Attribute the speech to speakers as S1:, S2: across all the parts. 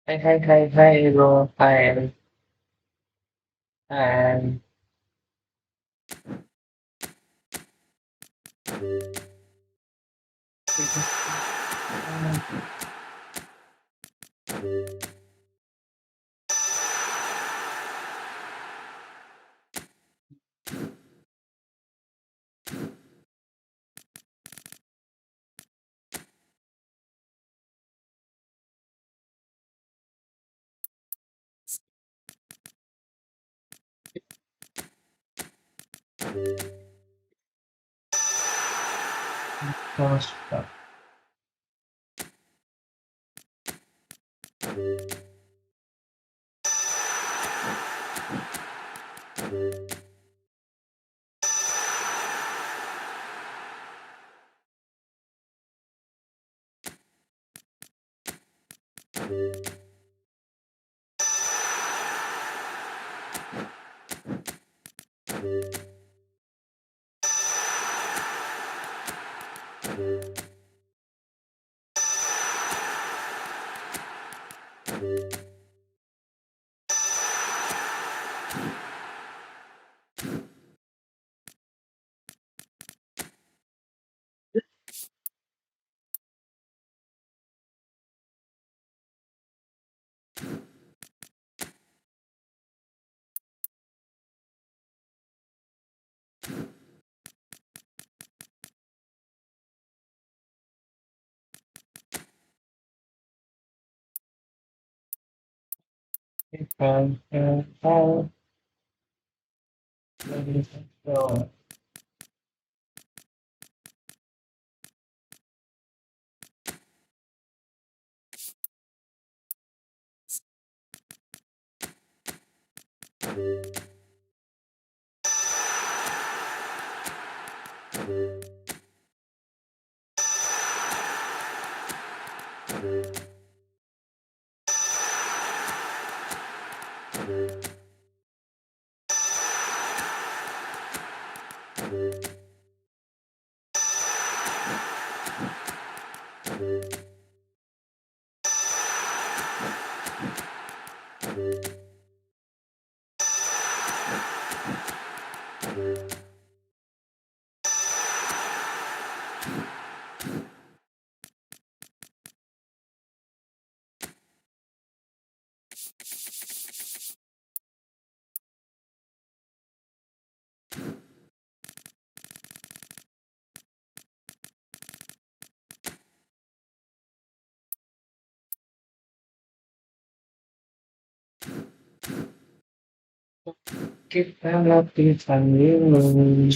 S1: Hi, hi, hi, hi, bro. Hi, and gosh, How so kita lapisan dulu.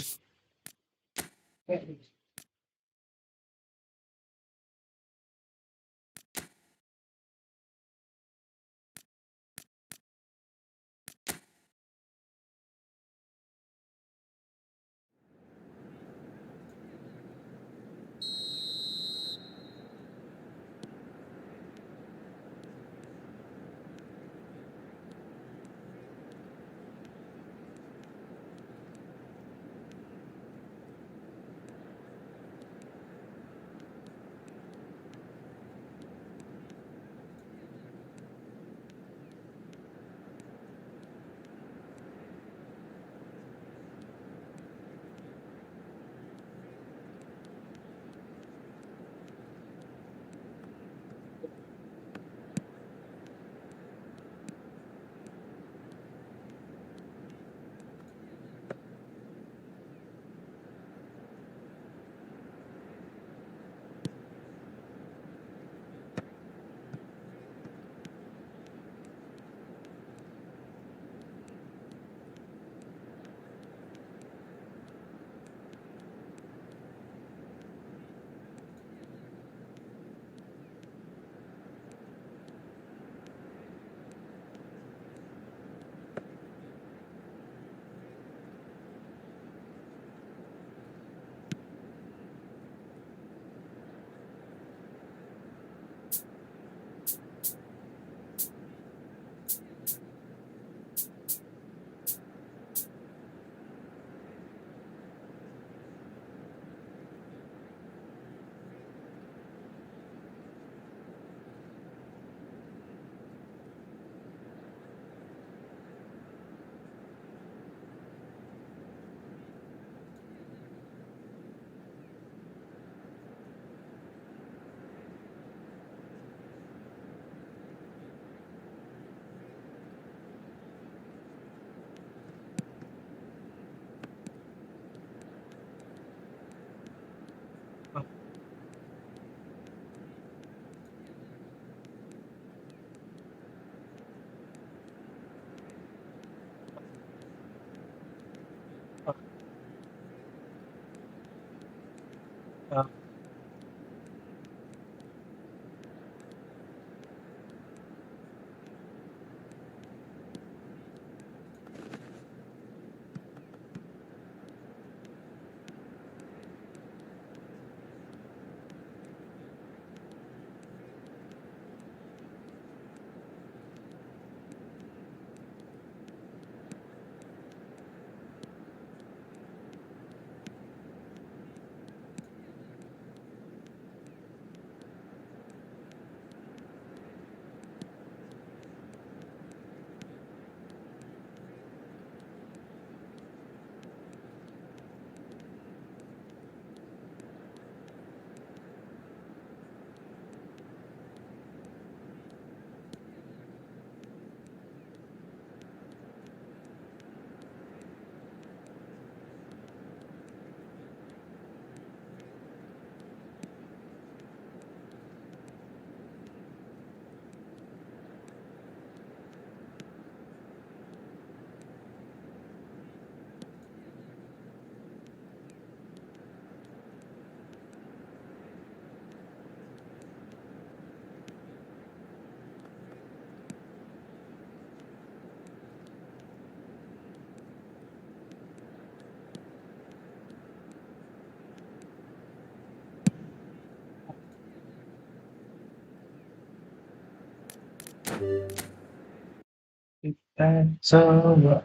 S1: Kita coba.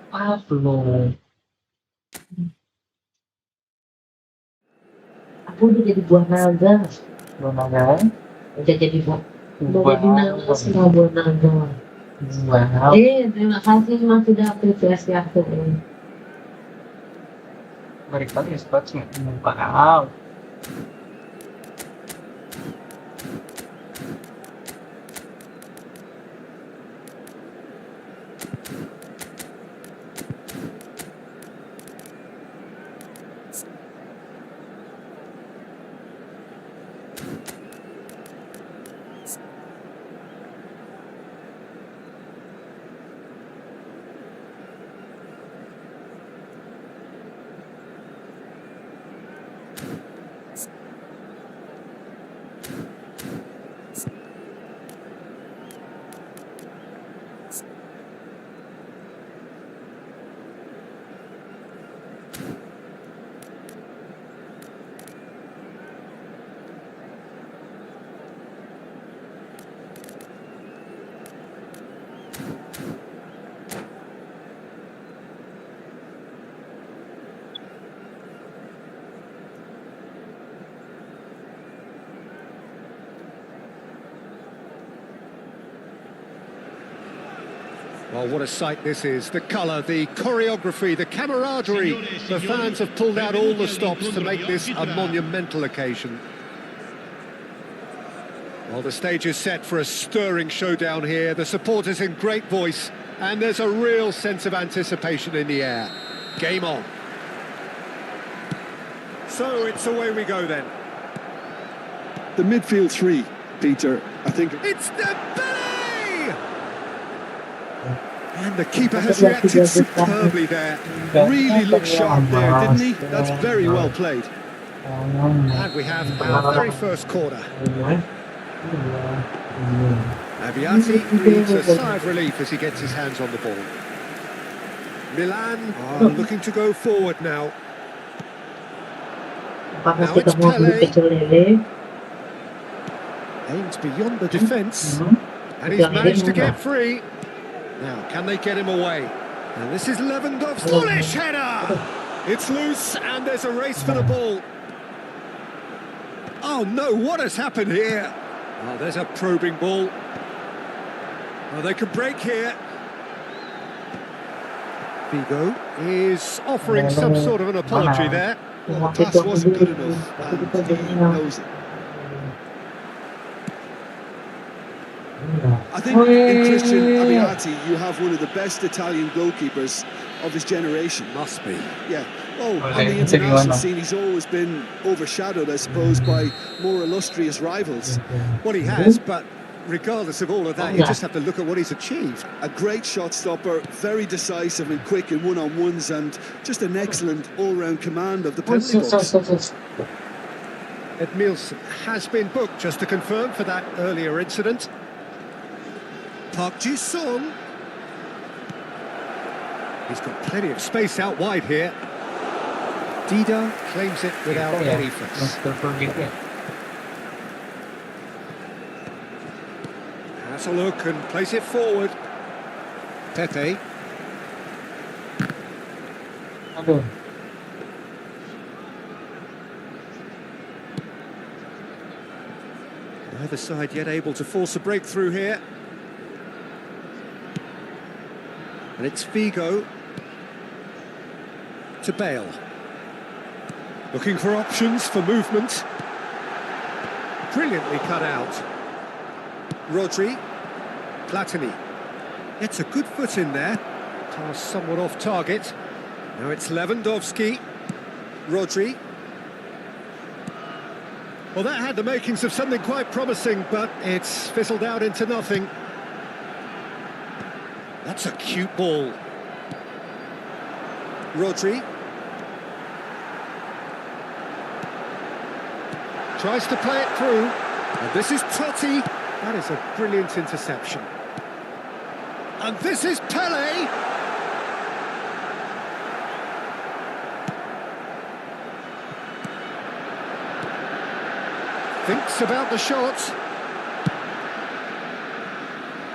S1: Upload.
S2: Aku udah jadi buah naga.
S1: Buah naga.
S2: Udah jadi jadi naga semua buah naga.
S1: Wow.
S2: Terima kasih Mas sudah apresiasi aku.
S1: Balik lagi sepatunya. Wow.
S3: Well, what a sight this is. The colour, the choreography, the camaraderie. The fans have pulled out all the stops to make this a monumental occasion. Well, the stage is set for a stirring showdown here. The supporters in great voice, and there's a real sense of anticipation in the air. Game on. So it's away we go then.
S4: The midfield three, Peter, I think...
S3: It's the belly! And the keeper has reacted superbly there.
S4: Really looked sharp there, didn't he? That's very well played.
S3: And we have our very first corner. Aviati breathes a sigh of relief as he gets his hands on the ball. Milan are looking to go forward now.
S2: Apakah kita mau beli pecel lele?
S3: Aims beyond the defence. And he's managed to get free. Now, can they get him away? And this is Lewandowski's foolish header! It's loose, and there's a race for the ball. Oh no, what has happened here? Oh, there's a probing ball. Oh, they could break here. Figo is offering some sort of an apology there.
S4: Well, the pass wasn't good enough, and he knows it. I think in Christian Abiati, you have one of the best Italian goalkeepers of his generation.
S3: Must be.
S4: Yeah. Oh, on the international scene, he's always been overshadowed, I suppose, by more illustrious rivals.
S3: Well, he has, but regardless of all of that, you just have to look at what he's achieved.
S4: A great shot stopper, very decisive and quick in one-on-ones, and just an excellent all-round command of the penalty box.
S3: Edmilson has been booked, just to confirm, for that earlier incident. Park Ji-sung. He's got plenty of space out wide here. Dida claims it without
S1: Itu ya,
S3: any fuss.
S1: Mustafa gitu ya.
S3: Has a look and plays it forward. Pepe.
S1: Aduh.
S3: Neither side yet able to force a breakthrough here. And it's Figo to Bale. Looking for options for movement. Brilliantly cut out. Rodri. Platini. Gets a good foot in there. Pass somewhat off target. Now it's Lewandowski. Rodri. Well, that had the makings of something quite promising, but it's fizzled out into nothing. That's a cute ball. Rodri. Tries to play it through. And this is Totti. That is a brilliant interception. And this is Pele. Thinks about the shot.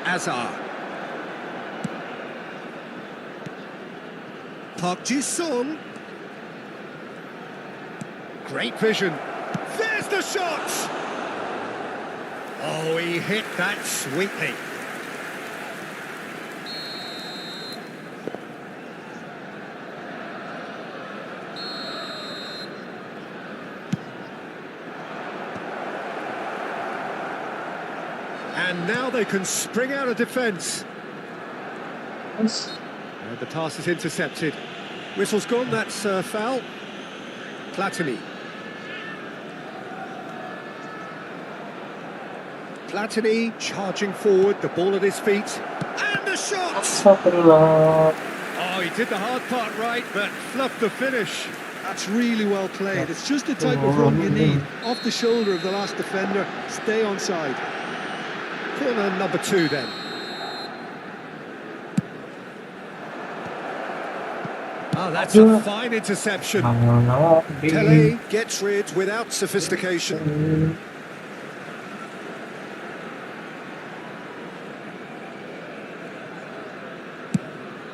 S3: Azar. Park Ji-sung. Great vision. There's the shot! Oh, he hit that sweetly. And now they can spring out of defence. And the pass is intercepted. Whistle's gone, that's foul. Platini. Platini charging forward, the ball at his feet. And the shot!
S1: Astagfirullah.
S3: Oh, he did the hard part right, but fluffed the finish.
S4: That's really well played. It's just the type of run you need. Off the shoulder of the last defender, stay on side.
S3: Corner number 2 then. Oh, that's a fine interception. Pele gets rid without sophistication.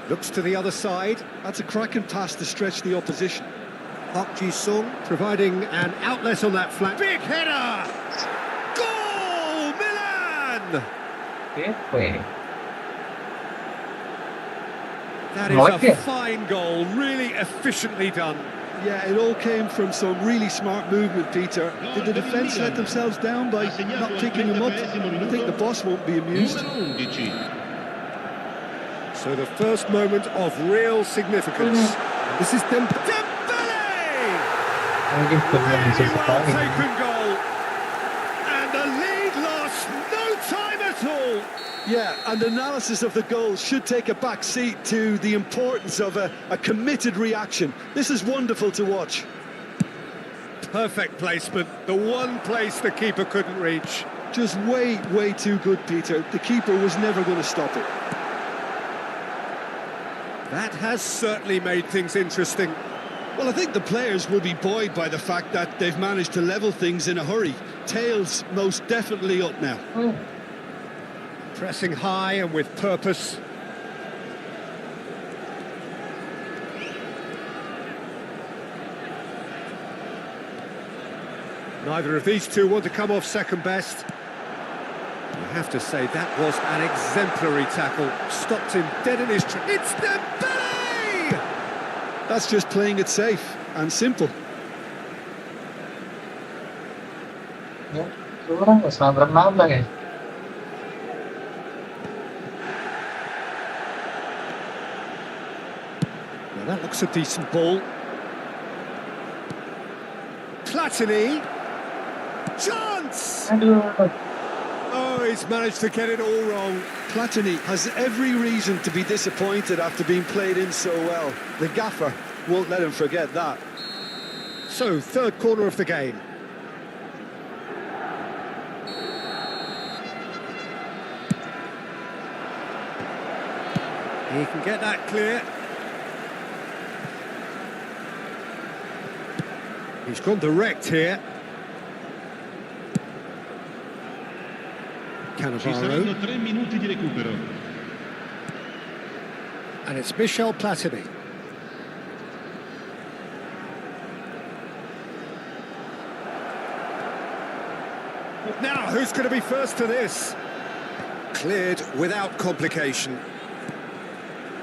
S3: Looks to the other side.
S4: That's a cracking pass to stretch the opposition.
S3: Park Ji-sung providing an outlet on that flank. Big header! Goal! Milan! That is a fine goal, really efficiently done.
S4: Yeah, it all came from some really smart movement, Peter. Did the defence let themselves down by not picking him up? I think the boss won't be amused.
S3: So the first moment of real significance. This is Dembele! Really well taken goal. And the lead lost no time at all.
S4: Yeah, and analysis of the goal should take a back seat to the importance of a committed reaction. This is wonderful to watch.
S3: Perfect placement, the one place the keeper couldn't reach.
S4: Just way too good, Peter. The keeper was never going to stop it.
S3: That has certainly made things interesting.
S4: Well, I think the players will be buoyed by the fact that they've managed to level things in a hurry. Tails most definitely up now.
S3: Pressing high and with purpose. Neither of these two want to come off second best. You have to say that was an exemplary tackle. Stopped him dead in his tracks. It's Dembele!
S4: That's just playing it safe and simple.
S1: Ya, kurang selama berenang ya.
S3: Well, that looks a decent ball. Platini. Chance!
S1: Aduh.
S3: Oh, he's managed to get it all wrong.
S4: Platini has every reason to be disappointed after being played in so well. The gaffer won't let him forget that.
S3: So, third corner of the game. He can get that clear. He's gone direct here.
S5: Ci saranno
S3: Cannavaro.
S5: 3 minuti di recupero.
S3: And it's Michel Platini. Now, who's going to be first to this? Cleared without complication.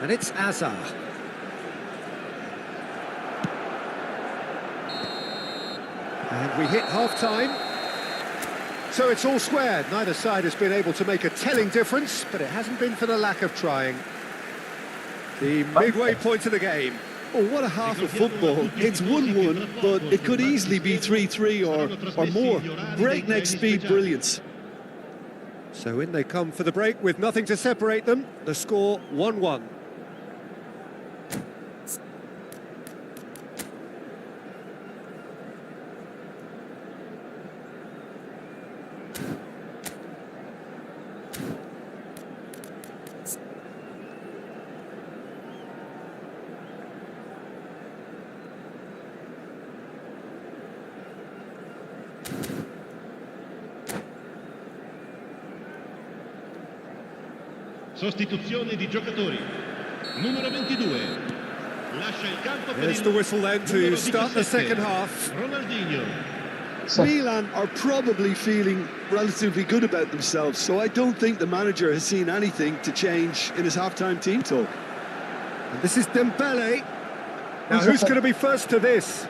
S3: And it's Azar. And we hit half-time. So it's all square. Neither side has been able to make a telling difference, but it hasn't been for the lack of trying. The midway point of the game.
S4: Oh, what a half of football. It's 1-1, but it could easily be 3-3 or more. Breakneck speed brilliance.
S3: So in they come for the break with nothing to separate them. The score 1-1.
S5: Sostituzione di giocatori. Numero 22. Lascia il campo per
S3: There's
S5: il
S3: the whistle then to
S5: numero
S3: start the
S5: 17,
S3: second half.
S5: Ronaldinho.
S4: Milan are probably feeling relatively good about themselves, so I don't think the manager has seen anything to change in his half-time team talk.
S3: And this is Dembele. Now who's going to be first to this?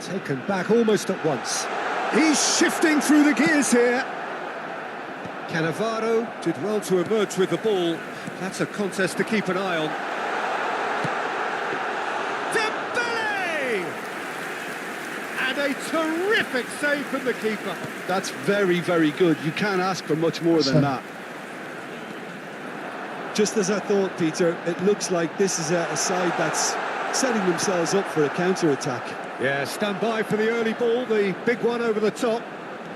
S3: Taken back almost at once. He's shifting through the gears here. Cannavaro did well to emerge with the ball. That's a contest to keep an eye on. Dembele! And a terrific save from the keeper.
S4: That's very, very good. You can't ask for much more than that. Just as I thought, Peter, it looks like this is a side that's setting themselves up for a counter-attack.
S3: Yeah, stand by for the early ball, the big one over the top.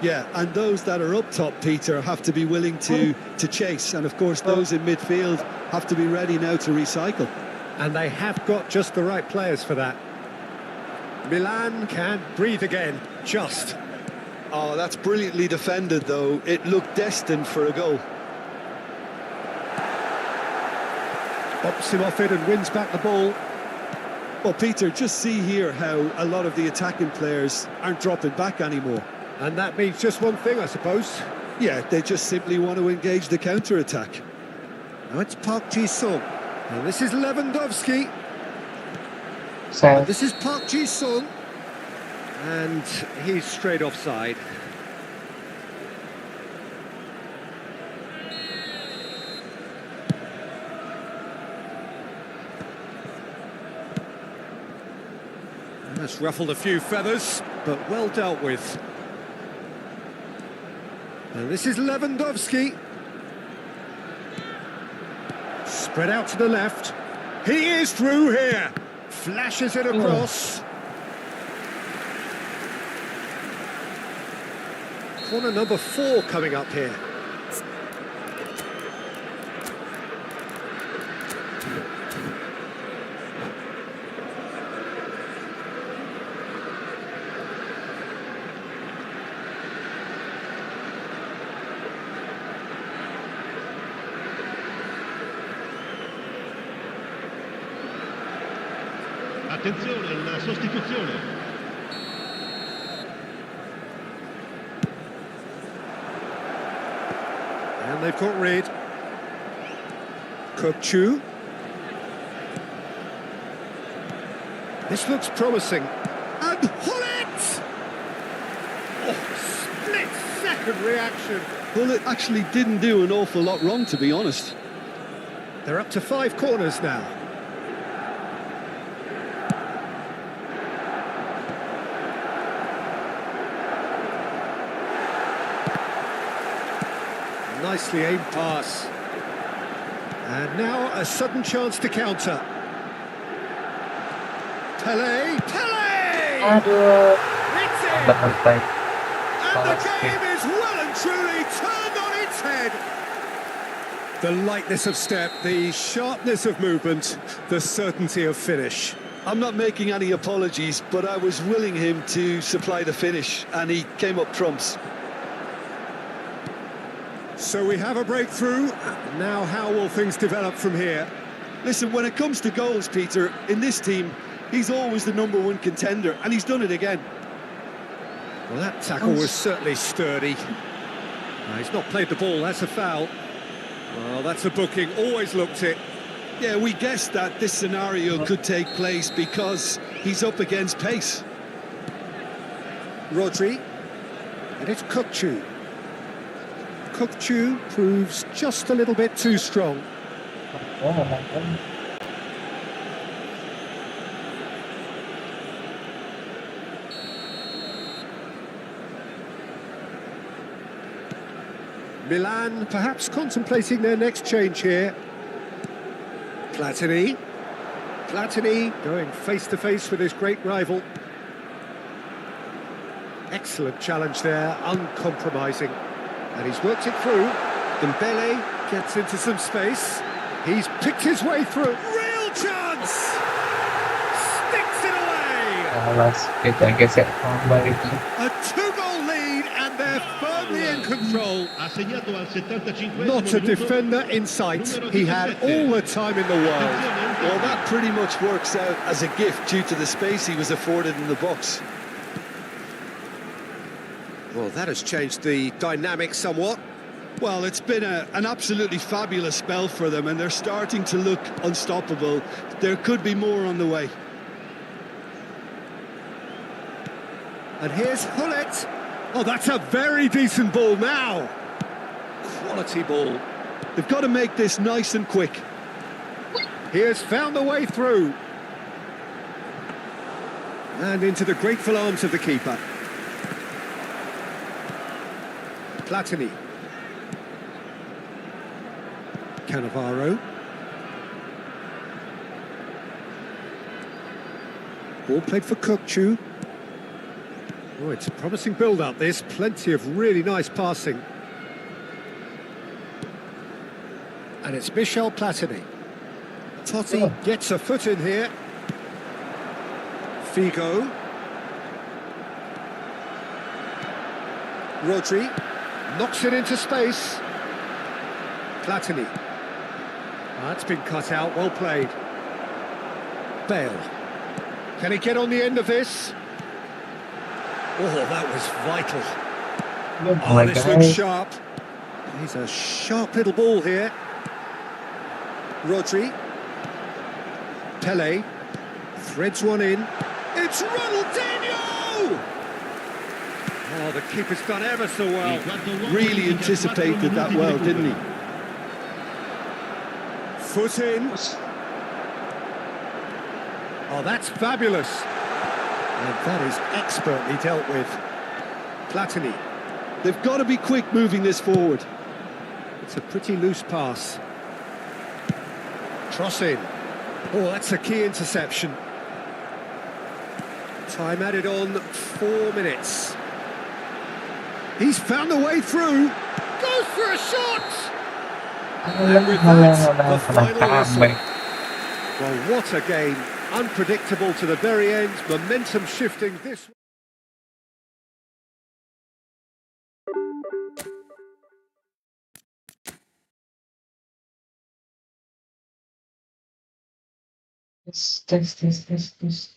S4: Yeah, and those that are up top, Peter, have to be willing to chase. And, of course, those in midfield have to be ready now to recycle.
S3: And they have got just the right players for that. Milan can breathe again, just.
S4: Oh, that's brilliantly defended, though. It looked destined for a goal.
S3: Bops him off it and wins back the ball.
S4: Well, Peter, just see here how a lot of the attacking players aren't dropping back anymore.
S3: And that means just one thing, I suppose.
S4: Yeah, they just simply want to engage the counter-attack.
S3: Now it's Park Ji-sung. And this is Lewandowski.
S1: Save.
S3: And this is Park Ji-sung. And he's straight offside. And that's ruffled a few feathers, but well dealt with. And this is Lewandowski. Spread out to the left. He is through here. Flashes it across. Corner number 4 coming up here.
S5: Attenzione, una sostituzione.
S3: And they've got rid. Kokchu. This looks promising. And Hullet! Oh, split-second reaction.
S4: Well, it actually didn't do an awful lot wrong, to be honest.
S3: They're up to 5 corners now. Nicely aimed pass. And now a sudden chance to counter. Pele! Pele!
S1: Aduh.
S3: It's in!
S1: Baik.
S3: And the game is well and truly turned on its head. The lightness of step, the sharpness of movement, the certainty of finish.
S4: I'm not making any apologies, but I was willing him to supply the finish, and he came up trumps.
S3: So we have a breakthrough. Now how will things develop from here?
S4: Listen, when it comes to goals, Peter, in this team, he's always the #1 contender, and he's done it again.
S3: Well, that tackle was certainly sturdy. He's not played the ball, that's a foul. Well, that's a booking, always looked it.
S4: Yeah, we guessed that this scenario could take place because he's up against pace.
S3: Rodri, and it's Kukçu. Kukçu proves just a little bit too strong. Milan perhaps contemplating their next change here. Platini. Platini going face-to-face with his great rival. Excellent challenge there, uncompromising. And he's worked it through. Dembele gets into some space. He's picked his way through. Real chance! Sticks it away! A two-goal lead and they're firmly in control. Not a defender in sight. He had all the time in the world.
S4: Well, that pretty much works out as a gift due to the space he was afforded in the box.
S3: Well, that has changed the dynamic somewhat.
S4: Well, it's been an absolutely fabulous spell for them, and they're starting to look unstoppable. There could be more on the way.
S3: And here's Hullet. Oh, that's a very decent ball now. Quality ball.
S4: They've got to make this nice and quick.
S3: He has found the way through. And into the grateful arms of the keeper. Platini. Cannavaro. Ball played for Kukçu. Oh, it's a promising build-up, this. Plenty of really nice passing. And it's Michel Platini. Totti gets a foot in here. Figo. Rodri knocks it into space. Platini. That's been cut out, well played. Bale. Can he get on the end of this? Oh, that was vital. Oh, this looks sharp. He's a sharp little ball here. Rodri. Pele. Threads one in. It's Ronaldinho! Oh, the keeper's done ever so well.
S4: Really anticipated that well, didn't he?
S3: Foot in. Oh, that's fabulous. And that is expertly dealt with. Platini.
S4: They've got to be quick moving this forward.
S3: It's a pretty loose pass. Cross in. Oh, that's a key interception. Time added on 4 minutes. He's found a way through. Goes for a shot! And with that, the final whistle. Well, what a game. Unpredictable to the very end. Momentum shifting this way.
S1: This.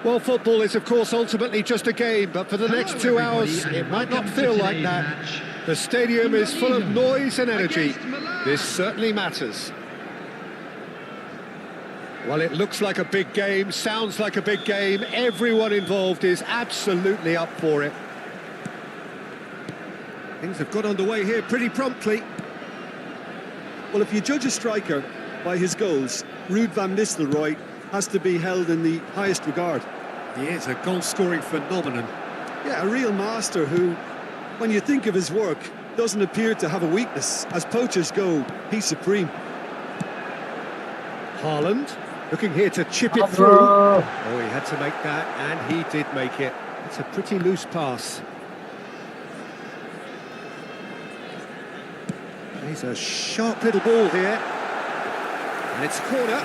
S3: Well, football is, of course, ultimately just a game, but for the next 2 hours, it might not feel like that. The stadium is full of noise and energy. This certainly matters. Well, it looks like a big game, sounds like a big game. Everyone involved is absolutely up for it. Things have got underway here pretty promptly.
S4: Well, if you judge a striker by his goals, Ruud van Nistelrooy has to be held in the highest regard.
S3: He is a goal-scoring phenomenon.
S4: Yeah, a real master who, when you think of his work, doesn't appear to have a weakness. As poachers go, he's supreme.
S3: Haaland, looking here to chip it through. Oh, he had to make that, and he did make it. It's a pretty loose pass. He's a sharp little ball here. And it's a corner.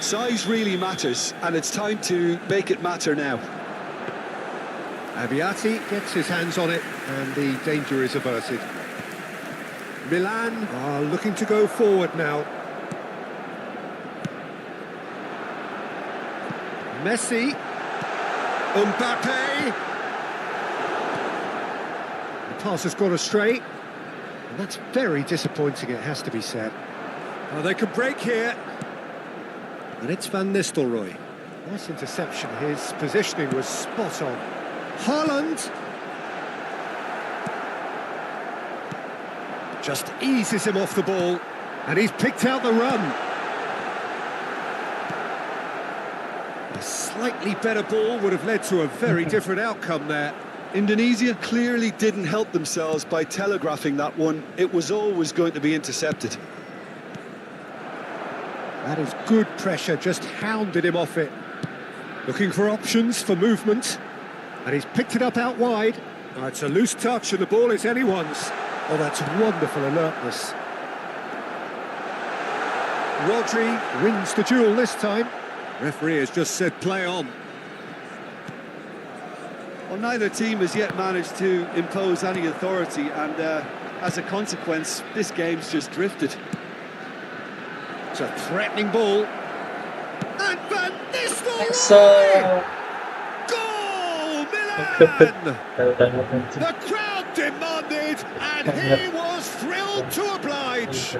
S4: Size really matters, and it's time to make it matter now.
S3: Abiati gets his hands on it, and the danger is averted. Milan are looking to go forward now. Messi. Mbappe. The pass has gone astray. And that's very disappointing, it has to be said. Oh, they could break here. And it's Van Nistelrooy. Nice interception. His positioning was spot on. Haaland. Just eases him off the ball. And he's picked out the run. A slightly better ball would have led to a very different outcome there.
S4: Indonesia clearly didn't help themselves by telegraphing that one. It was always going to be intercepted.
S3: That is good pressure, just hounded him off it. Looking for options for movement. And he's picked it up out wide. Oh, it's a loose touch and the ball is anyone's. Oh, that's wonderful alertness. Rodri wins the duel this time. Referee has just said play on.
S4: Well, neither team has yet managed to impose any authority, and as a consequence, this game's just drifted.
S3: It's a threatening ball. And Van Nistelrooy! Goal, Milan! The crowd demanded, and he was thrilled to oblige.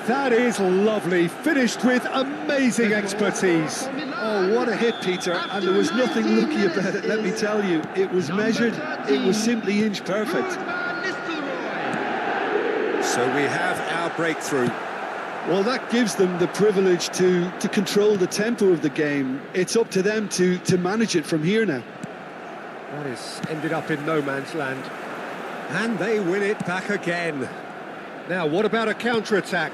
S3: That is lovely, finished with amazing expertise.
S4: Oh, what a hit, Peter, and there was nothing lucky about it, let me tell you. It was measured, it was simply inch perfect.
S3: So we have our breakthrough.
S4: Well, that gives them the privilege to control the tempo of the game. It's up to them to manage it from here now.
S3: That is ended up in no man's land. And they win it back again. Now, what about a counter-attack?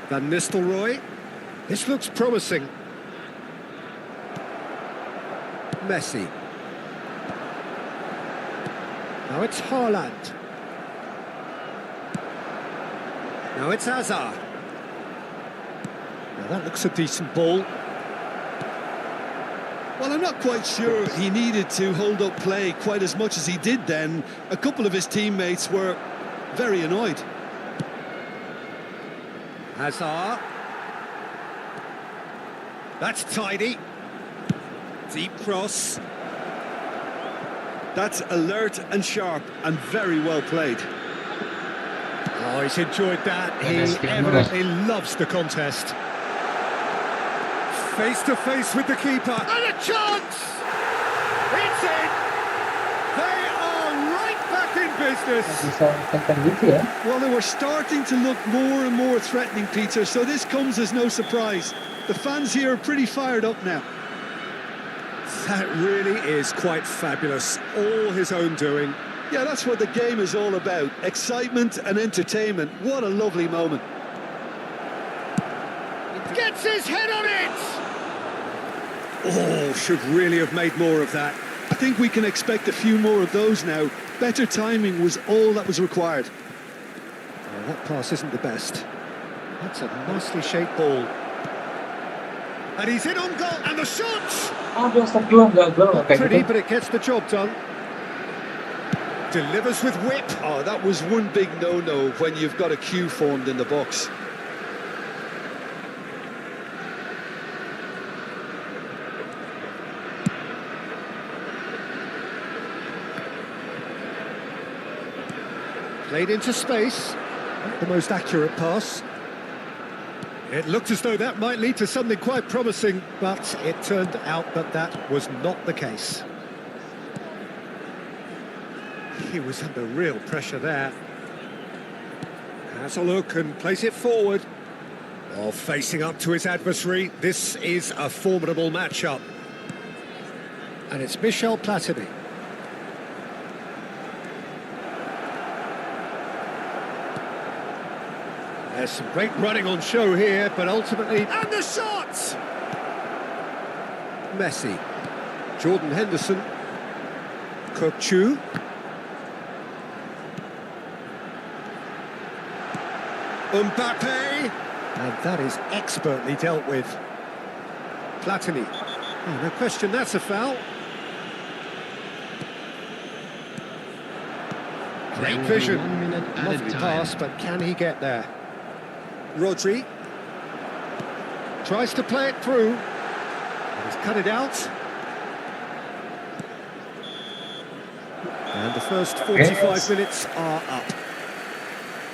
S3: Van Nistelrooy. This looks promising. Messi. Now it's Haaland. Now it's Hazard. Now that looks a decent ball.
S4: Well, I'm not quite sure he needed to hold up play quite as much as he did then. A couple of his teammates were very annoyed.
S3: Hazard. That's tidy. Deep cross.
S4: That's alert and sharp and very well played.
S3: Oh, he's enjoyed that. He evidently loves the contest. Face to face with the keeper. And a chance! It's in! They are right back in business.
S4: Well, they were starting to look more and more threatening, Peter, so this comes as no surprise. The fans here are pretty fired up now.
S3: That really is quite fabulous. All his own doing.
S4: Yeah, that's what the game is all about. Excitement and entertainment. What a lovely moment.
S3: Gets his head on it! Oh, should really have made more of that.
S4: I think we can expect a few more of those now. Better timing was all that was required.
S3: Oh, that pass isn't the best. That's a nicely shaped ball. And he's in on goal, and the shot! Pretty, but it gets the job done. Delivers with whip.
S4: Oh, that was one big no-no when you've got a queue formed in the box.
S3: Played into space. Not the most accurate pass. It looked as though that might lead to something quite promising, but it turned out that that was not the case. He was under real pressure there. Has a look and plays it forward. While facing up to his adversary, this is a formidable matchup. And it's Michel Platini. There's some great running on show here, but ultimately... And the shot! Messi. Jordan Henderson. Kokchu. Mbappe. And that is expertly dealt with. Platini. Oh, no question, that's a foul. Great vision.
S5: 1 minute added
S3: Lovely
S5: time.
S3: pass, but can he get there? Rodri. Tries to play it through. He's cut it out. And the first 45 minutes are up.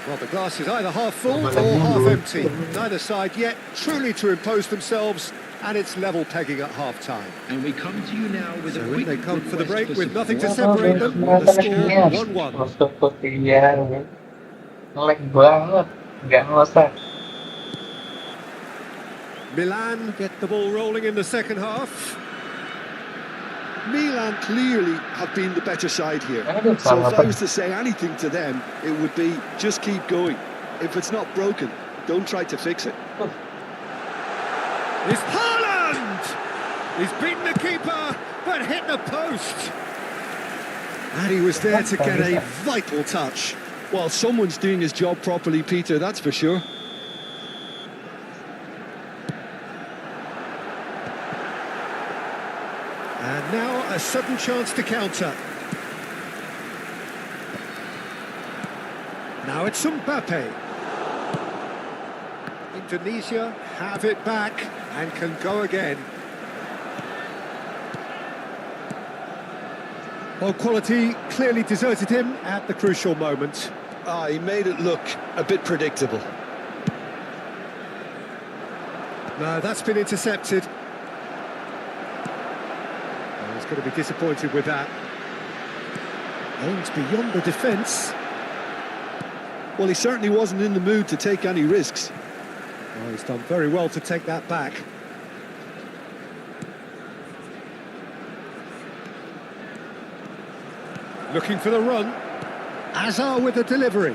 S3: Well, the glass is either half full or half empty. Neither side yet truly to impose themselves, and it's level pegging at half-time.
S5: And we come to you now with
S3: So
S5: a
S3: in
S5: quick
S3: they come for the
S5: request
S3: break with nothing to
S5: support.
S3: separate them. The score 1-1.
S1: Seperti ya, lag banget, nggak ngosak.
S3: Milan get the ball rolling in the second half.
S4: Milan clearly have been the better side here.
S1: Aduh,
S4: So if I
S1: salah.
S4: was to say anything to them, it would be just keep going. If it's not broken, don't try to fix it.
S3: It's Haaland! He's beaten the keeper, but hit the post. And he was there to get a vital touch.
S4: Well, someone's doing his job properly, Peter, that's for sure.
S3: And now a sudden chance to counter. Now it's Mbappe. Indonesia have it back and can go again. Well, quality clearly deserted him at the crucial moment.
S4: He made it look a bit predictable.
S3: No, that's been intercepted. Oh, he's going to be disappointed with that. Aims beyond the defence.
S4: Well, he certainly wasn't in the mood to take any risks.
S3: Oh, he's done very well to take that back. Looking for the run. Azar with the delivery.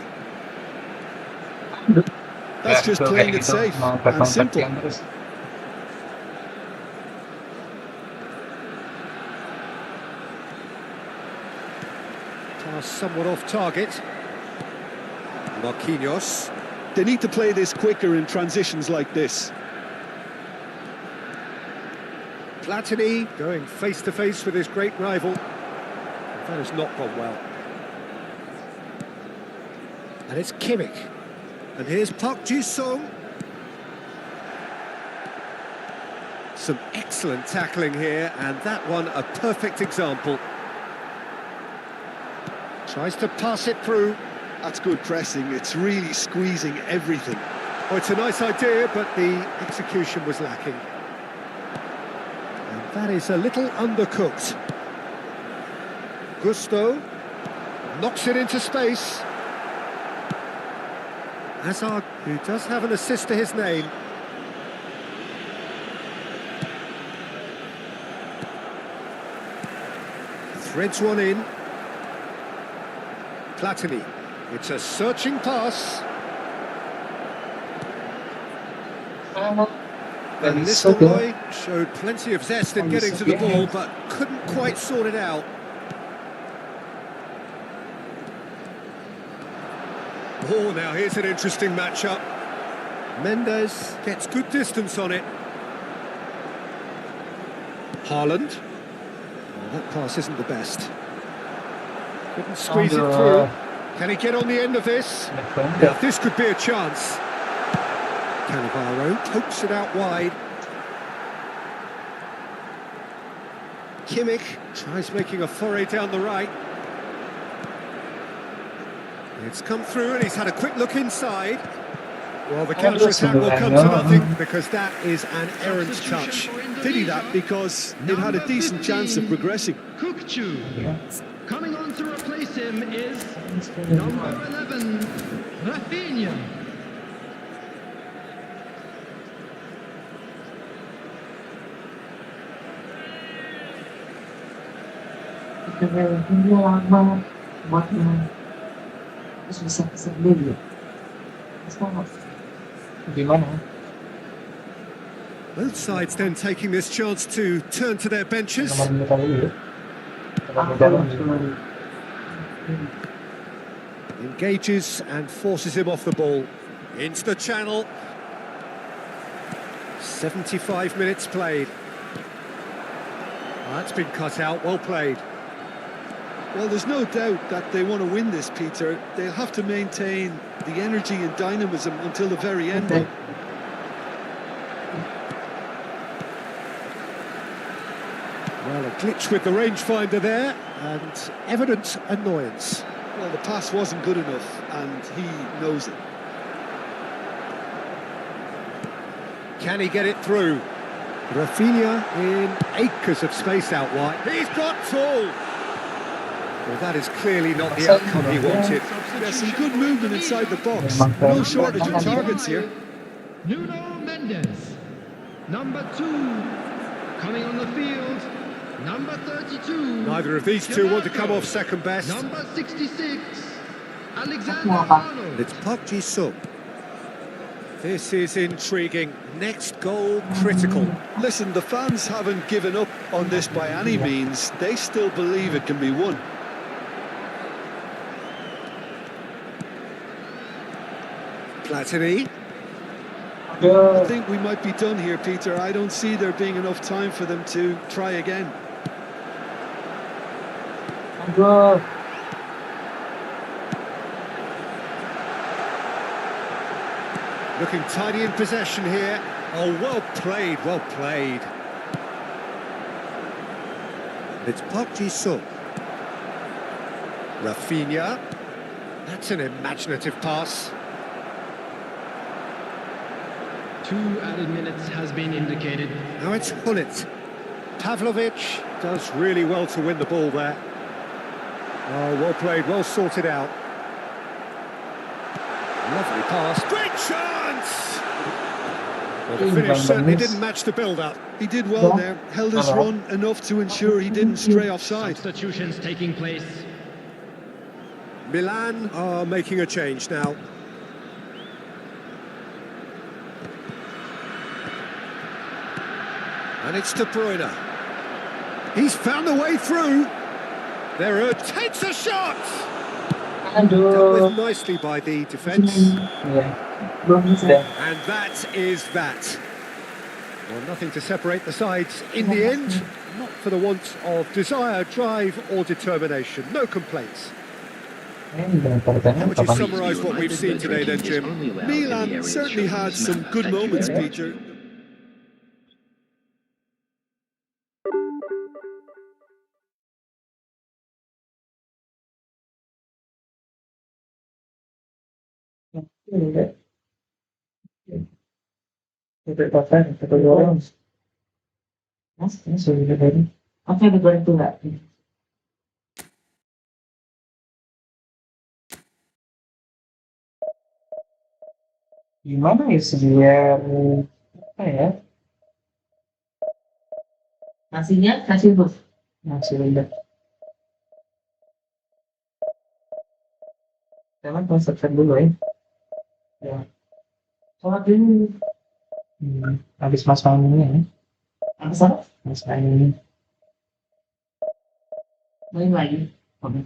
S4: That's just playing it safe and simple.
S3: Pass somewhat off target. Marquinhos.
S4: They need to play this quicker in transitions like this.
S3: Platini going face to face with his great rival. That has not gone well. And it's Kimmich. And here's Park Ji-sung. Some excellent tackling here, and that one a perfect example. Tries to pass it through.
S4: That's good pressing. It's really squeezing everything.
S3: Oh, it's a nice idea, but the execution was lacking. And that is a little undercooked. Gusto knocks it into space. Hazard, who does have an assist to his name. Threads one in. Platini. It's a searching pass. And Nistelrooy showed plenty of zest in getting to the ball, but couldn't quite sort it out. Oh, now here's an interesting matchup. Mendes gets good distance on it. Haaland. Oh, that pass isn't the best. Couldn't squeeze it through. Can he get on the end of this? Now, this could be a chance. Cannavaro pokes it out wide. Kimmich tries making a foray down the right. It's come through and he's had a quick look inside. Well, the
S1: Oh,
S3: counter-attack will come to
S1: sebenarnya.
S3: nothing because that is an errant touch.
S4: Pity that because it had a decent chance of progressing.
S5: Kukchu.
S1: Iya.
S5: Coming on to replace him is number 11, Rafinha.
S2: Ini lama buatnya. Terus bisa kesebel ya. Terus
S1: Gimana?
S3: Both sides then taking this chance to turn to their benches.
S1: Nomor ini kali ya. Nomor dalam.
S3: Engages and forces him off the ball. Into the channel. 75 minutes played. That's been cut out, well played.
S4: Well, there's no doubt that they want to win this, Peter. They'll have to maintain the energy and dynamism until the very end.
S2: Okay.
S3: Well, a glitch with the rangefinder there, and evident annoyance.
S4: Well, the pass wasn't good enough, and he knows it.
S3: Can he get it through? Rafinha in acres of space out wide. He's got tall! Well, that is clearly not the outcome he wanted.
S4: There's some good movement inside the box. No shortage of targets here.
S5: Nuno Mendes. Number 2. Coming on the field, number 32.
S3: Neither of these two want to come off second best.
S5: Number 66, Alexander Arnold.
S3: It's Park Ji-sung. This is intriguing. Next goal critical.
S4: Listen, the fans haven't given up on this by any means. They still believe it can be won.
S3: Platini.
S4: I think we might be done here, Peter. I don't see there being enough time for them to try again.
S1: Aduh.
S3: Looking tidy in possession here. Oh, well played, well played. It's Park Ji-sung. Rafinha. That's an imaginative pass.
S5: 2 added minutes has been indicated.
S3: Now it's Hullet. Pavlovic does really well to win the ball there. Oh, well played, well sorted out. Lovely pass. Great chance! Well, the finish certainly didn't match the build-up.
S4: He did well there, held his run enough to ensure he didn't stray offside.
S5: Substitutions taking place.
S3: Milan are making a change now. And it's De Bruyne. He's found a way through. There takes a shot! Dealt
S1: Aduh.
S3: with nicely by the defence.
S1: Iya.
S2: belum bisa.
S3: And that is that. Well, nothing to separate the sides in the end. Not for the want of desire, drive or determination. No complaints. How would you summarise what we've seen today then, Jim?
S4: Milan certainly had some good moments, Peter.
S1: Untuk pasar, satu orang.
S2: Mas, ini sudah tadi. Oke, dibantu nggak?
S1: Gimana ya biar apa ya?
S2: Nasinya kasih bos.
S1: Masih udah. Jangan subscribe dulu ya. Ya.
S2: Sholat dulu.
S1: Habis mas main ini ya.
S2: Apa sih?
S1: Mas main ini.
S2: Main lagi. Oke.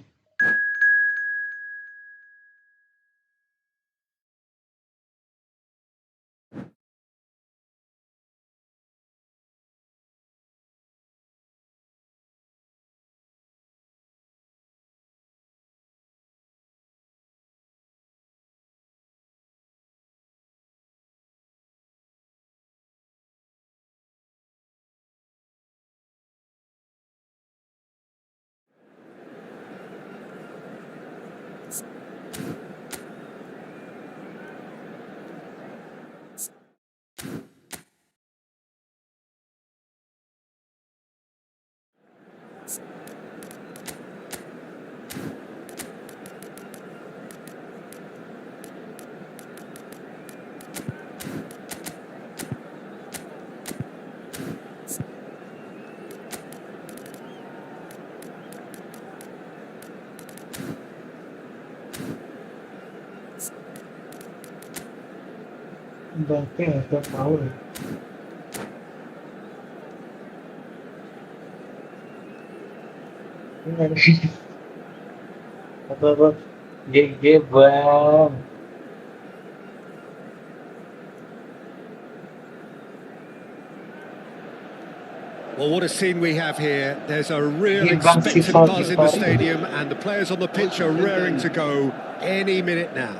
S1: Mbappe atau Paul. Apa GG bang.
S3: Well, what a scene we have here. There's a real
S1: Yeah, bang,
S3: expectant
S1: sifat,
S3: buzz in the
S1: sifat.
S3: stadium, and the players on the pitch are raring to go any minute now.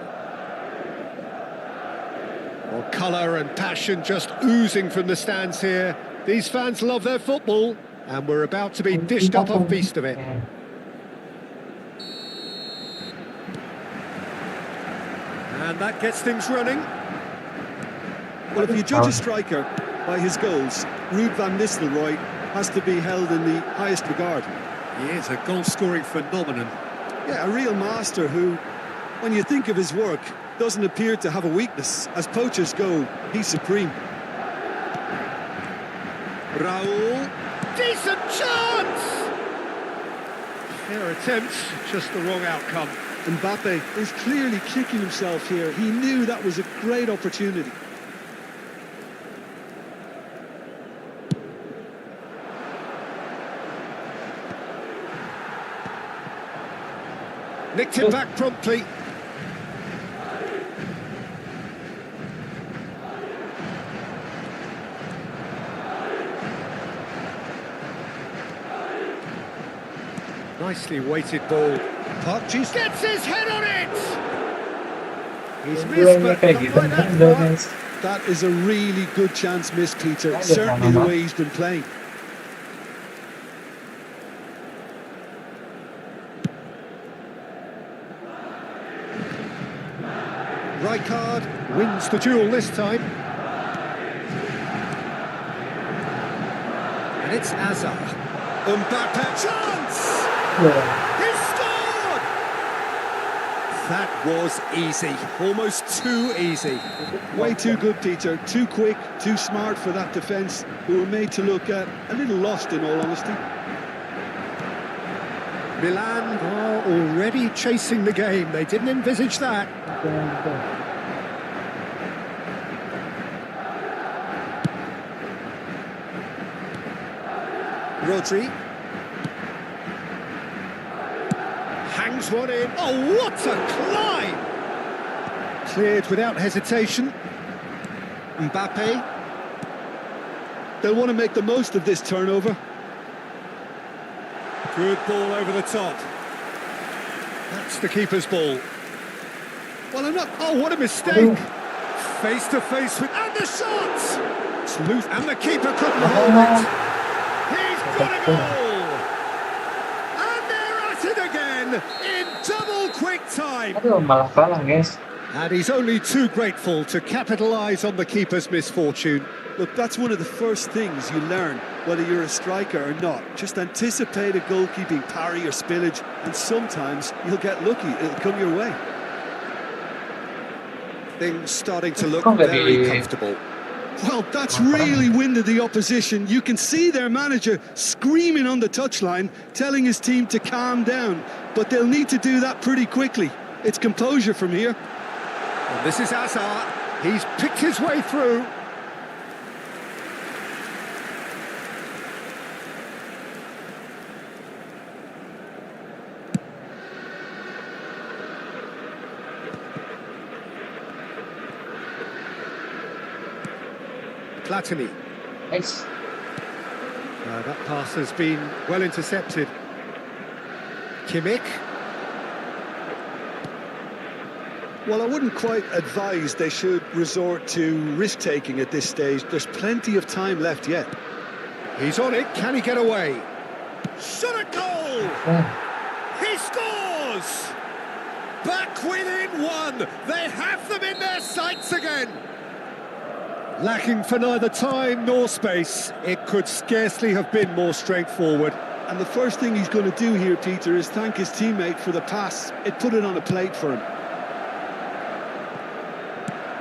S3: Well, colour and passion just oozing from the stands here. These fans love their football, and we're about to be dished up a feast of it.
S1: Yeah.
S3: And that gets things running.
S4: Well, if you judge a striker by his goals, Ruud van Nistelrooy has to be held in the highest regard.
S3: He is a goal-scoring phenomenon.
S4: Yeah, a real master who, when you think of his work, doesn't appear to have a weakness. As poachers go, he's supreme.
S3: Raul, decent chance! Fair attempt, just the wrong outcome.
S4: Mbappe is clearly kicking himself here. He knew that was a great opportunity.
S3: Nicked it back promptly. Nicely weighted ball.
S4: Parches.
S3: Gets his head on it! He's missed,
S1: Dua-duanya
S3: but
S1: kayak
S3: not
S1: gitu
S3: by
S1: kan,
S3: that
S1: udah
S3: far.
S1: guys.
S4: That is a really good chance missed, Peter.
S1: Ada
S4: Certainly the
S1: sama.
S4: way he's been playing.
S3: Rijkaard wins the duel this time. And it's Hazard. Mbappe chance!
S1: Yeah.
S3: He scored! That was easy, almost too easy.
S4: Way too good, Peter. Too quick, too smart for that defence, who were made to look a little lost, in all honesty.
S3: Milan are already chasing the game. They didn't envisage that. Rodri. Hangs one in. Oh, what a climb! Cleared without hesitation. Mbappe.
S4: They'll want to make the most of this turnover.
S3: Good ball over the top. That's the keeper's ball.
S4: Well, I'm not...
S3: Oh, what a mistake! Face to face with... And the shot! It's loose, and the keeper couldn't hold it. He's got a goal! And they're at it again in double quick time.
S1: Aduh, malah kalah guys.
S3: And he's only too grateful to capitalise on the keeper's misfortune.
S4: Look, that's one of the first things you learn, whether you're a striker or not. Just anticipate a goalkeeping parry or spillage, and sometimes you'll get lucky. It'll come your way.
S3: Things starting to look
S1: Kok nggak
S3: very
S1: di-
S3: comfortable.
S4: Well, that's really winded the opposition. You can see their manager screaming on the touchline, telling his team to calm down. But they'll need to do that pretty quickly. It's composure from here.
S3: And this is Hazard. He's picked his way through. Platini.
S1: Guys,
S3: That pass has been well intercepted. Kimmich.
S4: Well, I wouldn't quite advise they should resort to risk-taking at this stage. There's plenty of time left yet.
S3: He's on it. Can he get away? Shot a goal! He scores! Back within one. They have them in their sights again. Lacking for neither time nor space, it could scarcely have been more straightforward.
S4: And the first thing he's going to do here, Peter, is thank his teammate for the pass. It put it on a plate for him.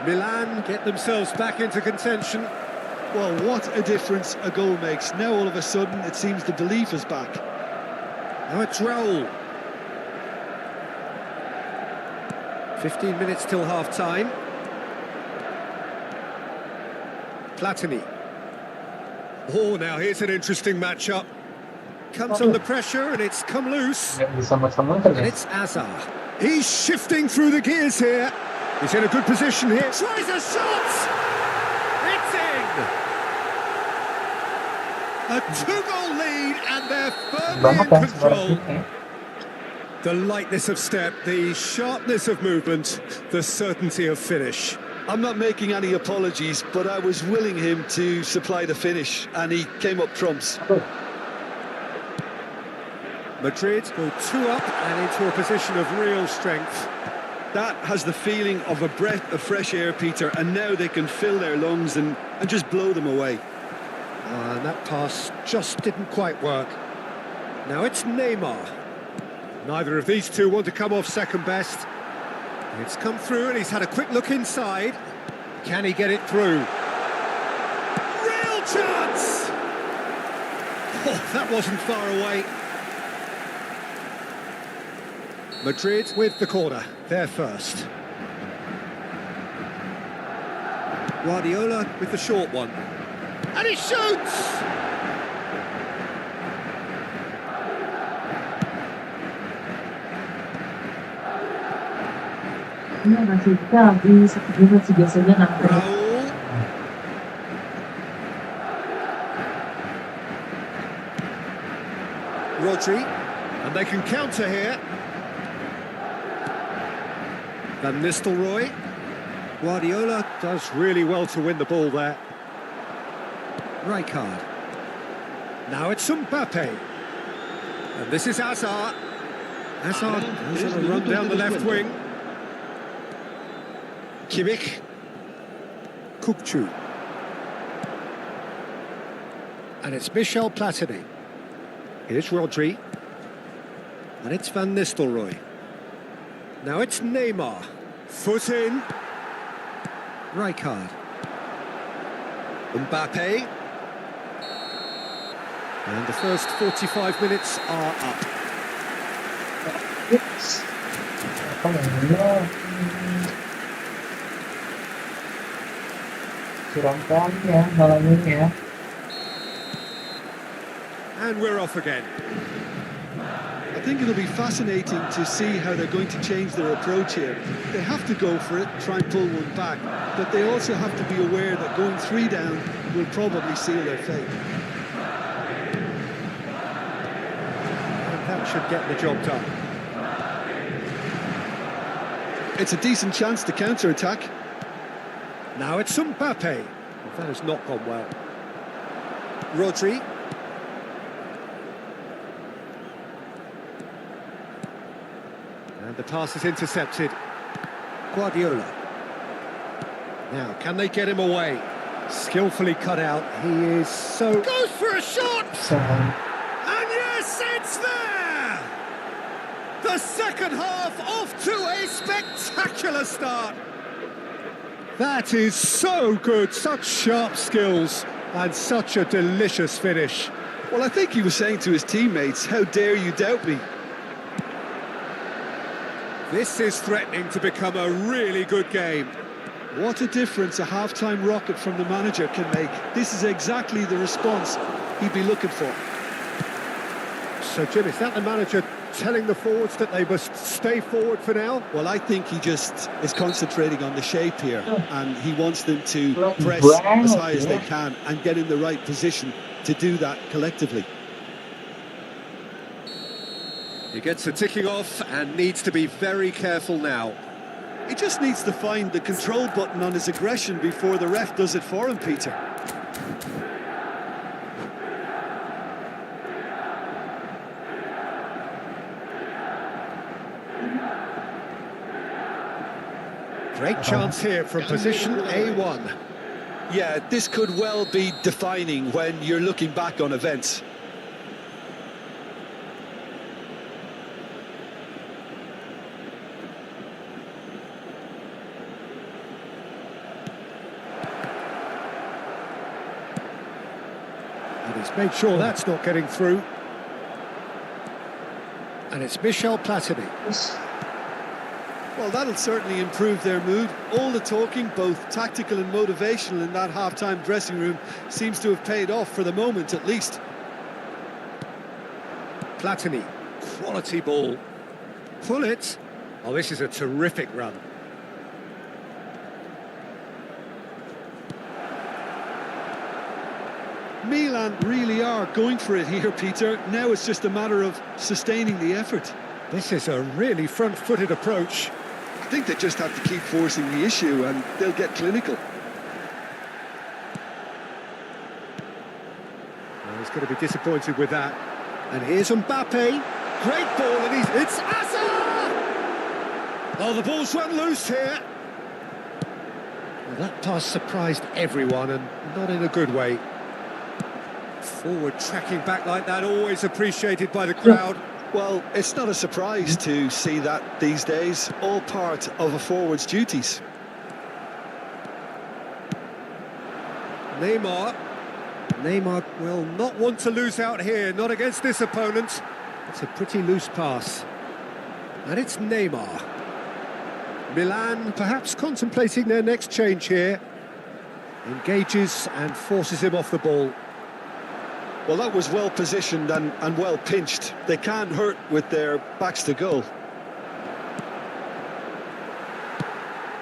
S3: Milan get themselves back into contention.
S4: Well, what a difference a goal makes. Now, all of a sudden, it seems the belief is back.
S3: Now it's Raul. 15 minutes till half-time. Platini. Oh, now here's an interesting matchup. Comes under pressure and it's come loose.
S1: Nggak bisa muter-muter
S3: And
S1: guys.
S3: it's Azar. He's shifting through the gears here. He's in a good position here. Tries a shot! It's in! A 2-goal lead and they're firmly
S1: Banget
S3: in
S1: kan sebenarnya
S3: control.
S1: ini.
S3: The lightness of step, the sharpness of movement, the certainty of finish.
S4: I'm not making any apologies, but I was willing him to supply the finish, and he came up trumps.
S1: Aduh,
S3: Madrid go 2 up and into a position of real strength.
S4: That has the feeling of a breath of fresh air, Peter, and now they can fill their lungs and just blow them away.
S3: And that pass just didn't quite work. Now it's Neymar. Neither of these two want to come off second best. It's come through and he's had a quick look inside. Can he get it through? Real chance! Oh, that wasn't far away. Madrid with the corner, they're first. Guardiola with the short one. And he shoots!
S2: Iya masih kita lagi seperti biasanya nangkep.
S3: Raul. Rodri. And they can counter here. Van Nistelrooy. Guardiola does really well to win the ball there. Rijkaard. Now it's Mbappe. And this is Hazard. Hazard goes on a run down the left wing. Kimmich. Kukçu. And it's Michel Platini. Here's Rodri. And it's Van Nistelrooy. Now it's Neymar. Foot in. Rijkaard. Mbappe. And the first 45 minutes are up.
S1: Ups. Apa ya? Curang kali ya malam ini ya.
S3: And we're off again.
S4: I think it'll be fascinating to see how they're going to change their approach here. They have to go for it, try and pull one back, but they also have to be aware that going 3 down will probably seal their fate.
S3: And that should get the job done.
S4: It's a decent chance to counter-attack.
S3: Now it's Mbappe. That has not gone well. Rodri. And the pass is intercepted. Guardiola. Now, can they get him away? Skillfully cut out. He is so... Goes for a shot!
S1: So,
S3: And yes, it's there! The second half off to a spectacular start. That is so good, such sharp skills and such a delicious finish.
S4: Well, I think he was saying to his teammates, how dare you doubt me?
S3: This is threatening to become a really good game.
S4: What a difference a half-time rocket from the manager can make. This is exactly the response he'd be looking for.
S3: So, Jim, is that the manager telling the forwards that they must stay forward for now?
S4: Well, I think he just is concentrating on the shape here, and he wants them to press
S1: Wow,
S4: as high as they
S1: yeah.
S4: can and get in the right position to do that collectively.
S3: He gets a ticking off and needs to be very careful now.
S4: He just needs to find the control button on his aggression before the ref does it for him, Peter.
S3: Great chance here from position A1.
S4: Yeah, this could well be defining when you're looking back on events.
S3: And he's made sure that's not getting through. And it's Michel Platini.
S4: Well, that'll certainly improve their mood. All the talking, both tactical and motivational, in that half-time dressing room seems to have paid off for the moment, at least.
S3: Platini, quality ball. Pull it. Oh, this is a terrific run.
S4: Milan really are going for it here, Peter. Now it's just a matter of sustaining the effort.
S3: This is a really front-footed approach.
S4: I think they just have to keep forcing the issue and they'll get clinical.
S3: Well, he's going to be disappointed with that. And here's Mbappe. Great ball, and it's Asa! Oh, the ball's run loose here. Well, that pass surprised everyone, and not in a good way. Forward tracking back like that, always appreciated by the crowd.
S4: Well, it's not a surprise to see that these days, all part of a forward's duties.
S3: Neymar will not want to lose out here, not against this opponent. It's a pretty loose pass. And it's Neymar. Milan perhaps contemplating their next change here. Engages and forces him off the ball.
S4: Well, that was well positioned and well pinched. They can't hurt with their backs to goal.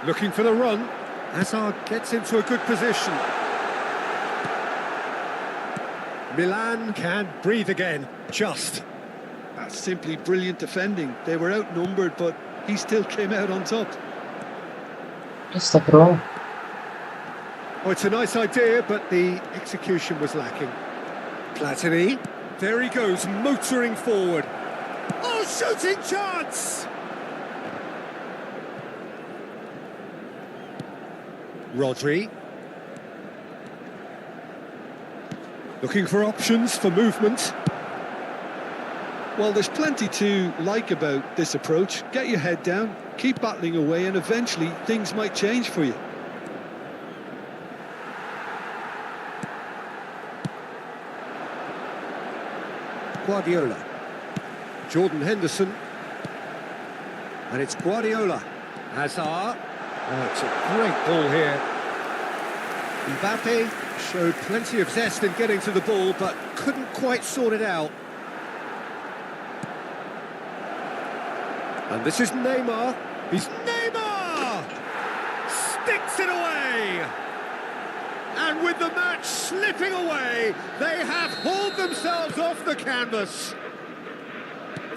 S3: Looking for the run. Hazard gets into a good position. Milan can breathe again, just.
S4: That's simply brilliant defending. They were outnumbered, but he still came out on top.
S1: Just a throw.
S3: Oh, it's a nice idea, but the execution was lacking. Platini, there he goes, motoring forward. Oh, shooting chance! Rodri. Looking for options for movement.
S4: Well, there's plenty to like about this approach. Get your head down, keep battling away, and eventually things might change for you.
S3: Guardiola. Jordan Henderson. And it's Guardiola. Hazard. Oh, it's a great ball here. Mbappe showed plenty of zest in getting to the ball, but couldn't quite sort it out. And this is Neymar. He's Neymar! Sticks it away! And with the match slipping away, they have hauled themselves off the canvas.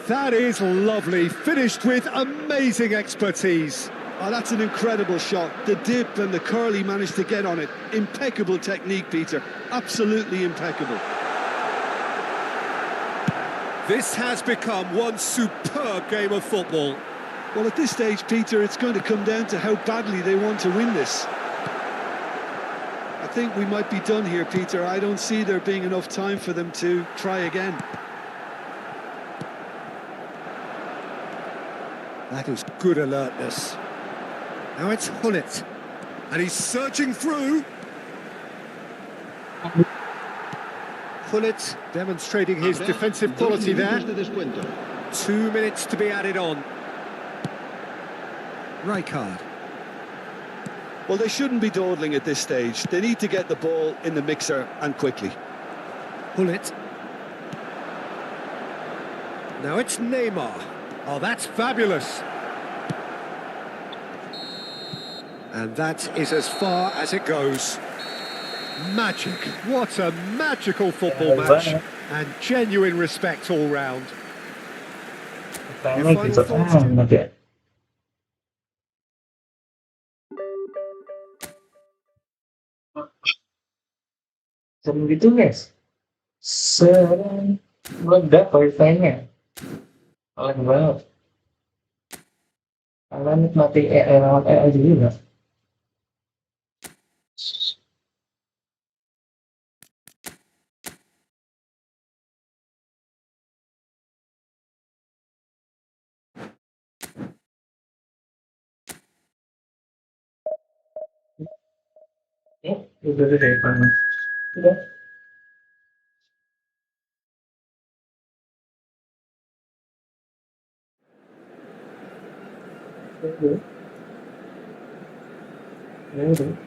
S3: That is lovely, finished with amazing expertise.
S4: Oh, that's an incredible shot. The dip and the curl he managed to get on it. Impeccable technique, Peter. Absolutely impeccable.
S3: This has become one superb game of football.
S4: Well, at this stage, Peter, it's going to come down to how badly they want to win this. I think we might be done here, Peter. I don't see there being enough time for them to try again.
S3: That is good alertness. Now it's Hullet. And he's searching through. Hullet demonstrating his defensive quality there. 2 minutes to be added on. Rijkaard.
S4: Well, they shouldn't be dawdling at this stage. They need to get the ball in the mixer and quickly.
S3: Hullet. Now it's Neymar. Oh, that's fabulous. And that is as far as it goes. Magic. What a magical football match. And genuine respect all round.
S1: Kayaknya gitu amat ya. Sering gitu guys. Sering meledak wifi-nya. Keren banget. Kalian nikmati lewat aja juga. Ya, udah deh, panas. Udah. Dulu. Dulu.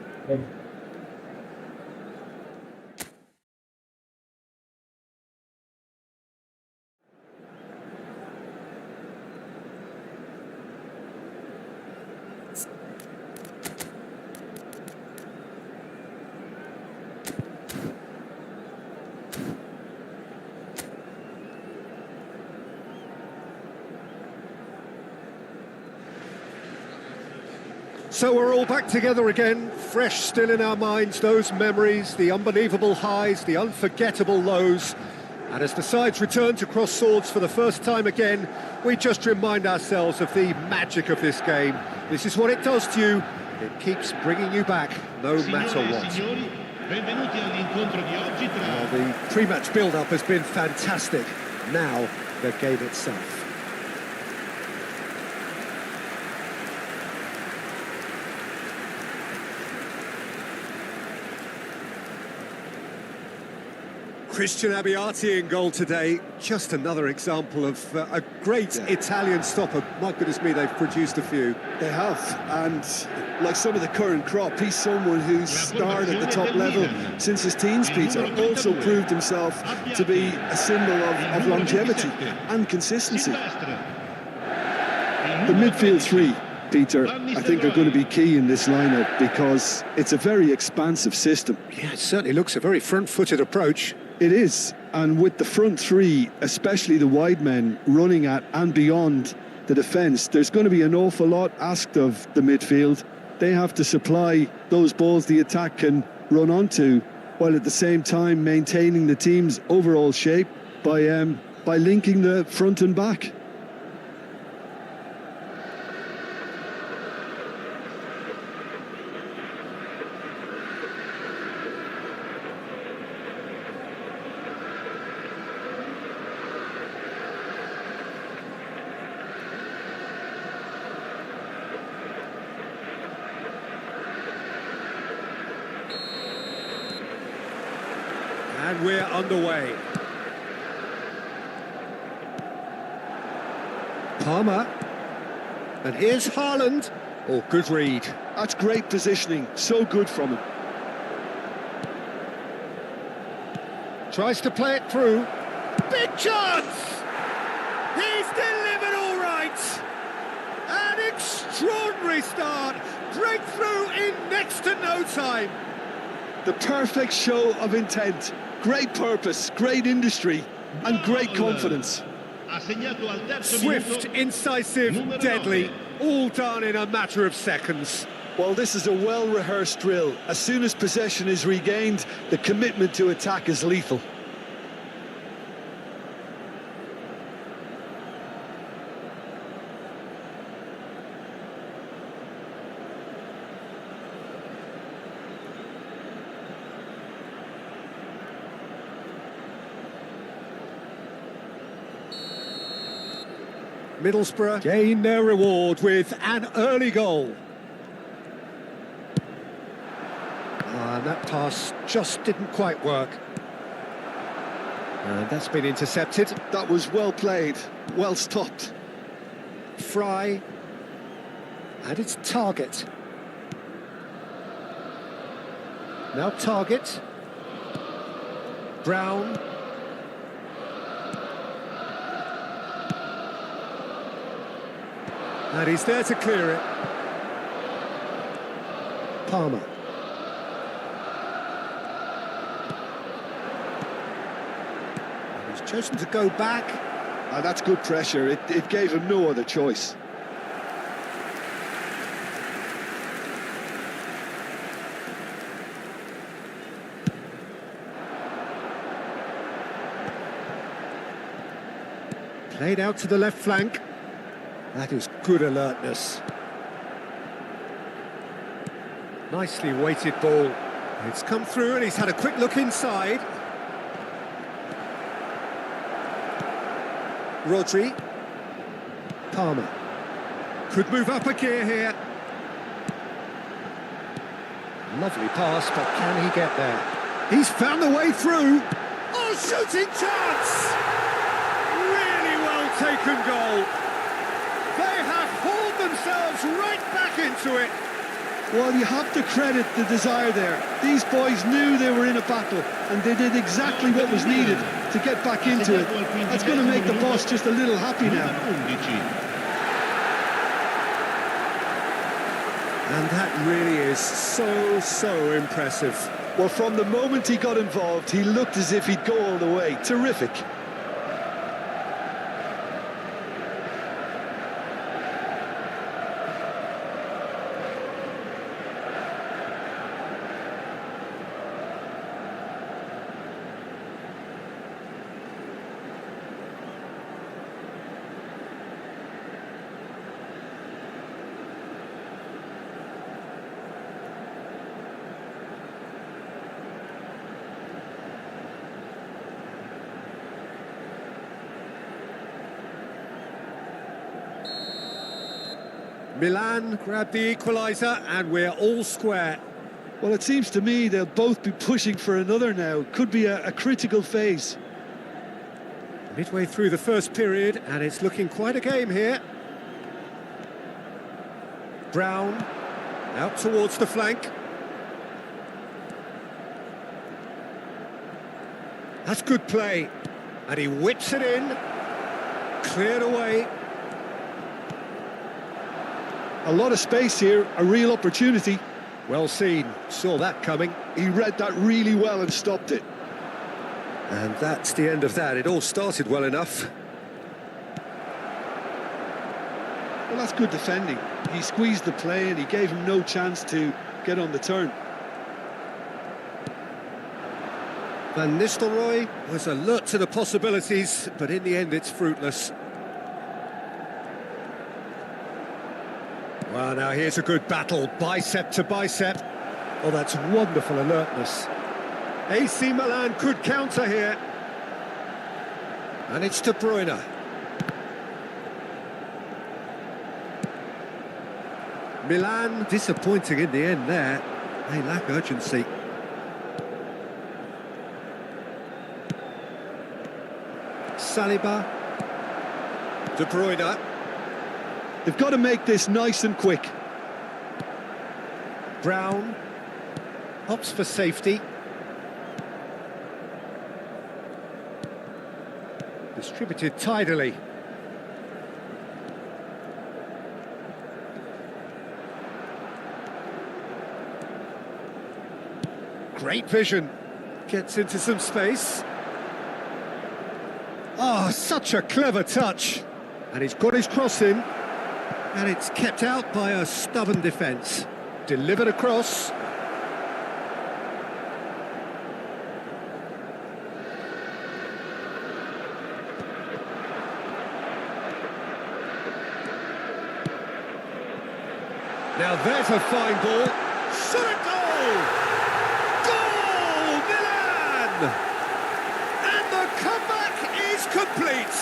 S3: So we're all back together again, fresh still in our minds, those memories, the unbelievable highs, the unforgettable lows. And as the sides return to cross swords for the first time again, we just remind ourselves of the magic of this game. This is what it does to you. It keeps bringing you back, no matter
S5: Signore e
S3: what.
S5: signori, benvenuti all'incontro di oggi
S3: Well,
S5: tra...
S3: the pre-match build-up has been fantastic. Now, the game itself. Christian Abbiati in goal today. Just another example of a great Italian stopper. My goodness me, they've produced a few.
S4: They have, and like some of the current crop, he's someone who's starred at the top level since his teens, Peter, also proved himself to be a symbol of longevity and consistency. The midfield three, Peter, I think are going to be key in this lineup because it's a very expansive system.
S3: Yeah, it certainly looks a very front-footed approach.
S4: It is, and with the front three, especially the wide men, running at and beyond the defence, there's going to be an awful lot asked of the midfield. They have to supply those balls the attack can run onto, while at the same time maintaining the team's overall shape by linking the front and back.
S3: And we're underway. Palmer. And here's Haaland. Oh, good read.
S4: That's great positioning, so good from him.
S3: Tries to play it through. Big chance! He's delivered all right! An extraordinary start. Breakthrough in next to no time.
S4: The perfect show of intent. Great purpose, great industry, and great confidence.
S5: Ha segnato al terzo
S3: Swift,
S5: minuto.
S3: incisive,
S5: Numero
S3: deadly,
S5: 9.
S3: all done in a matter of seconds.
S4: Well, this is a well-rehearsed drill. As soon as possession is regained, the commitment to attack is lethal.
S3: Middlesbrough gain their reward with an early goal. And that pass just didn't quite work. And that's been intercepted.
S4: That was well played, well stopped.
S3: Fry. And it's Target. Now Target. Brown. And he's there to clear it. Palmer. And he's chosen to go back.
S4: And that's good pressure. It gave him no other choice.
S3: Played out to the left flank. That is good alertness. Nicely weighted ball. It's come through and he's had a quick look inside. Rodri. Palmer. Could move up a gear here. Lovely pass, but can he get there? He's found the way through. Oh, shooting chance! Really well taken goal. They have hauled themselves right back into it.
S4: Well, you have to credit the desire there. These boys knew they were in a battle, and they did exactly what was needed to get back into it. That's going to make the boss just a little happy now.
S3: And that really is so impressive.
S4: Well, from the moment he got involved, he looked as if he'd go all the way. Terrific.
S3: Milan grabbed the equaliser and we're all square.
S4: Well, it seems to me they'll both be pushing for another now. Could be a critical phase.
S3: Midway through the first period and it's looking quite a game here. Brown out towards the flank. That's good play. And he whips it in. Cleared away.
S4: A lot of space here, a real opportunity.
S3: Well seen, saw that coming.
S4: He read that really well and stopped it.
S3: And that's the end of that. It all started well enough.
S4: Well, that's good defending. He squeezed the play and he gave him no chance to get on the turn.
S3: Van Nistelrooy was alert to the possibilities, but in the end it's fruitless. Well, now here's a good battle, bicep to bicep. Oh, that's wonderful alertness. AC Milan could counter here. And it's De Bruyne. Milan disappointing in the end there. They lack urgency. Saliba. De Bruyne.
S4: They've got to make this nice and quick.
S3: Brown opts for safety. Distributed tidily. Great vision. Gets into some space. Oh, such a clever touch. And he's got his cross in. And it's kept out by a stubborn defence. Delivered across. Now there's a fine ball. Shot a goal! Goal, Milan! And the comeback is complete.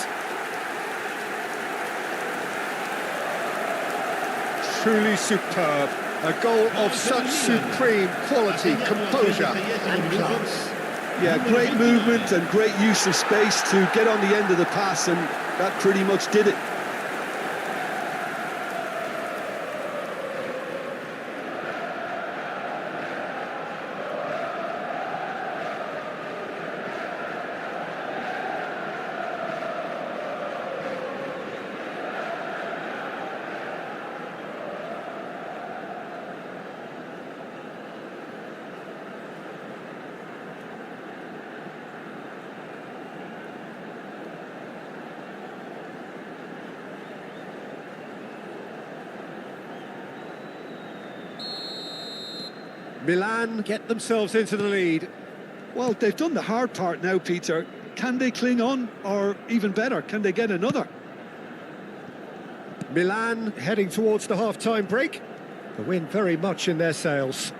S3: Truly superb. A goal of such supreme quality, composure and class.
S4: Yeah, great movement and great use of space to get on the end of the pass, and that pretty much did it.
S3: Milan get themselves into the lead.
S4: Well, they've done the hard part now, Peter. Can they cling on, or even better, can they get another?
S3: Milan heading towards the half-time break. The wind very much in their sails.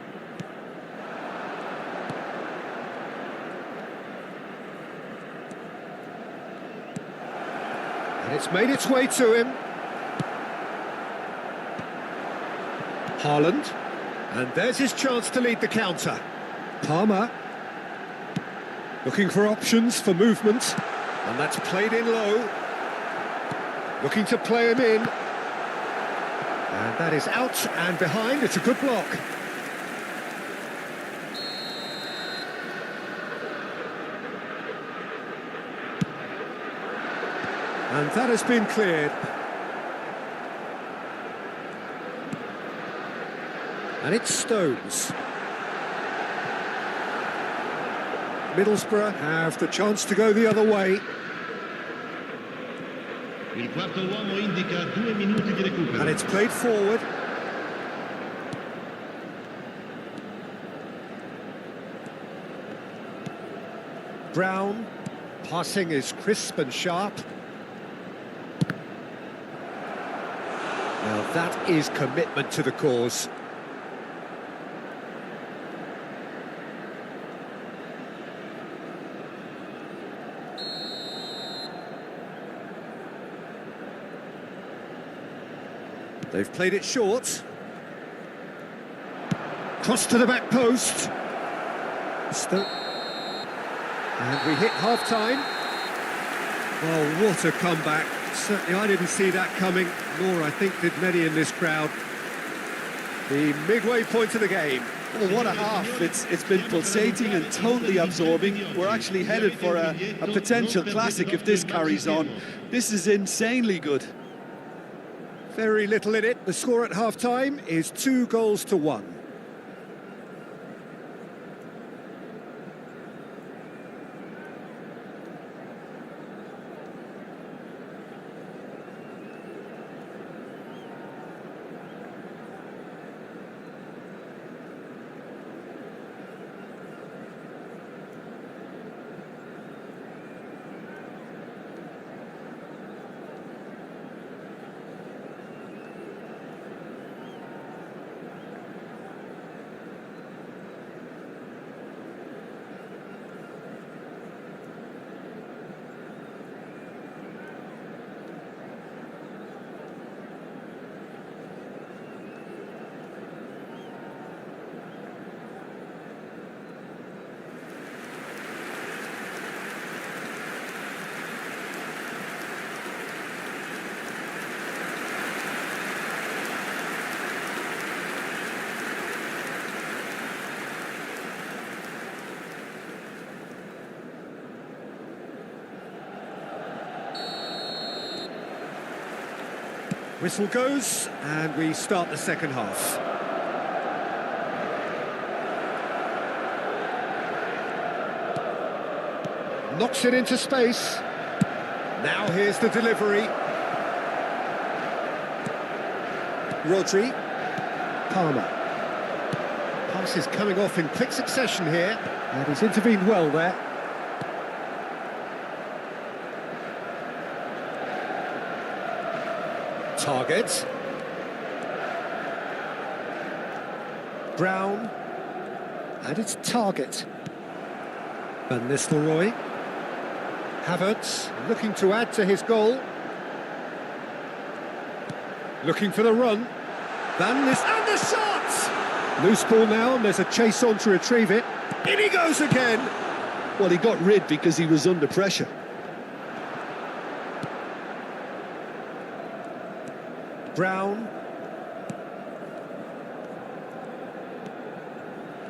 S3: And it's made its way to him. Haaland. And there's his chance to lead the counter. Palmer. Looking for options for movement. And that's played in low. Looking to play him in. And that is out and behind. It's a good block. And that has been cleared. And it's Stones. Middlesbrough have the chance to go the other way.
S5: Il quarto uomo indica 2 minuti di recupero.
S3: And it's played forward. Brown. Passing is crisp and sharp. Now that is commitment to the cause. They've played it short. Cross to the back post. And we hit half-time. Oh, what a comeback. Certainly I didn't see that coming, nor I think did many in this crowd. The midway point of the game.
S4: Well, what a half. It's been pulsating and totally absorbing. We're actually headed for a potential classic if this carries on. This is insanely good.
S3: Very little in it. The score at half-time is 2-1. Whistle goes, and we start the second half. Knocks it into space. Now here's the delivery. Rodri. Palmer. Pass is coming off in quick succession here, and he's intervened well there. Target. Brown. And it's Target. Van Nistelrooy. Havertz looking to add to his goal. Looking for the run. Van Nistelrooy. And the shot! Loose ball now, and there's a chase on to retrieve it. In he goes again!
S4: Well, he got rid because he was under pressure.
S3: Brown.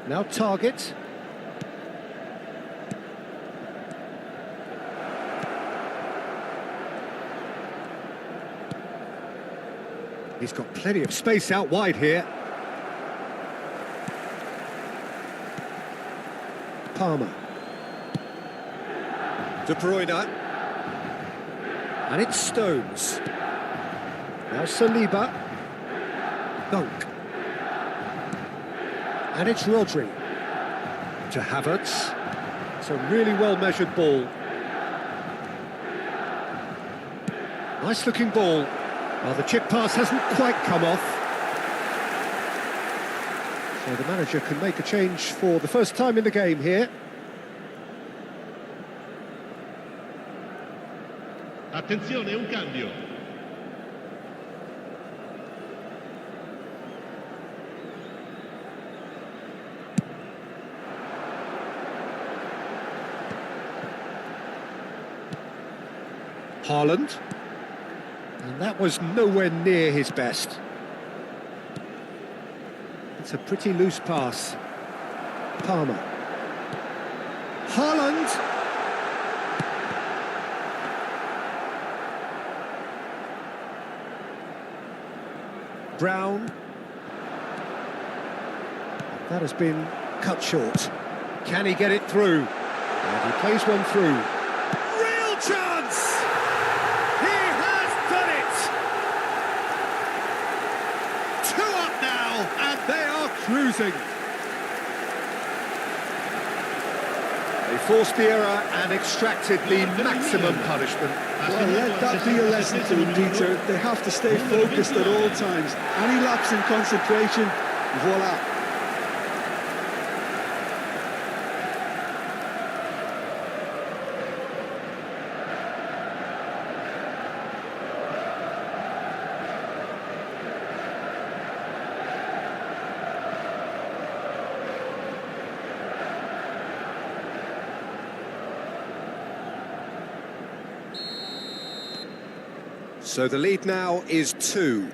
S3: Now Target. He's got plenty of space out wide here. Palmer. De Bruyne. And it's Stones. Now Saliba. Dunk. And it's Rodri. To Havertz. It's a really well-measured ball. Nice looking ball. Well, the chip pass hasn't quite come off. So the manager can make a change for the first time in the game here.
S5: Attenzione, un cambio.
S3: Haaland. And that was nowhere near his best. That's a pretty loose pass. Palmer. Haaland. Brown. That has been cut short. Can he get it through? And he plays one through. Real chance! He has done it! 2 up now, and they are cruising. They forced the error and extracted the maximum punishment.
S4: Well, let that be a lesson to them, Peter. They have to stay focused at all times. Any lapse in concentration, voila.
S3: So the lead now is 2.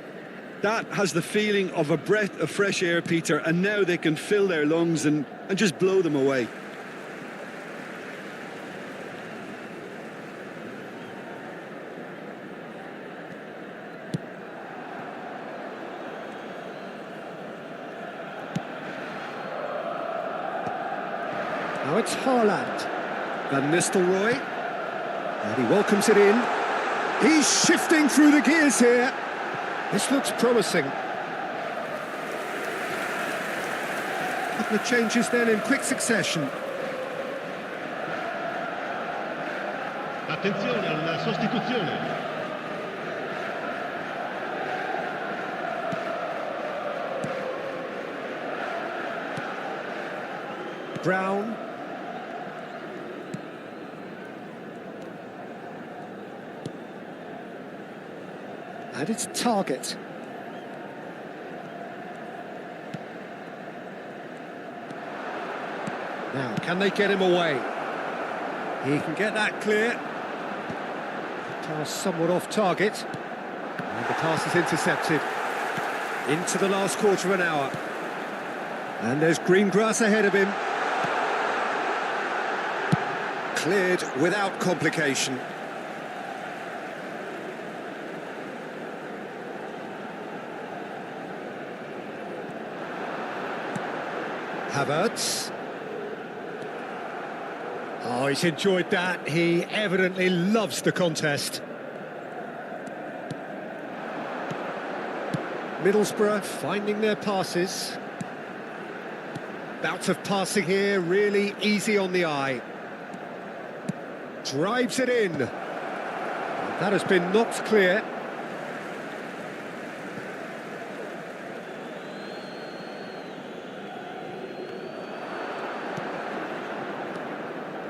S4: That has the feeling of a breath of fresh air, Peter, and now they can fill their lungs and just blow them away.
S3: Now it's Haaland. Van Nistelrooy. And he welcomes it in. He's shifting through the gears here. This looks promising. Couple of changes then in quick succession.
S5: Attenzione alla sostituzione.
S3: Brown. And it's Target. Now, can they get him away? He can get that clear. Pass somewhat off target. And the pass is intercepted. Into the last quarter of an hour. And there's green grass ahead of him. Cleared without complication. Havertz. Oh, he's enjoyed that. He evidently loves the contest. Middlesbrough finding their passes. Bout of passing here, really easy on the eye. Drives it in. That has been knocked clear.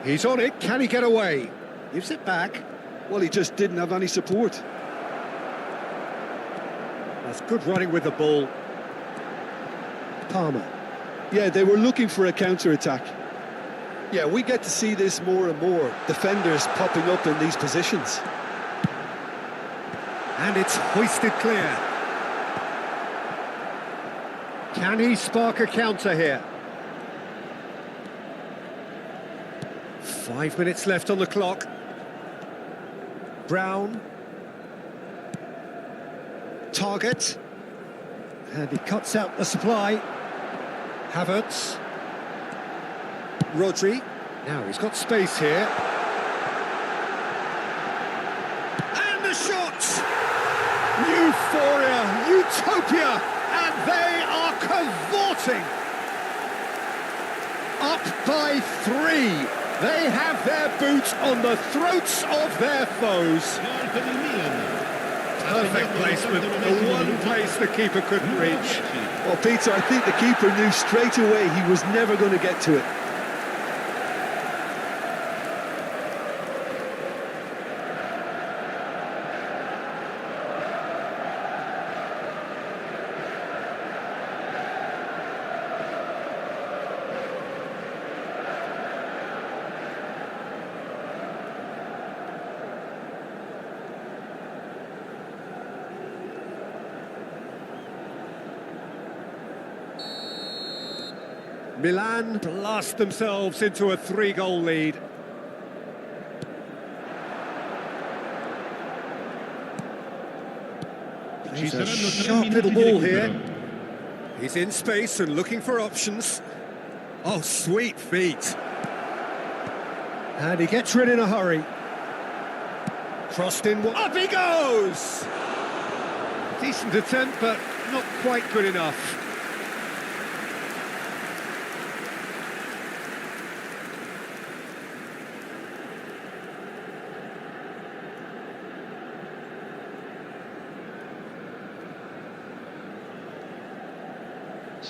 S3: He's on it, can he get away? Gives it back.
S4: Well, he just didn't have any support.
S3: That's good running with the ball. Palmer.
S4: Yeah, they were looking for a counter-attack. Yeah, we get to see this more and more. Defenders popping up in these positions.
S3: And it's hoisted clear. Can he spark a counter here? 5 minutes left on the clock. Brown. Target. And he cuts out the supply. Havertz. Rodri. Now he's got space here. And the shot! Euphoria, utopia, and they are cavorting. Up by 3. They have their boots on the throats of their foes.
S5: Gol per il Milan.
S3: Perfect placement, the one place the keeper couldn't reach.
S4: Well, Peter, I think the keeper knew straight away he was never going to get to it.
S3: Milan blast themselves into a 3-goal lead.
S5: Ci
S3: Plays a
S5: saranno 3
S3: sharp
S5: minuti
S3: little
S5: di
S3: ball
S5: recupero.
S3: here. He's in space and looking for options. Oh, sweet feet. And he gets rid in a hurry. Crossed in, up he goes! Decent attempt, but not quite good enough.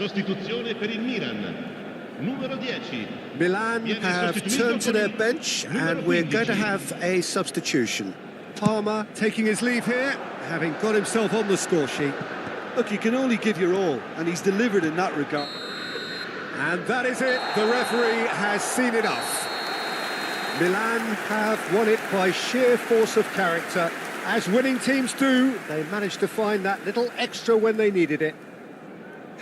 S5: Sostituzione per il Milan. Numero 10.
S3: Milan have turned to their bench and we're going to have a substitution. Palmer taking his leave here, having got himself on the score sheet.
S4: Look, you can only give your all, and he's delivered in that regard.
S3: And that is it, the referee has seen enough. Milan have won it by sheer force of character. As winning teams do, they managed to find that little extra when they needed it.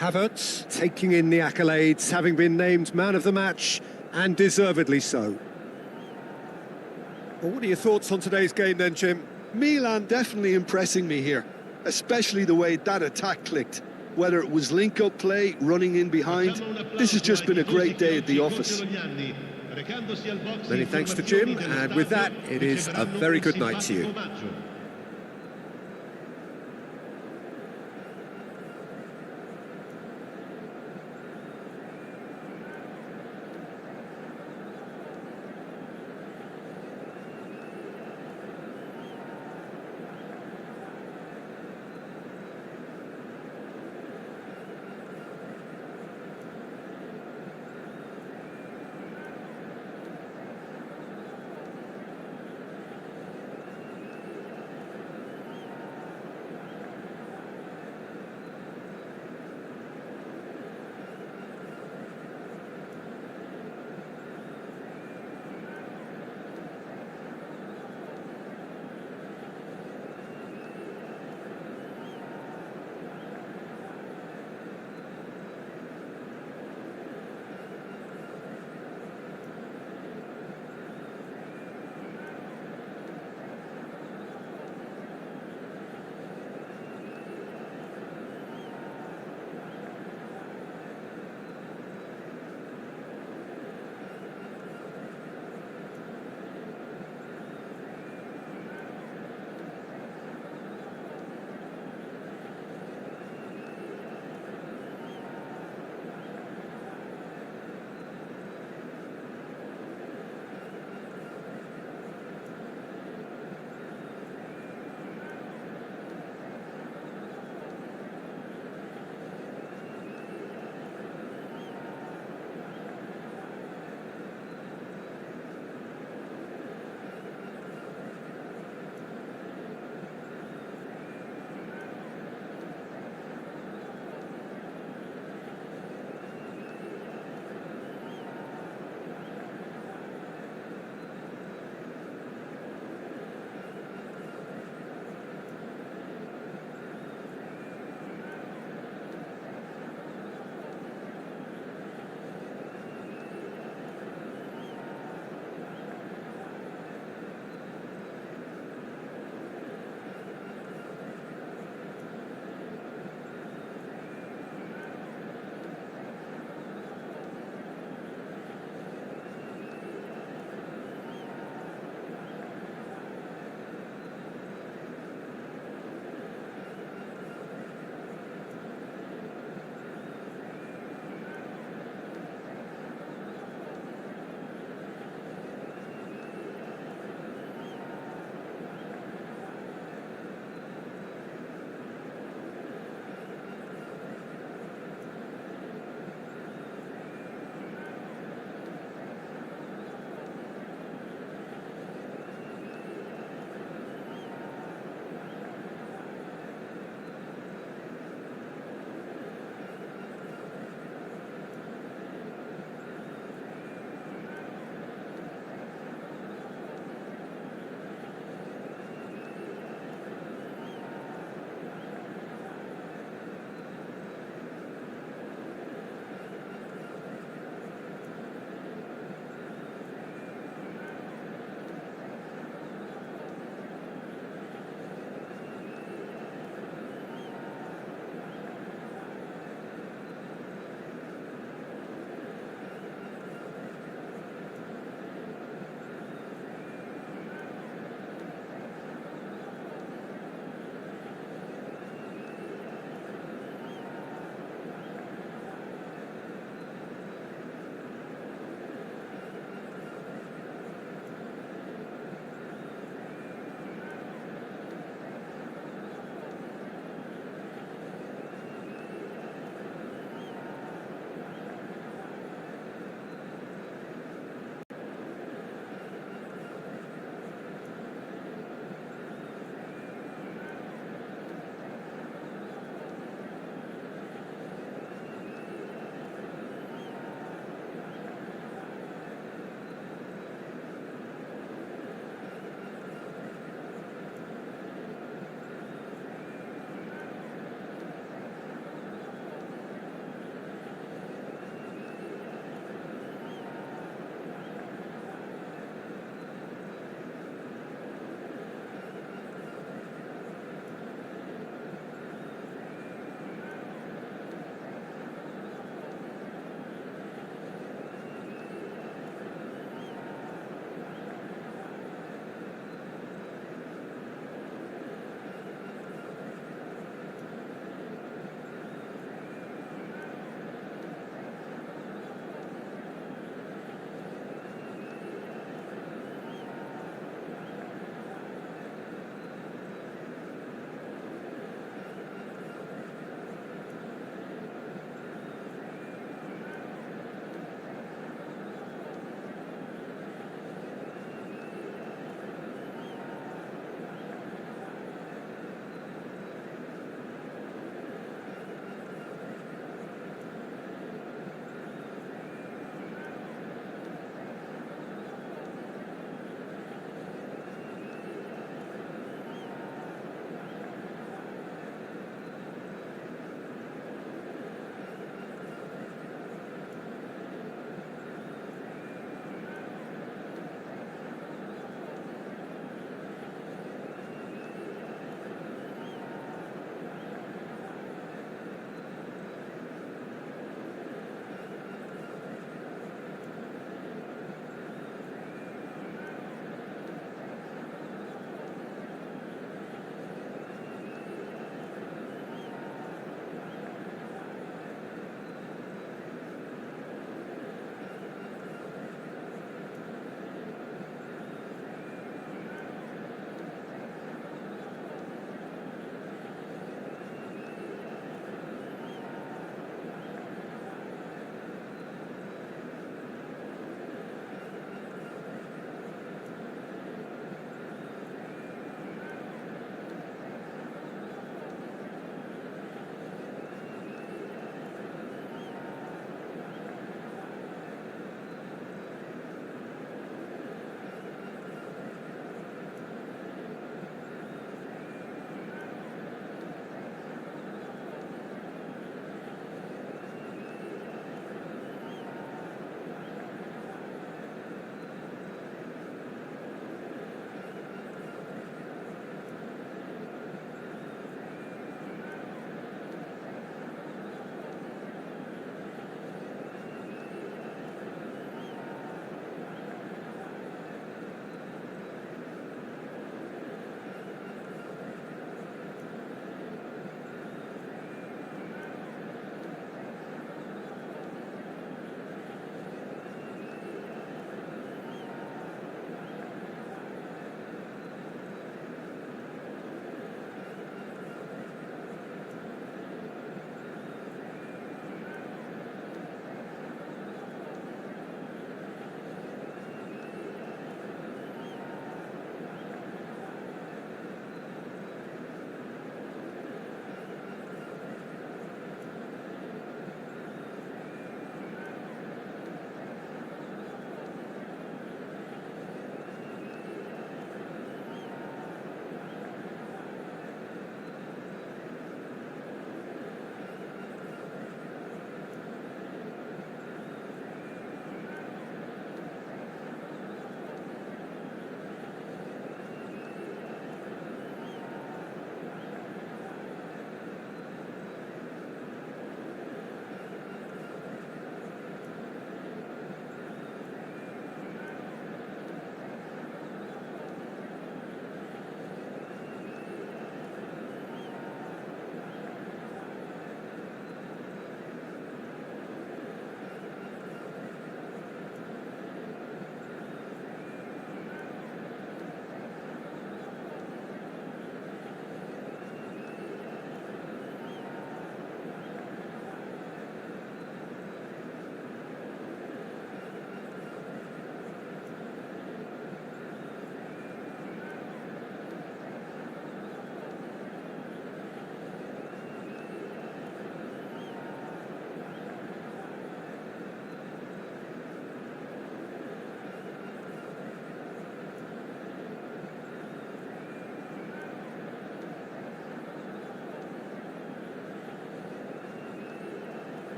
S3: Havertz taking in the accolades, having been named man of the match, and deservedly so. Well, what are your thoughts on today's game then, Jim?
S4: Milan definitely impressing me here, especially the way that attack clicked. Whether it was link-up play, running in behind, this has just been a great day at the office.
S3: Many thanks to Jim, and with that, it is a very good night to you.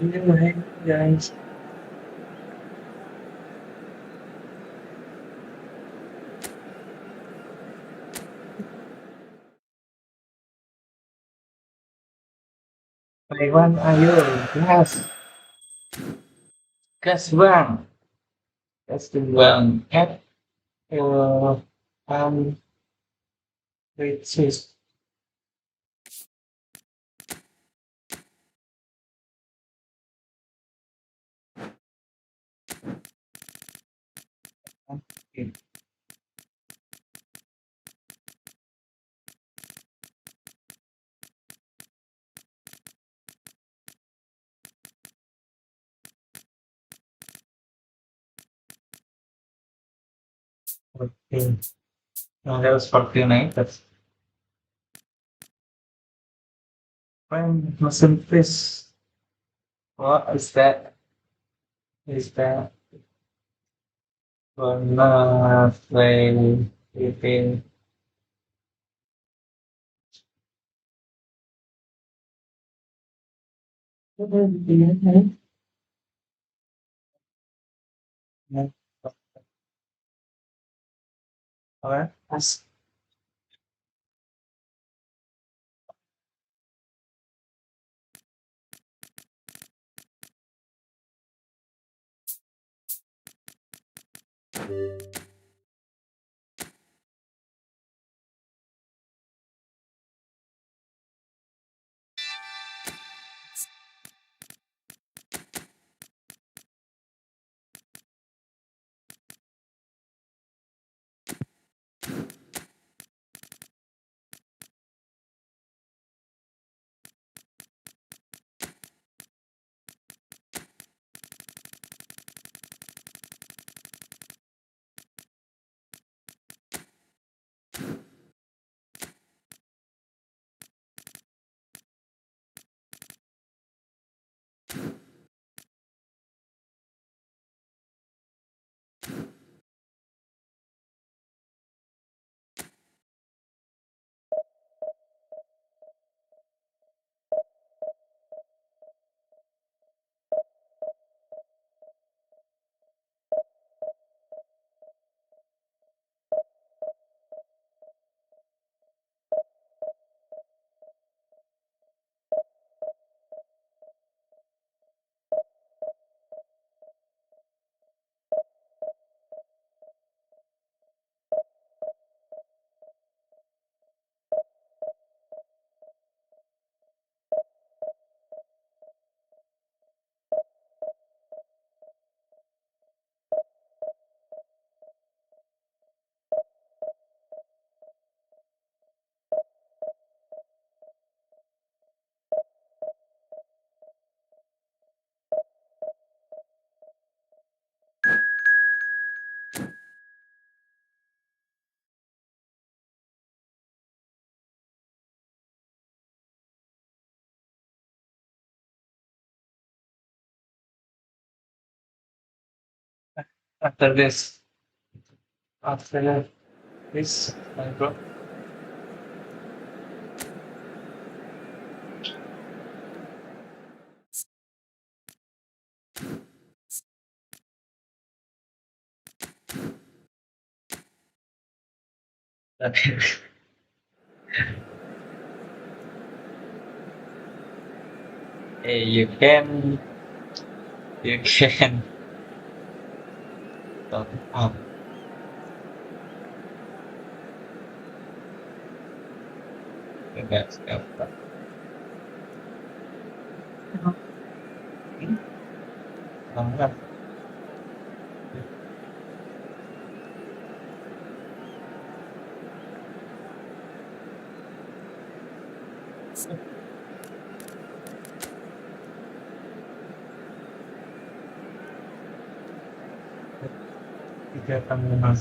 S1: Anyway, guys. Taiwan, ayo, gas, gas bang, gas bang, um, British. Okay. No, that was 49. That's fine. Muslim fish. What is that? Is that gonna play within or us? After this, after this, my bro. Hey, you can top up. That's up. Tiga kali mas.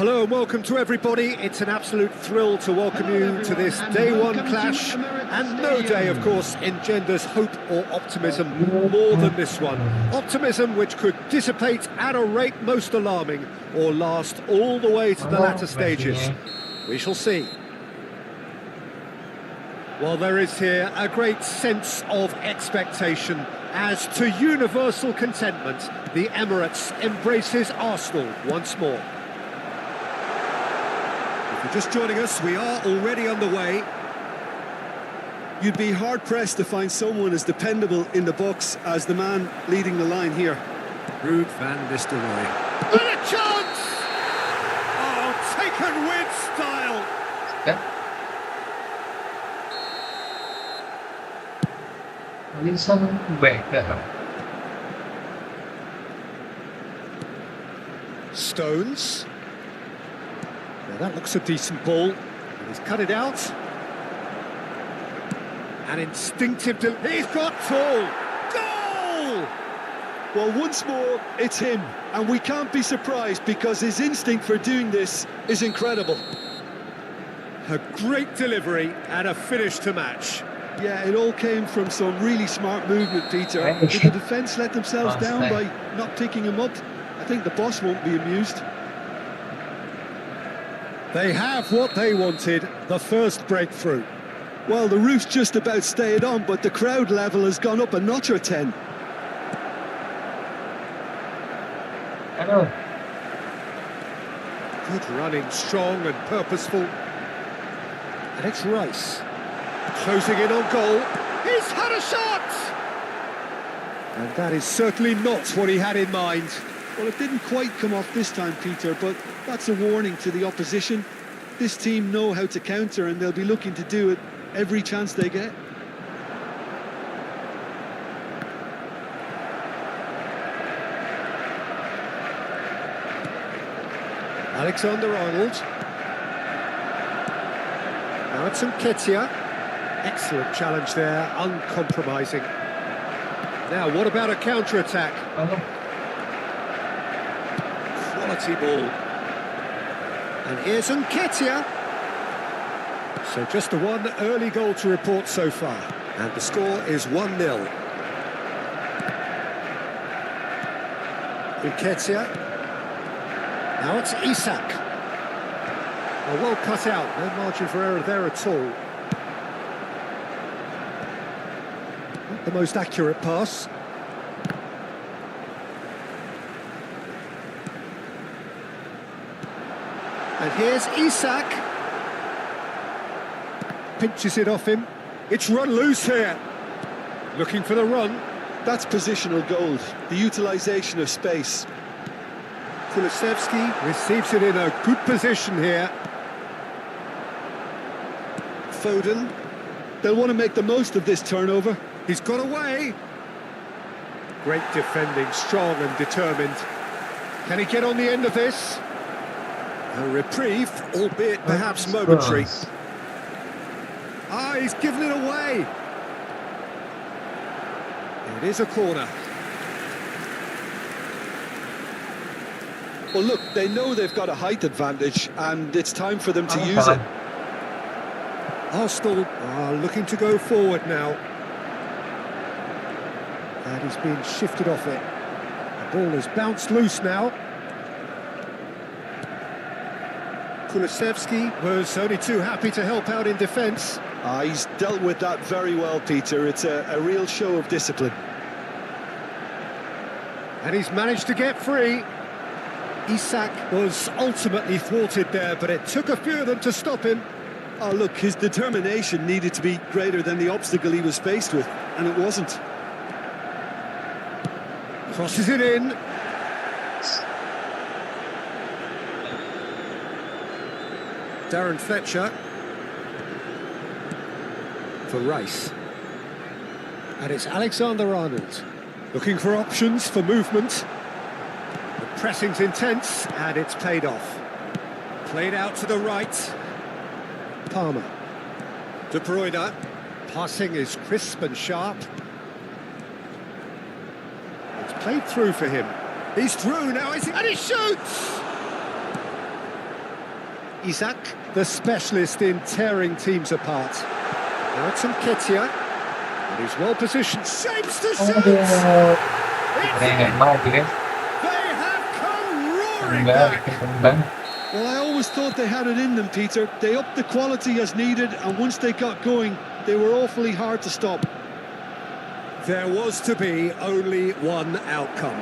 S3: Hello and welcome to everybody. It's an absolute thrill to welcome you to this day one clash. And no day, of course, engenders hope or optimism more than this one. Optimism which could dissipate at a rate most alarming or last all the way to the latter stages. We shall see. Well, there is here a great sense of expectation as to universal contentment, the Emirates embraces Arsenal once more. If you're just joining us, we are already underway.
S4: You'd be hard-pressed to find someone as dependable in the box as the man leading the line here.
S3: Ruud van Nistelrooy. And a chance! Oh, taken with style!
S1: Yeah. Wilson better.
S3: Stones. Now that looks a decent ball. And he's cut it out. An instinctive... He's got full! Goal!
S4: Well, once more, it's him. And we can't be surprised because his instinct for doing this is incredible.
S3: A great delivery and a finish to match.
S4: Yeah, it all came from some really smart movement, Peter. Did the defence let themselves down by not picking him up? I think the boss won't be amused.
S3: They have what they wanted, the first breakthrough.
S4: Well, the roof's just about stayed on, but the crowd level has gone up a notch or 10.
S1: Hello.
S3: Good running, strong and purposeful. And it's Rice. Closing in on goal. He's had a shot! And that is certainly not what he had in mind.
S4: Well, it didn't quite come off this time, Peter, but that's a warning to the opposition. This team know how to counter and they'll be looking to do it every chance they get.
S3: Alexander-Arnold. Now it's Nketiah. Excellent challenge there, uncompromising. Now, what about a counter-attack? Quality ball. And here's Nketiah. So just the one early goal to report so far. And the score is 1-0. Nketiah. Now it's Isak. Well cut out, no margin for error there at all. Not the most accurate pass. And here's Isak. Pinches it off him. It's run loose here. Looking for the run.
S4: That's positional gold, the utilisation of space.
S3: Kulusevski receives it in a good position here.
S4: Foden. They'll want to make the most of this turnover.
S3: He's got away. Great defending, strong and determined. Can he get on the end of this? A reprieve, albeit perhaps momentary. Ah, he's given it away. It is a corner.
S4: Well, look, they know they've got a height advantage, and it's time for them to use it.
S3: Arsenal are looking to go forward now. And he's been shifted off it. The ball has bounced loose now. Kulusevski was only too happy to help out in defence.
S4: He's dealt with that very well, Peter. It's a real show of discipline.
S3: And he's managed to get free. Isak was ultimately thwarted there, but it took a few of them to stop him.
S4: Oh, look, his determination needed to be greater than the obstacle he was faced with, and it wasn't.
S3: Crosses it in. Darren Fletcher. For Rice. And it's Alexander-Arnold. Looking for options for movement. The pressing's intense, and it's paid off. Played out to the right. Palmer. De Bruyne. Passing is crisp and sharp. It's played through for him. He's through now, and he shoots! Isaac, the specialist in tearing teams apart. Now it's Nketiah, and he's well positioned, shapes the shot!
S1: Keren banget guys.
S3: They have come roaring
S1: Enggak,
S3: back!
S1: keren banget.
S4: Well, I always thought they had it in them, Peter. They upped the quality as needed, and once they got going, they were awfully hard to stop.
S3: There was to be only one outcome.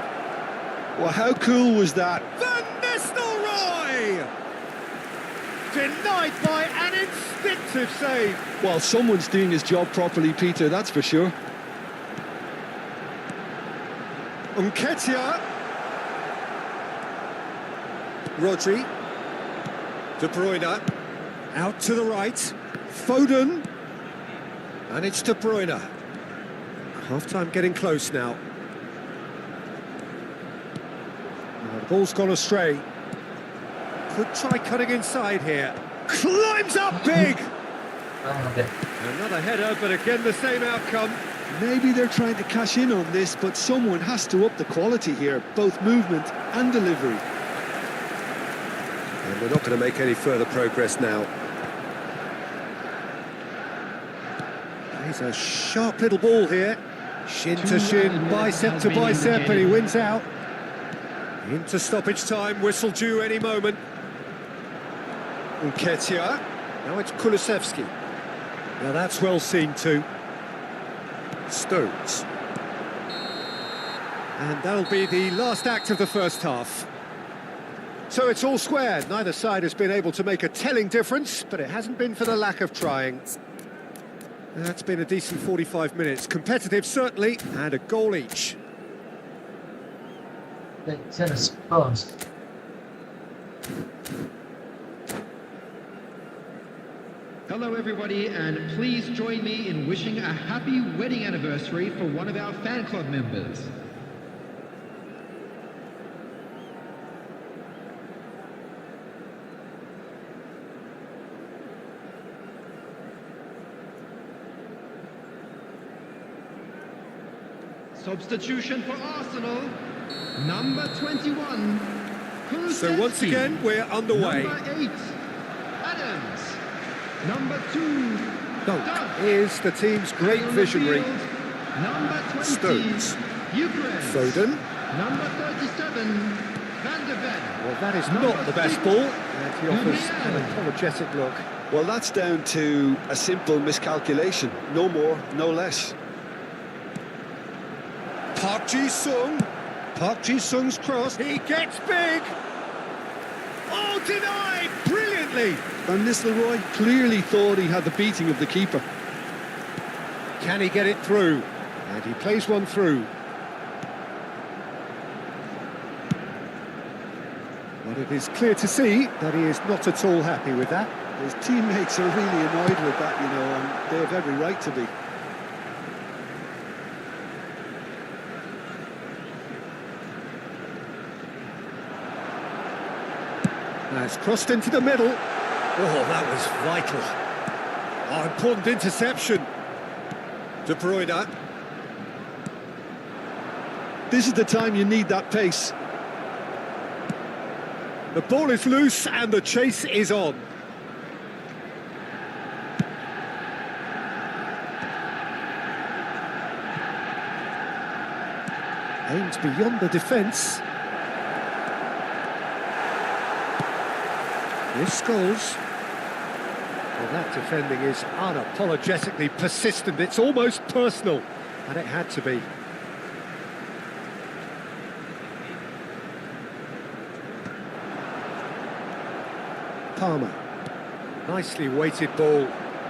S4: Well, how cool was that?
S3: Van Nistelrooy! Denied by an instinctive save.
S4: Well, someone's doing his job properly, Peter, that's for sure.
S3: Nketiah. Rodri. De Bruyne. Out to the right. Foden. And it's De Bruyne. Half-time getting close now. The ball's gone astray. Could try cutting inside here. Climbs up big!
S1: Banget ya.
S3: Another header, but again the same outcome.
S4: Maybe they're trying to cash in on this, but someone has to up the quality here, both movement and delivery.
S3: And we're not going to make any further progress now. He's a sharp little ball here. Shin to shin, bicep to bicep, and he wins out. Into stoppage time, whistle due any moment. Nketiah. Now it's Kulusevski. Now that's well seen too. Stones. And that'll be the last act of the first half. So it's all square. Neither side has been able to make a telling difference, but it hasn't been for the lack of trying. That's been a decent 45 minutes. Competitive, certainly, and a goal each.
S1: It's in a Spurs.
S6: Hello everybody, and please join me in wishing a happy wedding anniversary for one of our fan club members. Substitution for Arsenal, number 21.
S3: So once again, we're underway.
S6: Number 8, Adams. Number 2,
S3: Dunk is the team's great visionary.
S6: Number 20,
S3: Stones.
S6: Eucharist.
S3: Foden.
S6: Number 37, Van de Ven.
S3: Well, that is not the best ball. And he offers an apologetic look.
S4: Well, that's down to a simple miscalculation. No more, no less.
S3: Park Ji-sung. Park Ji-sung's cross. He gets big. Oh, denied brilliantly.
S4: Van Nistelrooy clearly thought he had the beating of the keeper.
S3: Can he get it through? And he plays one through. But it is clear to see that he is not at all happy with that.
S4: His teammates are really annoyed with that, you know, and they have every right to be.
S3: That's crossed into the middle. Oh, that was vital. Oh, important interception. De Bruyne.
S4: This is the time you need that pace.
S3: The ball is loose and the chase is on. Aims beyond the defence. Here's Scholes. Well, that defending is unapologetically persistent. It's almost personal, and it had to be. Palmer. Nicely weighted ball.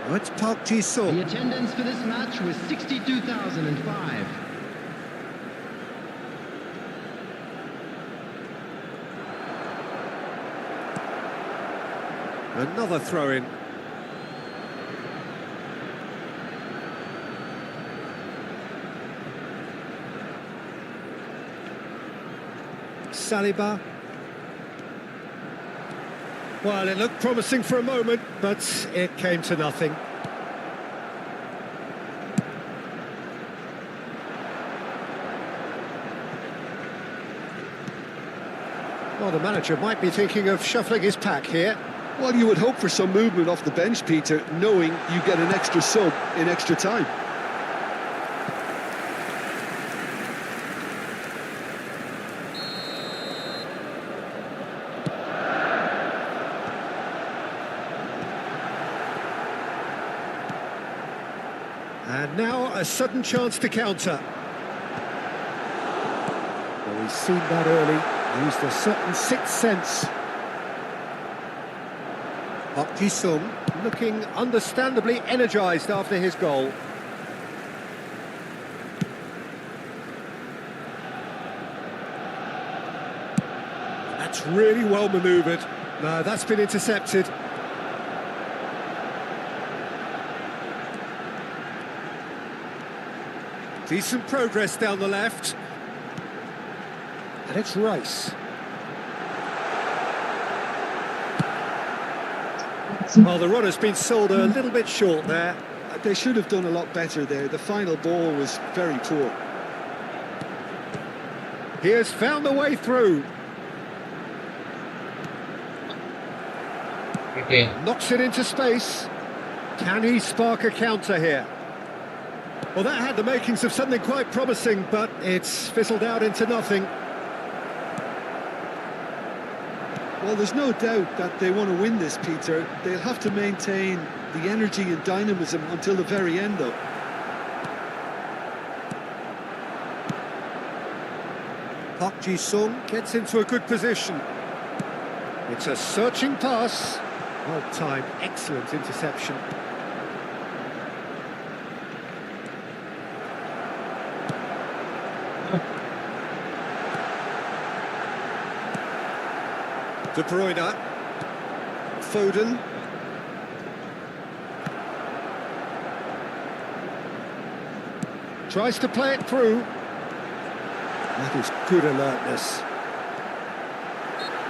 S3: Oh, it's Park Ji-sung.
S6: The attendance for this match was 62,005.
S3: Another throw-in. Saliba. Well, it looked promising for a moment, but it came to nothing. Well, the manager might be thinking of shuffling his pack here.
S4: Well, you would hope for some movement off the bench, Peter, knowing you get an extra sub in extra time.
S3: And now a sudden chance to counter. Well, he's seen that early, used a certain sixth sense. Park Ji-sung looking understandably energised after his goal. That's really well manoeuvred. No, that's been intercepted. Decent progress down the left. And it's Rice. Well, the run has been sold a little bit short there.
S4: They should have done a lot better there. The final ball was very poor.
S3: He has found the way through.
S1: Okay.
S3: Knocks it into space. Can he spark a counter here? Well, that had the makings of something quite promising, but it's fizzled out into nothing.
S4: Well, there's no doubt that they want to win this, Peter. They'll have to maintain the energy and dynamism until the very end, though.
S3: Park Ji-sung gets into a good position. It's a searching pass. Well timed, excellent interception. De Bruyne. Foden. Tries to play it through. That is good alertness.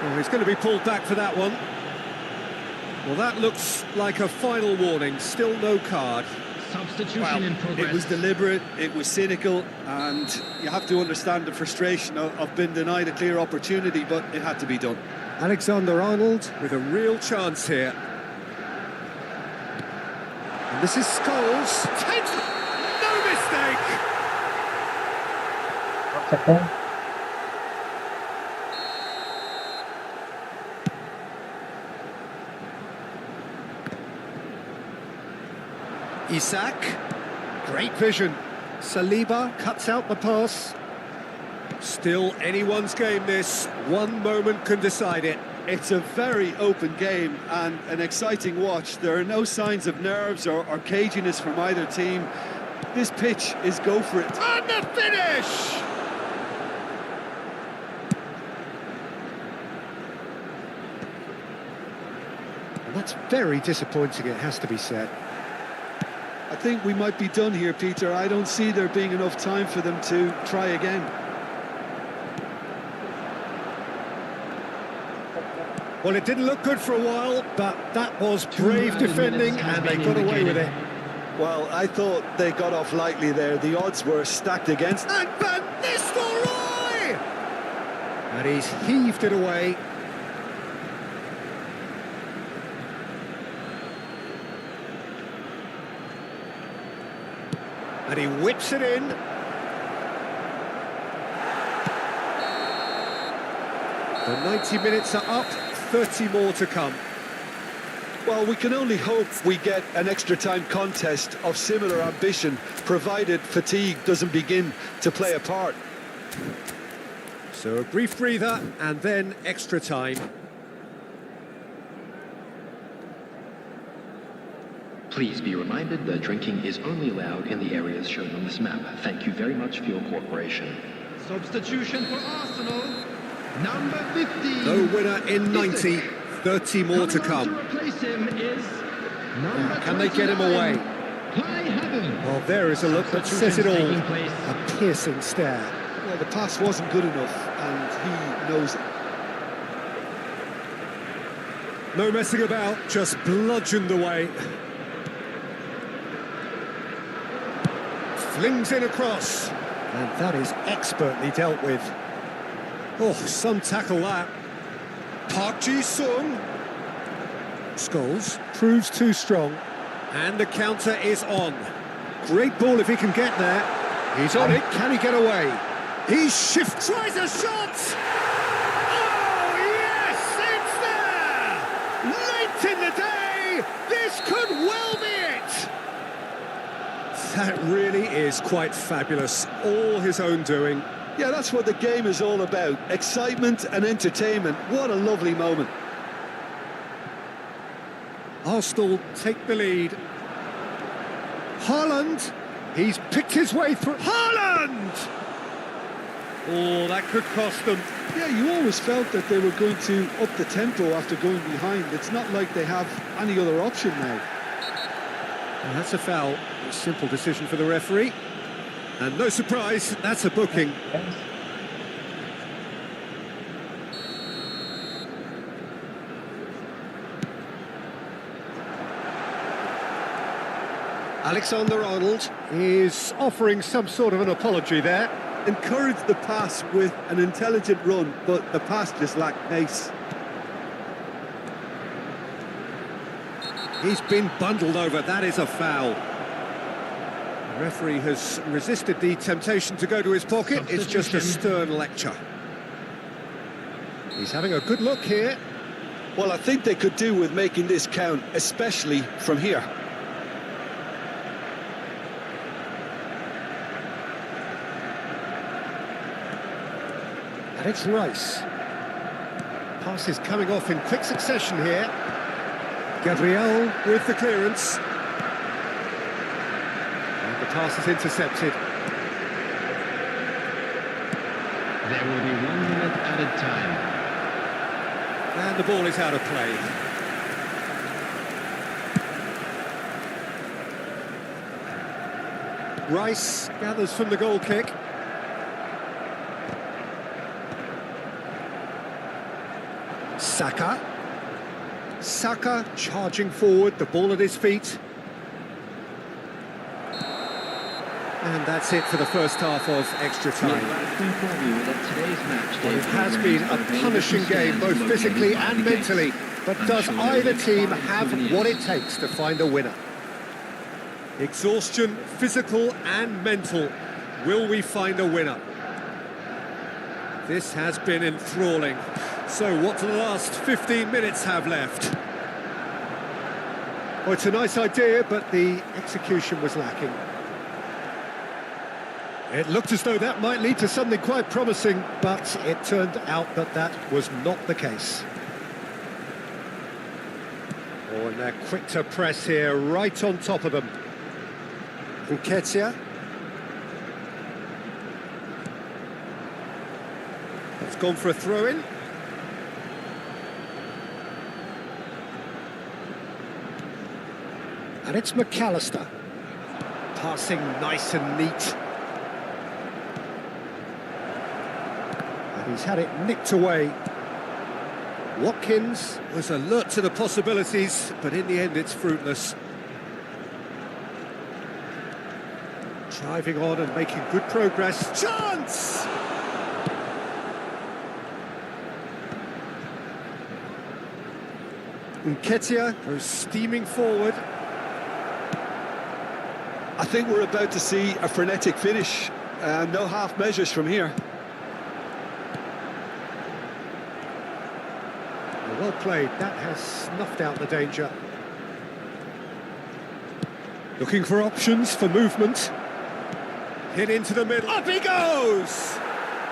S3: Well, he's going to be pulled back for that one. Well, that looks like a final warning. Still no card.
S6: Substitution in progress.
S4: It was deliberate, it was cynical, and you have to understand the frustration of being denied a clear opportunity, but it had to be done.
S3: Alexander-Arnold with a real chance here. And this is Scholes. Takes... No mistake!
S1: Okay.
S3: Isak. Great vision. Saliba cuts out the pass. Still anyone's game this. One moment can decide it.
S4: It's a very open game and an exciting watch. There are no signs of nerves or caginess from either team. This pitch is go for it.
S3: And the finish! And that's very disappointing, it has to be said.
S4: I think we might be done here, Peter. I don't see there being enough time for them to try again.
S3: Well, it didn't look good for a while, but that was brave defending and they got away with it.
S4: Well, I thought they got off lightly there. The odds were stacked against.
S3: And Van Nistelrooy! And he's heaved it away. And he whips it in. The 90 minutes are up, 30 more to come.
S4: Well, we can only hope we get an extra time contest of similar ambition, provided fatigue doesn't begin to play a part.
S3: So a brief breather and then extra time.
S7: Please be reminded that drinking is only allowed in the areas shown on this map. Thank you very much for your cooperation.
S6: Substitution for Arsenal. Number 15.
S3: No winner in 90, 30 more to
S6: Coming on
S3: come.
S6: to replace him is number
S3: Can they get him
S6: 29,
S3: away?
S6: Kai Havertz.
S3: Well, there is a look that says it all.
S6: Taking place.
S3: A piercing stare.
S4: Well, the pass wasn't good enough, and he knows it.
S3: No messing about, just bludgeoned away. Flings in across. And that is expertly dealt with. Oh, some tackle that. Park Ji-sung. Scholes proves too strong. And the counter is on. Great ball if he can get there. He's on it. Can he get away? He shifts. Tries a shot! Oh, yes! It's there! Late in the day! This could well be it! That really is quite fabulous. All his own doing.
S4: Yeah, that's what the game is all about. Excitement and entertainment. What a lovely moment.
S3: Arsenal take the lead. Haaland! He's picked his way through. Haaland! Oh, that could cost them.
S4: Yeah, you always felt that they were going to up the tempo after going behind. It's not like they have any other option now.
S3: And that's a foul. A simple decision for the referee. And no surprise, that's a booking.
S1: Yes.
S3: Alexander-Arnold is offering some sort of an apology there.
S4: Encouraged the pass with an intelligent run, but the pass just lacked pace.
S3: He's been bundled over, that is a foul. The referee has resisted the temptation to go to his pocket. It's just a stern lecture. He's having a good look here.
S4: Well, I think they could do with making this count, especially from here.
S3: And it's Rice. Pass is coming off in quick succession here. Gabriel with the clearance. And the pass is intercepted.
S6: There will be 1 minute added time.
S3: And the ball is out of play. Rice gathers from the goal kick. Saka charging forward, the ball at his feet. And that's it for the first half of extra time. Well, it has been a punishing game, both physically and mentally. But does either team have what it takes to find a winner? Exhaustion, physical and mental. Will we find a winner? This has been enthralling. So what do the last 15 minutes have left? Well, it's a nice idea, but the execution was lacking. It looked as though that might lead to something quite promising, but it turned out that that was not the case. Oh, and they're quick to press here, right on top of them. Nketiah. It's gone for a throw-in. And it's McAllister. Passing nice and neat. And he's had it nicked away. Watkins was alert to the possibilities, but in the end it's fruitless. Driving on and making good progress. Chance! Nketiah goes steaming forward.
S4: I think we're about to see a frenetic finish. No half measures from here.
S3: Well played, that has snuffed out the danger. Looking for options for movement. Hit into the middle, up he goes!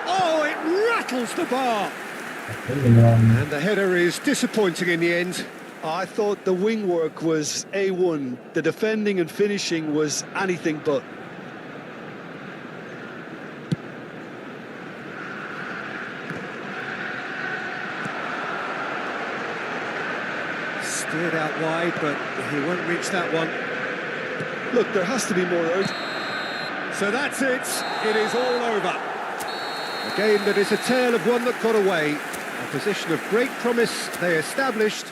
S3: Oh, it rattles the bar! And the header is disappointing in the end.
S4: I thought the wing work was A1. The defending and finishing was anything but.
S3: Steered out wide, but he won't reach that one.
S4: Look, there has to be more urgency.
S3: So that's it. It is all over. A game that is a tale of one that got away. A position of great promise they established.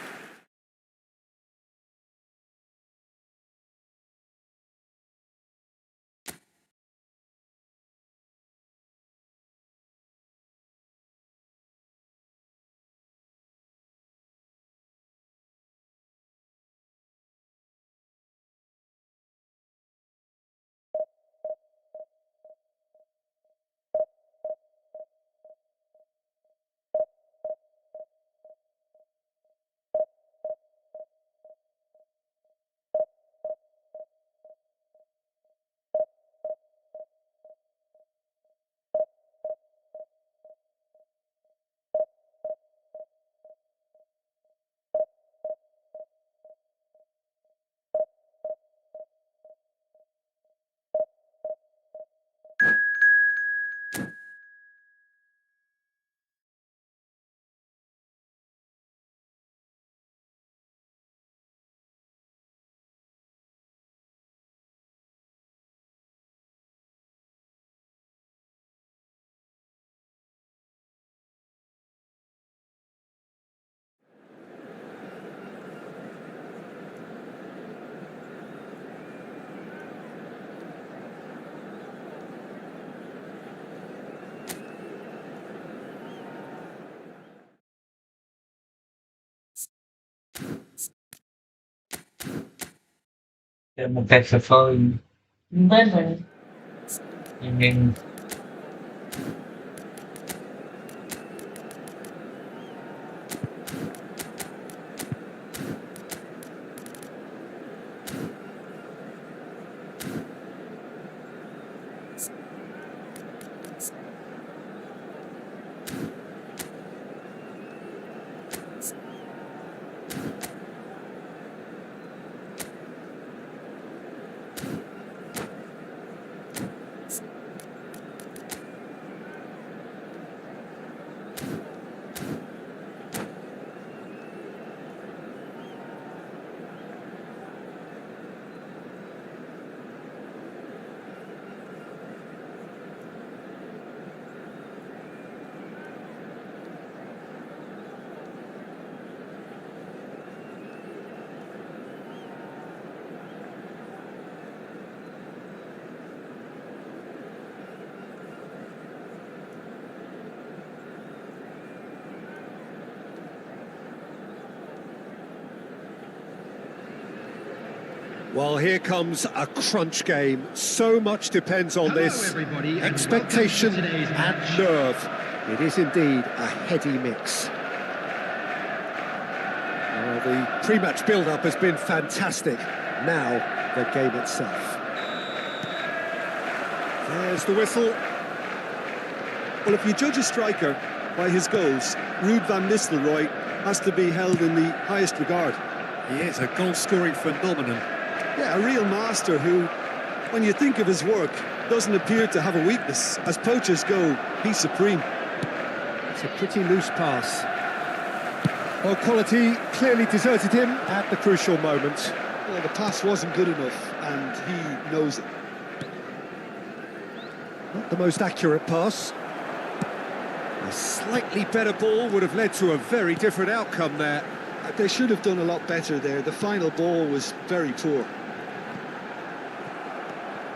S1: That's a foul.
S2: Bener.
S1: Ingin
S3: Well, here comes a crunch game. So much depends on
S6: Hello,
S3: this.
S6: everybody, and
S3: Expectation
S6: welcome to today's
S3: and
S6: match.
S3: nerve. It is indeed a heady mix. The pre-match build-up has been fantastic. Now, the game itself. There's the whistle.
S4: Well, if you judge a striker by his goals, Ruud van Nistelrooy has to be held in the highest regard.
S3: He is a goal-scoring phenomenon.
S4: Yeah, a real master who, when you think of his work, doesn't appear to have a weakness. As poachers go, he's supreme.
S3: It's a pretty loose pass. Well, quality clearly deserted him at the crucial moment.
S4: Well, the pass wasn't good enough, and he knows it.
S3: Not the most accurate pass. A slightly better ball would have led to a very different outcome there.
S4: They should have done a lot better there. The final ball was very poor.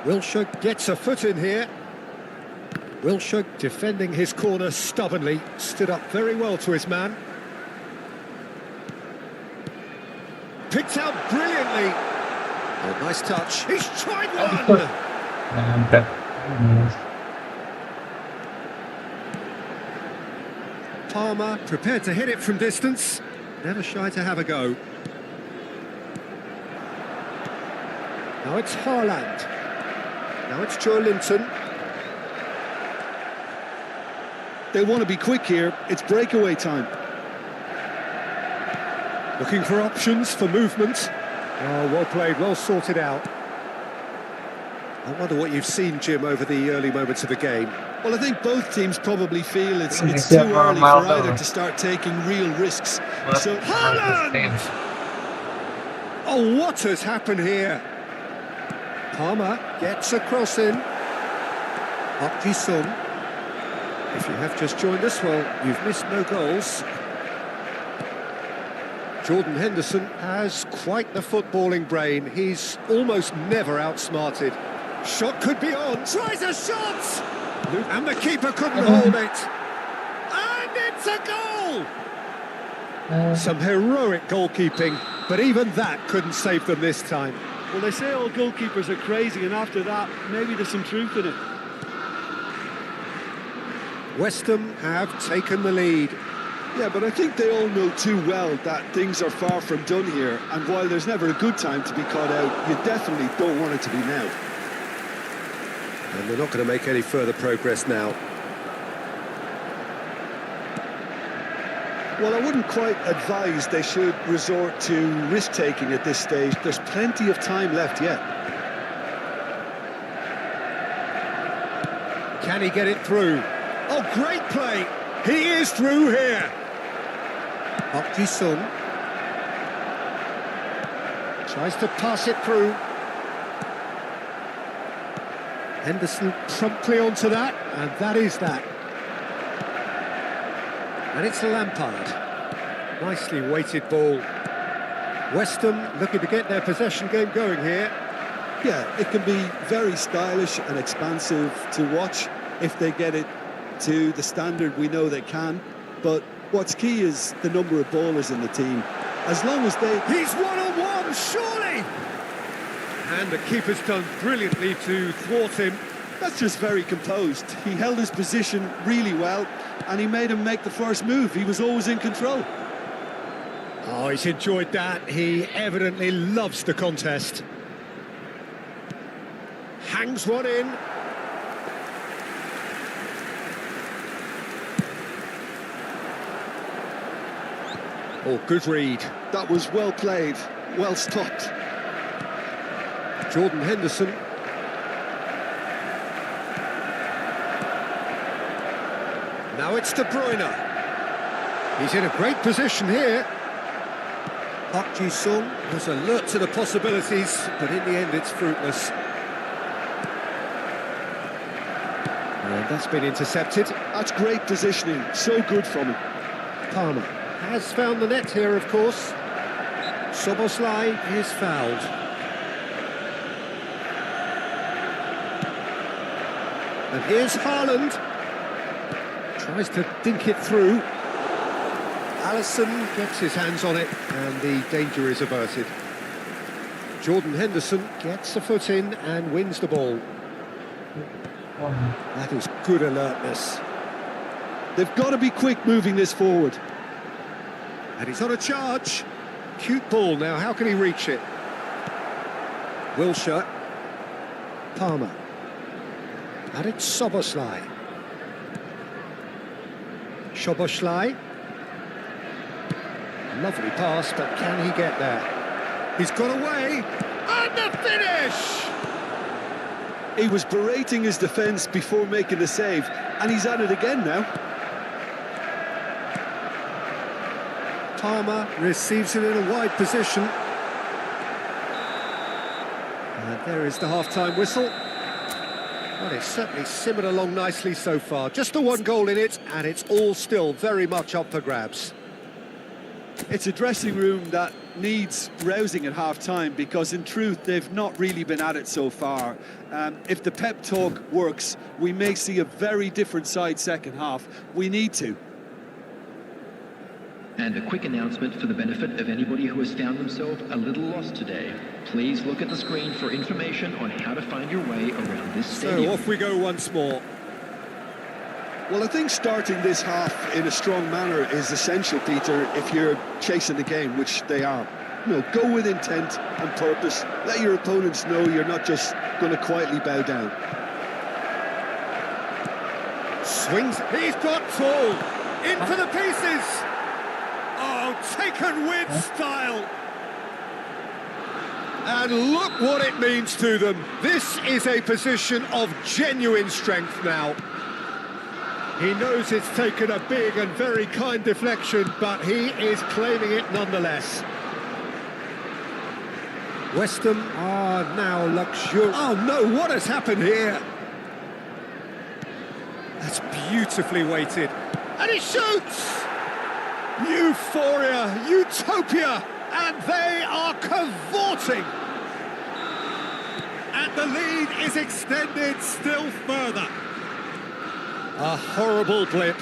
S3: Wilshere gets a foot in here. Wilshere defending his corner stubbornly, stood up very well to his man. Picked out brilliantly. Oh, nice touch. He's tried one!
S1: that.
S3: Palmer prepared to hit it from distance. Never shy to have a go. Now it's Haaland. Now it's Joe Linton.
S4: They want to be quick here. It's breakaway time.
S3: Looking for options for movement. Oh, well played, well sorted out. I wonder what you've seen, Jim, over the early moments of the game.
S4: Well, I think both teams probably feel it's
S1: Yeah,
S4: too early for
S1: Ronaldo.
S4: either to start taking real risks. So,
S3: Haaland! Oh, what has happened here? Palmer gets a cross in. Park-ji-sung. If you have just joined us, well, you've missed no goals. Jordan Henderson has quite the footballing brain. He's almost never outsmarted. Shot could be on. Tries a shot! And the keeper couldn't hold it. And it's a goal! Some heroic goalkeeping, but even that couldn't save them this time.
S4: well, they say all goalkeepers are crazy, and after that, maybe there's some truth in it.
S3: West Ham have taken the lead.
S4: Yeah, but I think they all know too well that things are far from done here, and while there's never a good time to be caught out, you definitely don't want it to be now.
S3: And they're not going to make any further progress now.
S4: Well, I wouldn't quite advise they should resort to risk-taking at this stage. There's plenty of time left yet.
S3: Can he get it through? Oh, great play! He is through here! Park-ji-sung tries to pass it through. Henderson promptly onto that, and that is that. And it's Lampard. Nicely weighted ball. West Ham looking to get their possession game going here.
S4: Yeah, it can be very stylish and expansive to watch if they get it to the standard we know they can. But what's key is the number of ballers in the team. As long as they...
S3: He's one-on-one, surely! And the keeper's done brilliantly to thwart him.
S4: That's just very composed. He held his position really well, and he made him make the first move. He was always in control.
S3: Oh, he's enjoyed that. He evidently loves the contest. Hangs one in. Oh, good read.
S4: That was well played, well stopped.
S3: Jordan Henderson. Now it's De Bruyne. He's in a great position here. Park Ji-sung was alert to the possibilities, but in the end it's fruitless. And that's been intercepted.
S4: That's great positioning, so good from him.
S3: Palmer has found the net here, of course. Soboslai is fouled. And here's Haaland. Tries to dink it through. Alisson gets his hands on it, and the danger is averted. Jordan Henderson gets a foot in and wins the ball. That is good alertness.
S4: They've got to be quick moving this forward.
S3: And he's on a charge. Cute ball now, how can he reach it? Wilshere. Palmer. And it's Soboslai. Soboslai. Lovely pass, but can he get there? He's got away. And the finish!
S4: He was berating his defence before making the save, and he's at it again now.
S3: Palmer receives it in a wide position. And there is the half-time whistle. Well, it's certainly simmered along nicely so far. Just the one goal in it, and it's all still very much up for grabs.
S4: It's a dressing room that needs rousing at half-time, because in truth they've not really been at it so far. If the pep talk works, we may see a very different side second half. We need to.
S7: And a quick announcement for the benefit of anybody who has found themselves a little lost today. Please look at the screen for information on how to find your way around this stadium.
S3: So off we go once more.
S4: Well, I think starting this half in a strong manner is essential, Peter, if you're chasing the game, which they are. You know, go with intent and purpose. Let your opponents know you're not just going to quietly bow down.
S3: Swings. He's got full. Into the pieces. Oh, taken with style. And look what it means to them. This is a position of genuine strength now. He knows it's taken a big and very kind deflection, but he is claiming it nonetheless. West Ham are now luxurious. Oh no, what has happened here? That's beautifully weighted. And he shoots! Euphoria, utopia, and they are cavorting. And the lead is extended still further. A horrible blip,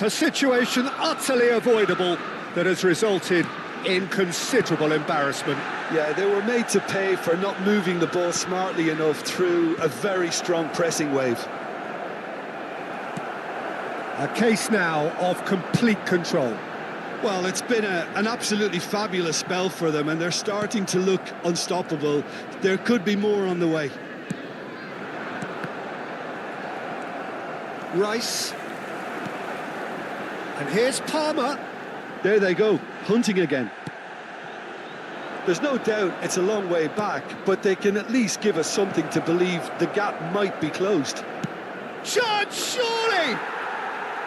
S3: a situation utterly avoidable that has resulted in considerable embarrassment.
S4: Yeah, they were made to pay for not moving the ball smartly enough through a very strong pressing wave.
S3: A case now of complete control.
S4: Well, it's been an absolutely fabulous spell for them, and they're starting to look unstoppable. There could be more on the way.
S3: Rice. And here's Palmer.
S4: There they go, hunting again. There's no doubt it's a long way back, but they can at least give us something to believe the gap might be closed.
S3: Judge, surely!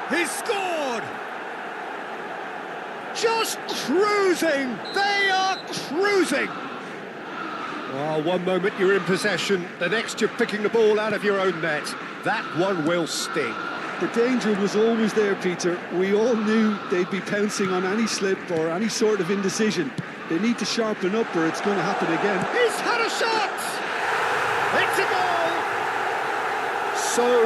S3: He's scored! Just cruising! They are cruising! Oh, one moment you're in possession, the next you're picking the ball out of your own net. That one will sting.
S4: The danger was always there, Peter. We all knew they'd be pouncing on any slip or any sort of indecision. They need to sharpen up or it's going to happen again.
S3: He's had a shot! It's a goal!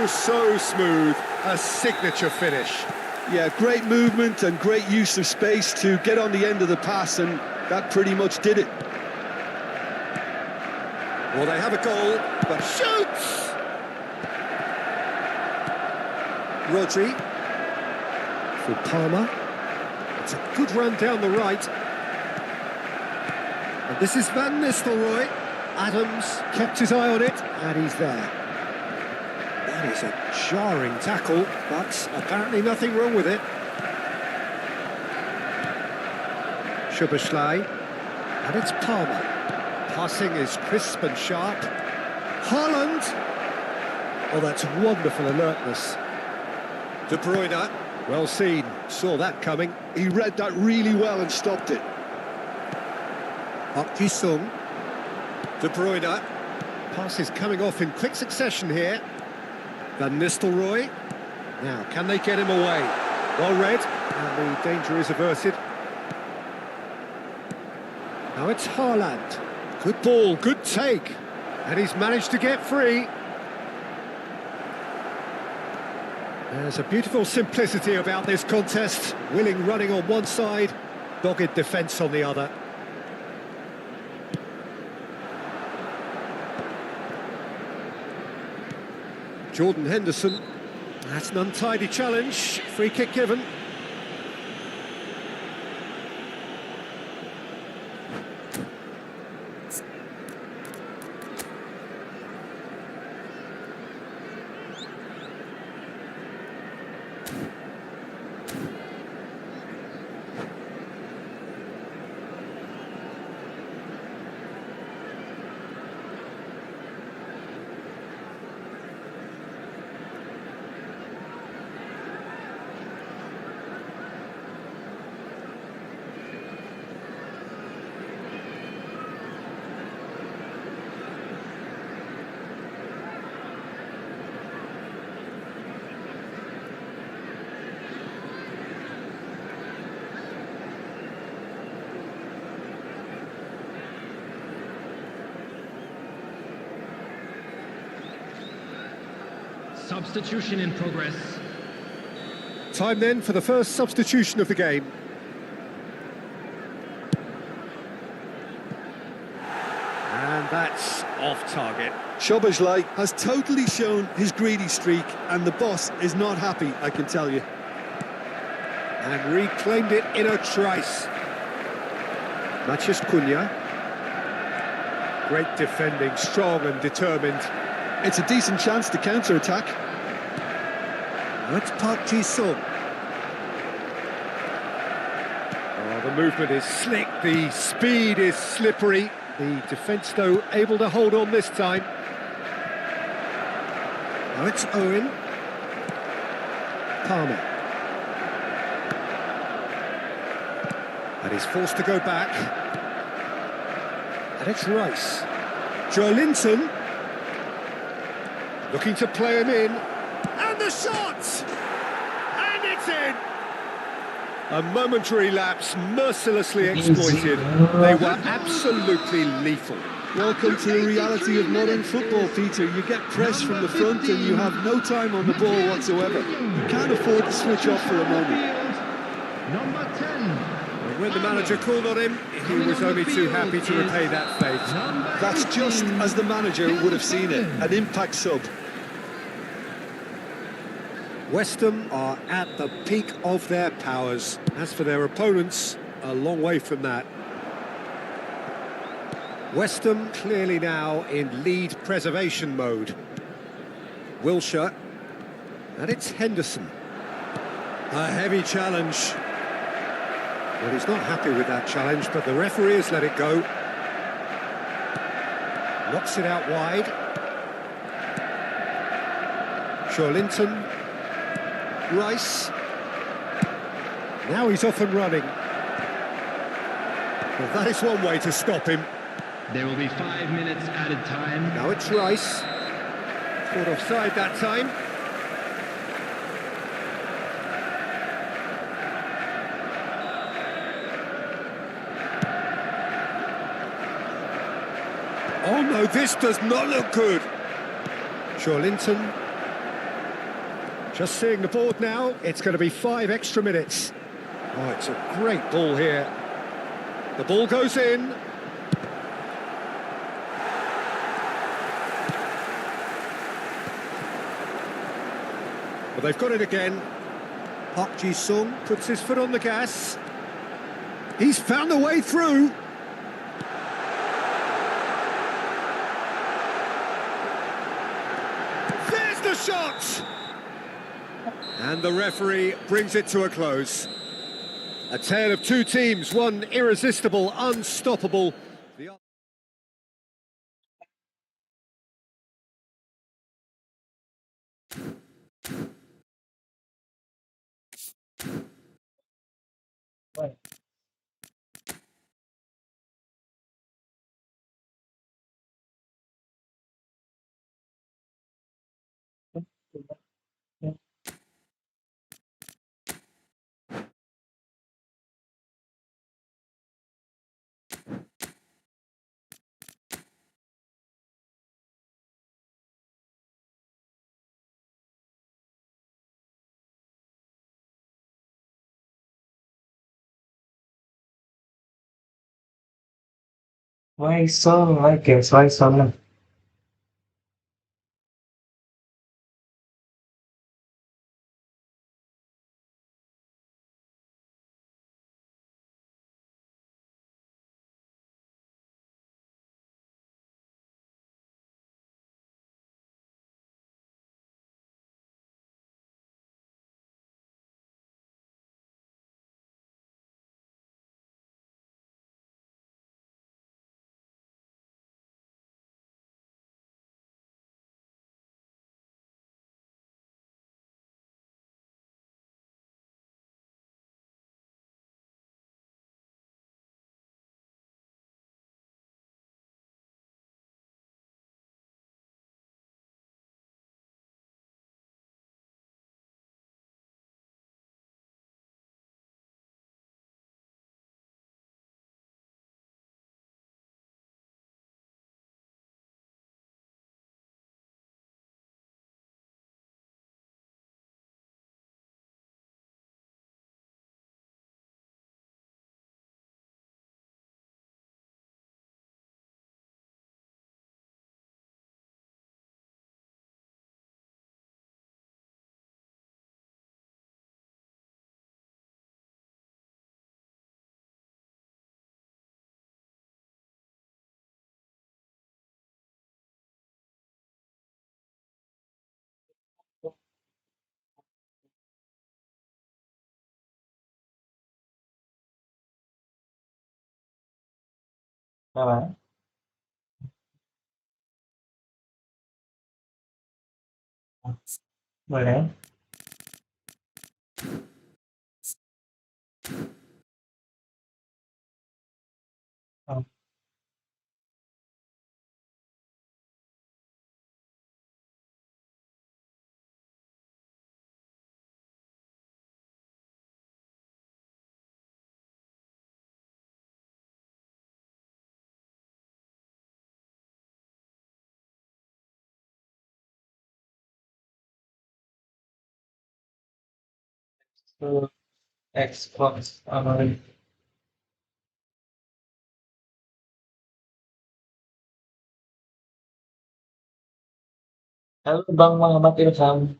S3: So smooth. A signature finish.
S4: Yeah, great movement and great use of space to get on the end of the pass, and that pretty much did it.
S3: Well, they have a goal, but shoots! Rodri. For Palmer. It's a good run down the right. And this is Van Nistelrooy. Adams kept his eye on it, and he's there. That is a jarring tackle, but apparently nothing wrong with it. Szoboszlai. And it's Palmer. Passing is crisp and sharp. Haaland! Oh, that's wonderful alertness. De Bruyne. Well seen, saw that coming.
S4: He read that really well and stopped it.
S3: Park Ji-sung. De Bruyne. Pass is coming off in quick succession here. Van Nistelrooy. Now, can they get him away? Well read, and the danger is averted. Now it's Haaland. Good ball, good take. And he's managed to get free. There's a beautiful simplicity about this contest. Willing running on one side, dogged defence on the other. Jordan Henderson. That's an untidy challenge. Free kick given.
S6: Substitution in progress.
S3: Time then for the first substitution of the game. And that's off target.
S4: Szoboszlai has totally shown his greedy streak, and the boss is not happy, I can tell you.
S3: And reclaimed it in a trice. Maciej Cunha. Great defending, strong and determined.
S4: It's a decent chance to counter-attack.
S3: That's Park Ji-sung. Oh, the movement is slick, the speed is slippery. The defence, though, able to hold on this time. Now it's Owen. Palmer. And he's forced to go back. And it's Rice. Joelinton. Looking to play him in. And the shot! And it's in! A momentary lapse, mercilessly exploited. They were absolutely lethal.
S4: Welcome to the reality of modern football, Peter. You get press from the front and you have no time on the ball whatsoever. You can't afford to switch off for a moment.
S6: Number 10.
S3: When the manager called on him, he was only too happy to repay that fate.
S4: That's just as the manager would have seen it, an impact sub.
S3: West Ham are at the peak of their powers. As for their opponents, a long way from that. West Ham clearly now in lead preservation mode. Wilshere, and it's Henderson. A heavy challenge. Well, he's not happy with that challenge, but the referee has let it go. Knocks it out wide. Joelinton. Rice. Now he's off and running. Well, that is one way to stop him.
S6: There will be 5 minutes added time.
S3: Now it's Rice. Caught offside that time. Oh no, this does not look good. Joelinton. Just seeing the board now, it's going to be 5 extra minutes. Oh, it's a great ball here. The ball goes in. Well, they've got it again. Park Ji-sung puts his foot on the gas. He's found a way through. There's the shot! And the referee brings it to a close. A tale of two teams, one irresistible, unstoppable. The
S1: Why so like guys? Why so long? Apa? Boleh. Oh, to Xbox Online. Halo Bang Muhammad Ilham.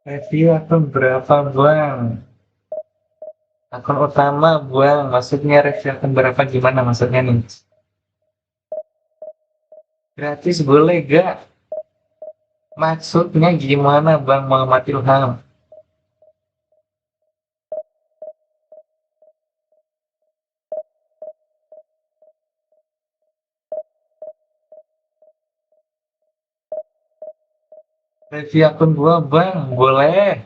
S1: Review akun berapa Bang? Akun utama Bang. Maksudnya review akun berapa gimana maksudnya nih? Gratis boleh gak? Maksudnya gimana Bang Muhammad Ilham? Review akun gua Bang, boleh.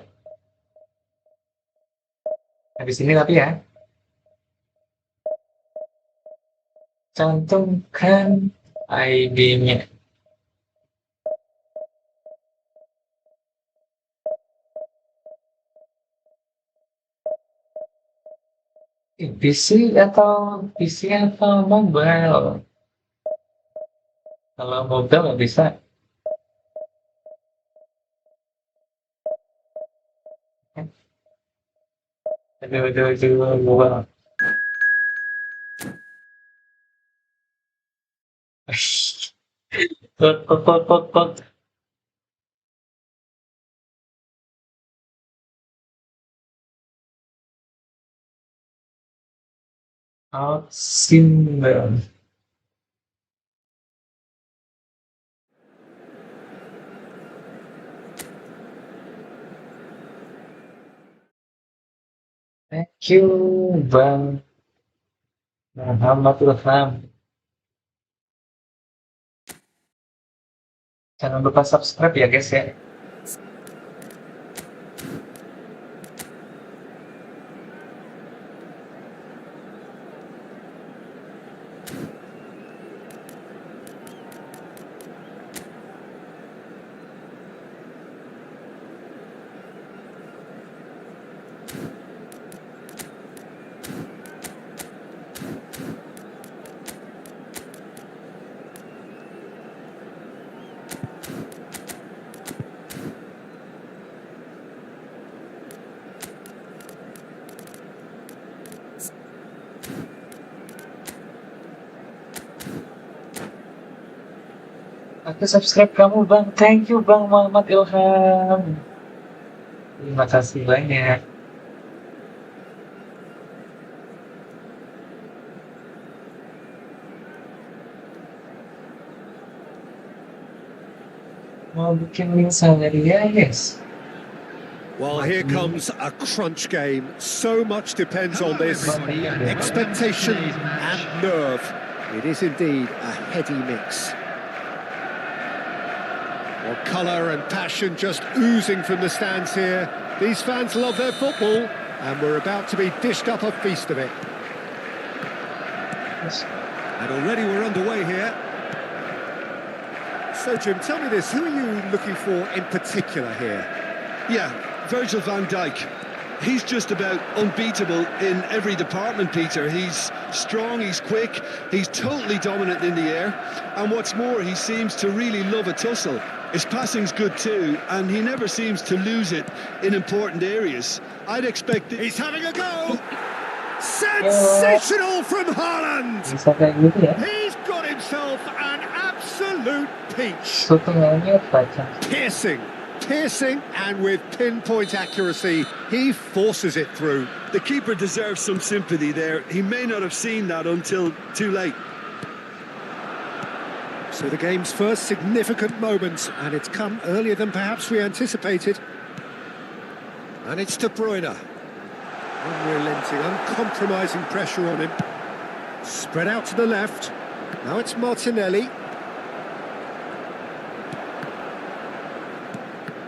S1: Habis ini tapi ya, cantumkan ID-nya. PC atau mobile? Kalau mobile nggak bisa. Aduh, mobile. Kok. Outstanding. Thank you, Bang Muhammad Ilham. Jangan lupa subscribe ya guys ya. Aku subscribe kamu Bang. Thank you Bang Muhammad Ilham. Terima kasih banyak. Mau bikin link saya dia, yes.
S3: Well, here comes a crunch game. So much depends on this. Expectation and nerve. It is indeed a heady mix. Well, colour and passion just oozing from the stands here. These fans love their football, and we're about to be dished up a feast of it. And already we're underway here. So, Jim, tell me this, who are you looking for in particular here?
S4: Yeah, Virgil van Dijk. He's just about unbeatable in every department, Peter. He's strong, he's quick, he's totally dominant in the air. And what's more, he seems to really love a tussle. His passing's good too, and he never seems to lose it in important areas. I'd expect it.
S3: He's having a go! Sensational from Haaland!
S1: Bisa kayak gitu ya.
S3: He's got himself an absolute peach.
S1: Syutingannya baca.
S3: Piercing, and with pinpoint accuracy, he forces it through.
S4: The keeper deserves some sympathy there. He may not have seen that until too late.
S3: So the game's first significant moment, and it's come earlier than perhaps we anticipated. And it's De Bruyne. Unrelenting, uncompromising pressure on him. Spread out to the left. Now it's Martinelli.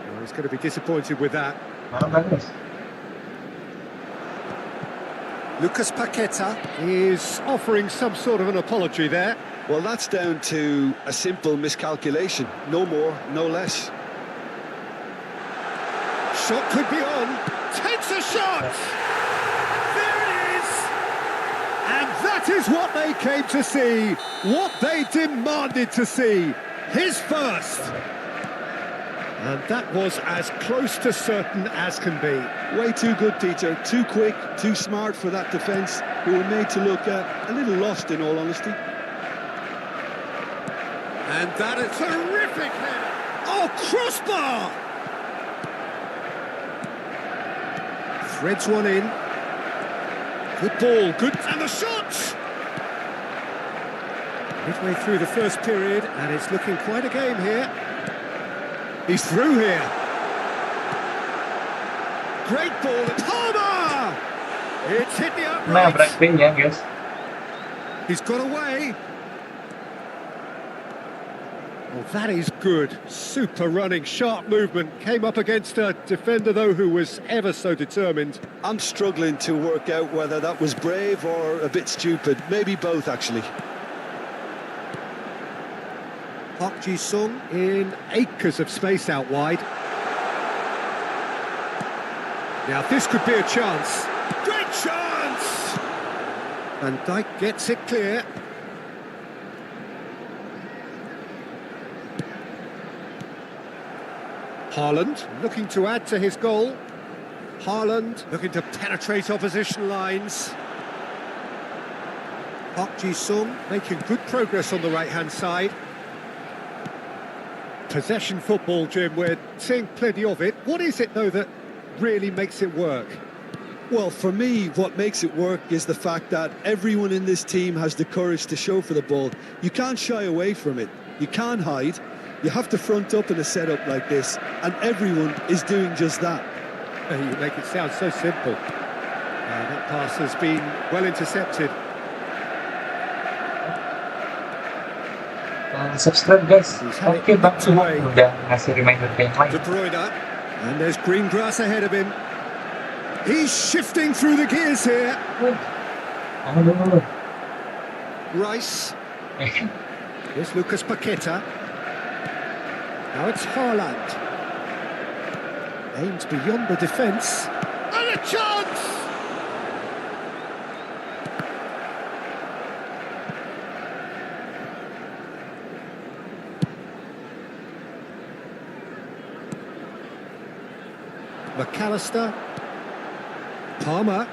S3: Well, he's going to be disappointed with that.
S1: Bagus.
S3: Lucas Paqueta is offering some sort of an apology there.
S4: Well, that's down to a simple miscalculation. No more, no less.
S3: Shot could be on. Takes a shot! There it is! And that is what they came to see. What they demanded to see. His first. And that was as close to certain as can be.
S4: Way too good, Peter. Too quick, too smart for that defence, who were made to look a little lost, in all honesty.
S3: And that is terrific header. Oh, crossbar! Threads one in. Good ball, good, and the shot! Midway through the first period, and it's looking quite a game here. He's through here. Great ball, Palmer! It's hit the
S1: Nah,
S3: uprights.
S1: berarti guys.
S3: He's got away. Well, that is good. Super running, sharp movement. Came up against a defender, though, who was ever so determined.
S4: I'm struggling to work out whether that was brave or a bit stupid. Maybe both, actually.
S3: Park Ji-sung in acres of space out wide. Now, this could be a chance. Great chance! Van Dijk gets it clear. Haaland looking to add to his goal. Haaland looking to penetrate opposition lines. Park Ji-sung making good progress on the right-hand side. Possession football, Jim, we're seeing plenty of it. What is it, though, that really makes it work?
S4: Well, for me, what makes it work is the fact that everyone in this team has the courage to show for the ball. You can't shy away from it. You can't hide. You have to front up in a setup like this, and everyone is doing just that.
S3: You make it sound so simple. That pass has been well intercepted.
S1: Subscribe guys. Thank you banget semua udah ngasih reminder yang lain.
S3: De Bruyne, and there's green grass ahead of him. He's shifting through the gears here. Rice. Here's Lucas Paqueta. Now it's Haaland. Aims beyond the defence. And a chance! McAllister. Palmer.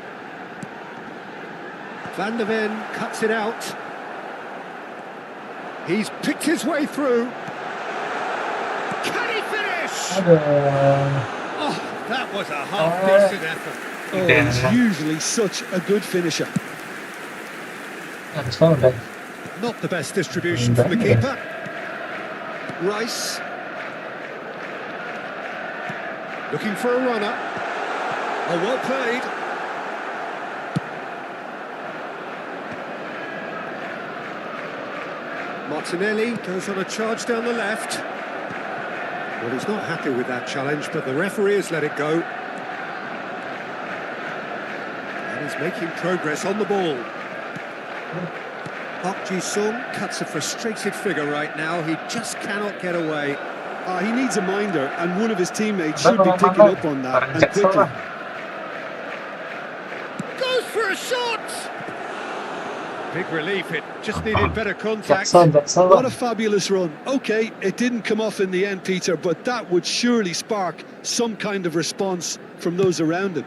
S3: Van der Ven cuts it out. He's picked his way through. Can he finish? Oh, that was a half-decent effort.
S4: Oh, he's usually such a good finisher.
S1: That's fine, then.
S3: Not the best distribution from the keeper. Rice. Looking for a runner. Oh, well played. Martinelli goes on a charge down the left. Well, he's not happy with that challenge, but the referee has let it go. And he's making progress on the ball. Park Ji-sung cuts a frustrated figure right now. He just cannot get away.
S4: He needs a minder, and one of his teammates should be picking up on that, and quickly.
S3: Goes for a shot! Big relief, it just needed better contact.
S4: What a fabulous run. OK, it didn't come off in the end, Peter, but that would surely spark some kind of response from those around him.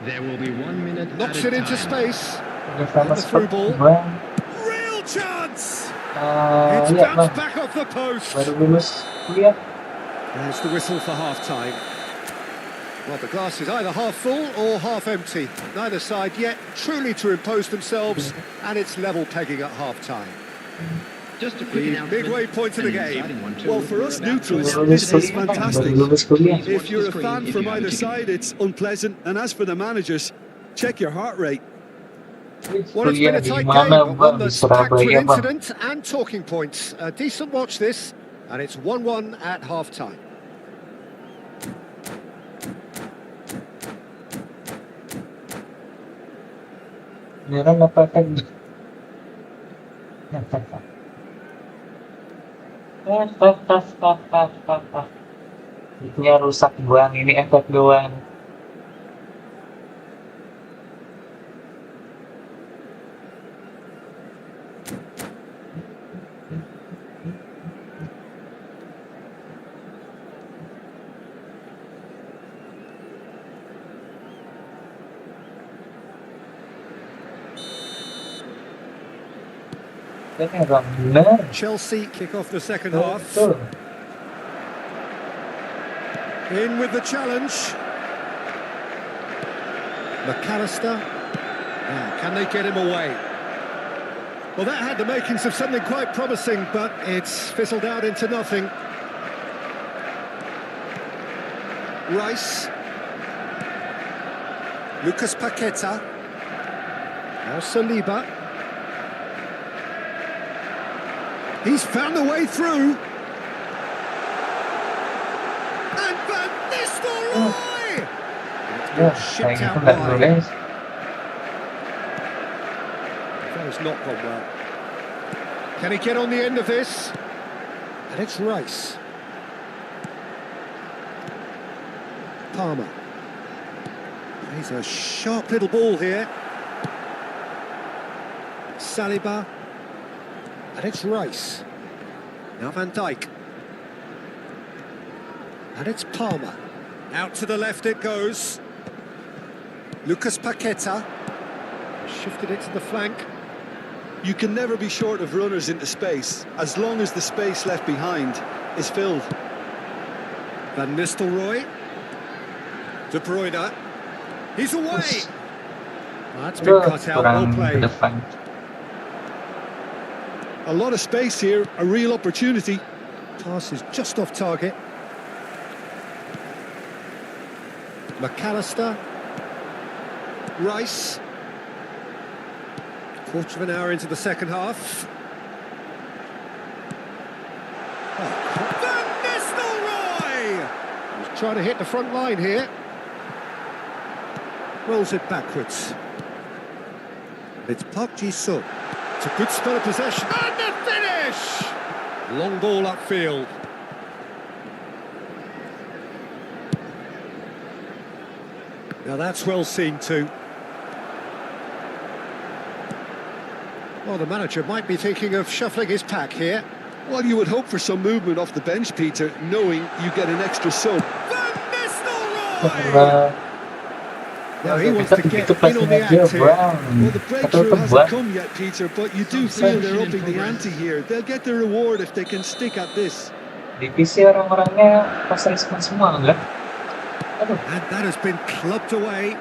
S6: There will be 1 minute.
S3: Knocks it into space.
S1: Udah
S3: And the
S1: sama
S3: through
S1: seperti
S3: ball.
S1: gua.
S3: Real chance! It's
S1: Lihat bang,
S3: bounced back off the post.
S1: baru lulus kuliah.
S3: There's the whistle for half-time. Well, the glass is either half full or half empty. Neither side yet truly to impose themselves, and it's level pegging at half-time.
S6: Just a quick
S3: The
S6: announcement.
S3: midway point of the
S6: An
S3: game.
S6: exciting one too.
S4: Well, for us neutrals,
S1: Baru
S4: this
S1: lulus
S4: is
S1: kuliah,
S4: fantastic.
S1: baru lulus kuliah.
S4: If you're a fan from either side, it's unpleasant, and as for the managers, check your heart rate.
S3: Well, it's been
S1: Kuliah
S3: a
S1: di
S3: tight
S1: mana
S3: game, but
S1: bang?
S3: one
S1: Di
S3: that's packed with
S1: Surabaya bang.
S3: incident and talking points. A decent watch this, and it's 1-1 at half-time.
S1: Beneran apa kan? Itunya rusak doang, ini efek doang. Ini orang bener.
S3: Chelsea kick off the second half.
S1: Betul.
S3: In with the challenge. McAllister. Now, can they get him away? Well, that had the makings of something quite promising, but it's fizzled out into nothing. Rice. Lucas Paqueta. Now Saliba. He's found a way through. And Van Nistelrooy!
S1: Ya,
S3: It's been
S1: kayak
S3: shipped
S1: gitu
S3: out
S1: nggak boleh.
S3: wide. That has not gone well. Can he get on the end of this? And it's Rice. Palmer. He's a sharp little ball here. Saliba. And it's Rice. Now Van Dijk. And it's Palmer. Out to the left it goes. Lucas Paqueta. Shifted it to the flank.
S4: You can never be short of runners into space, as long as the space left behind is filled.
S3: Van Nistelrooy. De Bruyne. He's away. That's been
S1: Aduh,
S3: cut out. Well
S1: kurang ke
S3: played.
S1: depan.
S4: A lot of space here, a real opportunity.
S3: Pass is just off target. McAllister. Rice. Quarter of an hour into the second half. Oh, Van Nistelrooy! He's trying to hit the front line here. Rolls it backwards. It's Park Ji-sung. It's a good spell of possession. And the finish! Long ball upfield. Now that's well seen too. Well, the manager might be thinking of shuffling his pack here.
S4: Well, you would hope for some movement off the bench, Peter, knowing you get an extra sub.
S3: Van Nistelrooy!
S1: Karena
S3: Now he wants
S1: kita
S3: to get
S1: begitu
S3: in on the
S1: passingnya dia,
S3: act here.
S1: Bang.
S4: Well, the
S1: Atau
S4: breakthrough hasn't
S1: tebak.
S4: come yet, Peter, but you do feel they're upping the ante here. They'll get the reward if they can stick at this.
S1: Divisi orang-orangnya pas respon semua, enggak? Aduh,
S3: And that has been clubbed away.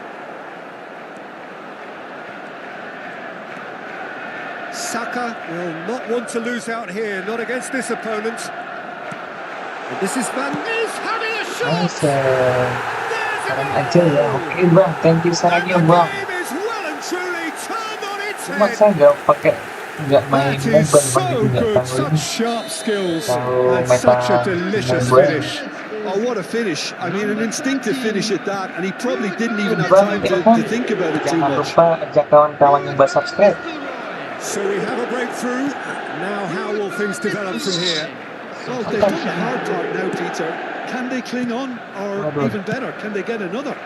S3: Saka will not want to lose out here, not against this opponent. And this is Van Nys having a shot!
S1: nice.
S3: There's
S1: Saran
S3: a
S1: aja ya.
S3: goal!
S1: Oke bang, thank you
S3: And
S1: sarannya
S3: the
S1: bang.
S3: game is well and truly turned on its
S1: Cuma
S3: head.
S1: saya nggak main
S3: That is
S1: mobile bang,
S3: so
S1: jadi nggak
S3: good,
S1: tahu
S3: such
S1: ini.
S3: sharp skills
S1: Tahu
S3: and
S1: meta
S3: such a delicious
S1: mobile.
S3: finish.
S4: Oh, what a finish. I mean, an instinctive finish at that, and he probably didn't even have
S1: Bang,
S4: time to think about it too
S1: jangan
S4: much.
S1: lupa ajak kawan-kawan yang buat subscribe.
S3: So we have a breakthrough. Now how will things develop from here?
S4: Well, they've done the hard part now, Peter. Can they cling on, or
S1: Aduh.
S4: even better, can they get another?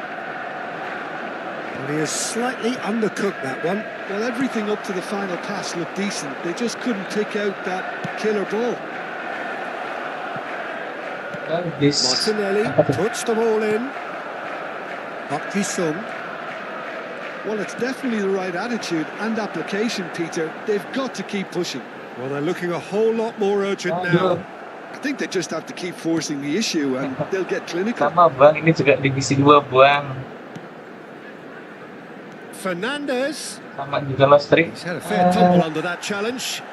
S3: And he has slightly undercooked that one.
S4: Well, everything up to the final pass looked decent. They just couldn't pick out that killer ball.
S1: This
S3: Martinelli
S1: apa tuh?
S3: puts the ball in. Park Ji-sung.
S4: Well, it's definitely the right attitude and application, Peter. They've got to keep pushing.
S3: Well, they're looking a whole lot more urgent
S1: Aduh,
S3: now.
S4: I think they just have to keep forcing the issue, and they'll get clinical.
S1: sama bang, ini juga divisi 2 bang.
S3: Fernandes.
S1: Sama juga Lost Street.
S3: He's had a fair tumble under that challenge.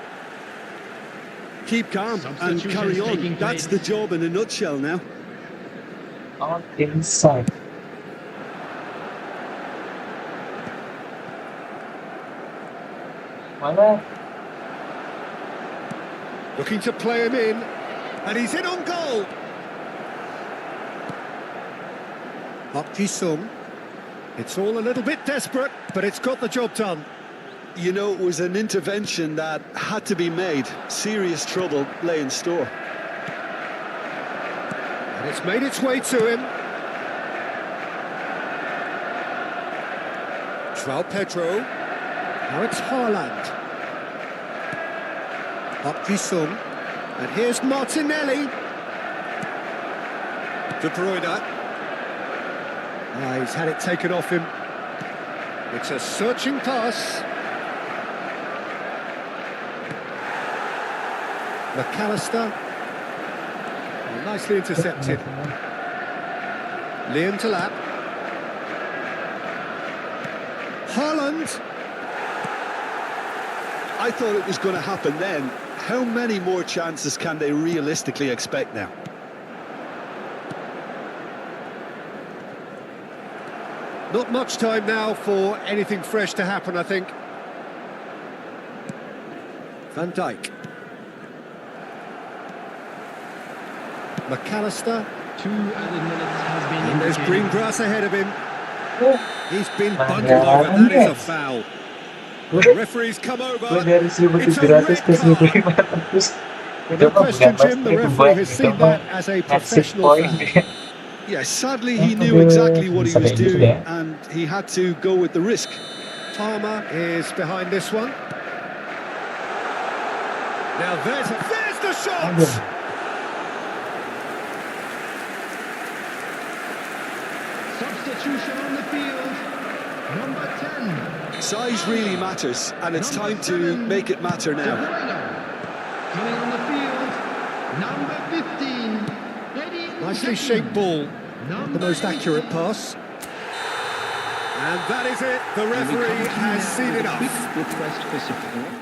S4: Keep calm and carry on. That's the job in a nutshell now.
S1: On inside. Mana?
S3: Looking to play him in. And he's in on goal. Park Ji-sung. It's all a little bit desperate, but it's got the job done.
S4: You know, it was an intervention that had to be made. Serious trouble lay in store.
S3: And it's made its way to him. João Pedro. Now it's Haaland. Park Ji-sung. And here's Martinelli. De Bruyne. Ah, he's had it taken off him. It's a searching pass. McAllister. Oh, nicely intercepted. Liam Delap. Haaland.
S4: I thought it was going to happen then. How many more chances can they realistically expect now?
S3: Not much time now for anything fresh to happen, I think. Van Dijk. McAllister.
S7: 2 added minutes has been
S3: And there's green
S7: indicated.
S3: grass ahead of him. He's been
S1: Nah,
S3: bundled over.
S1: jangan,
S3: That is a
S1: guys.
S3: foul.
S1: Gue
S3: The referee's come
S1: gue
S3: over.
S1: dari 1.700 ke 1.500. Itu
S3: No
S1: mah
S3: question,
S1: bukan
S3: Jim. The
S1: itu
S3: referee
S1: buat
S3: has
S1: itu
S3: seen
S1: mah
S3: that as a
S1: ngasih
S3: professional
S1: poin.
S3: foul.
S4: Yeah, sadly he knew exactly what he was
S1: Bisa kayak gitu
S4: doing
S1: ya.
S4: and he had to go with the risk.
S3: Palmer is behind this one. Now there's the shot!
S1: Aduh.
S6: Substitution on the field. Number 10.
S4: Size really matters, and it's time to make it matter now.
S6: Coming on the field. Number 15.
S3: Nicely shaped ball, not the most accurate pass. And that is it, the referee has seen enough.
S7: Quick request for support.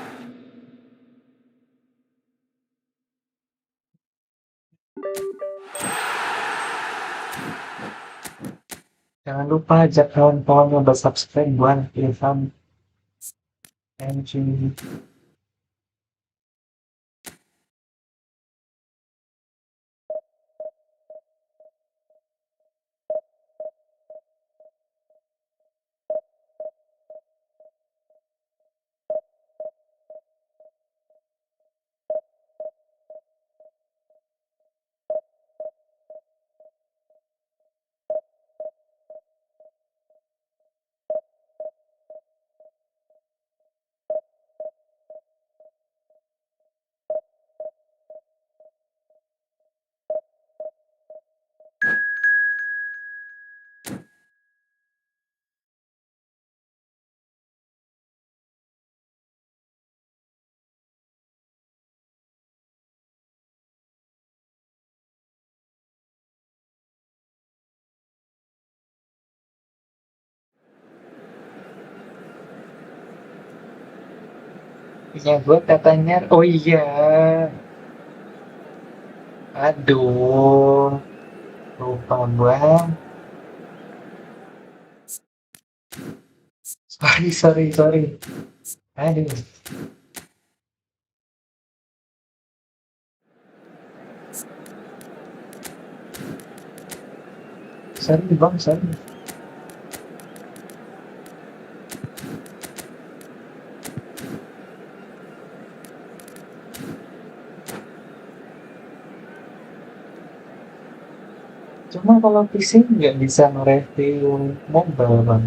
S1: Jangan lupa ajak kawan-kawan yang subscribe buat EFootball. Thank you. Ya gue katanya, oh iya, aduh, lupa bang. Sorry. Aduh. Sorry bang, sorry. Cuma kalau PC nggak bisa nge-review mobile bang.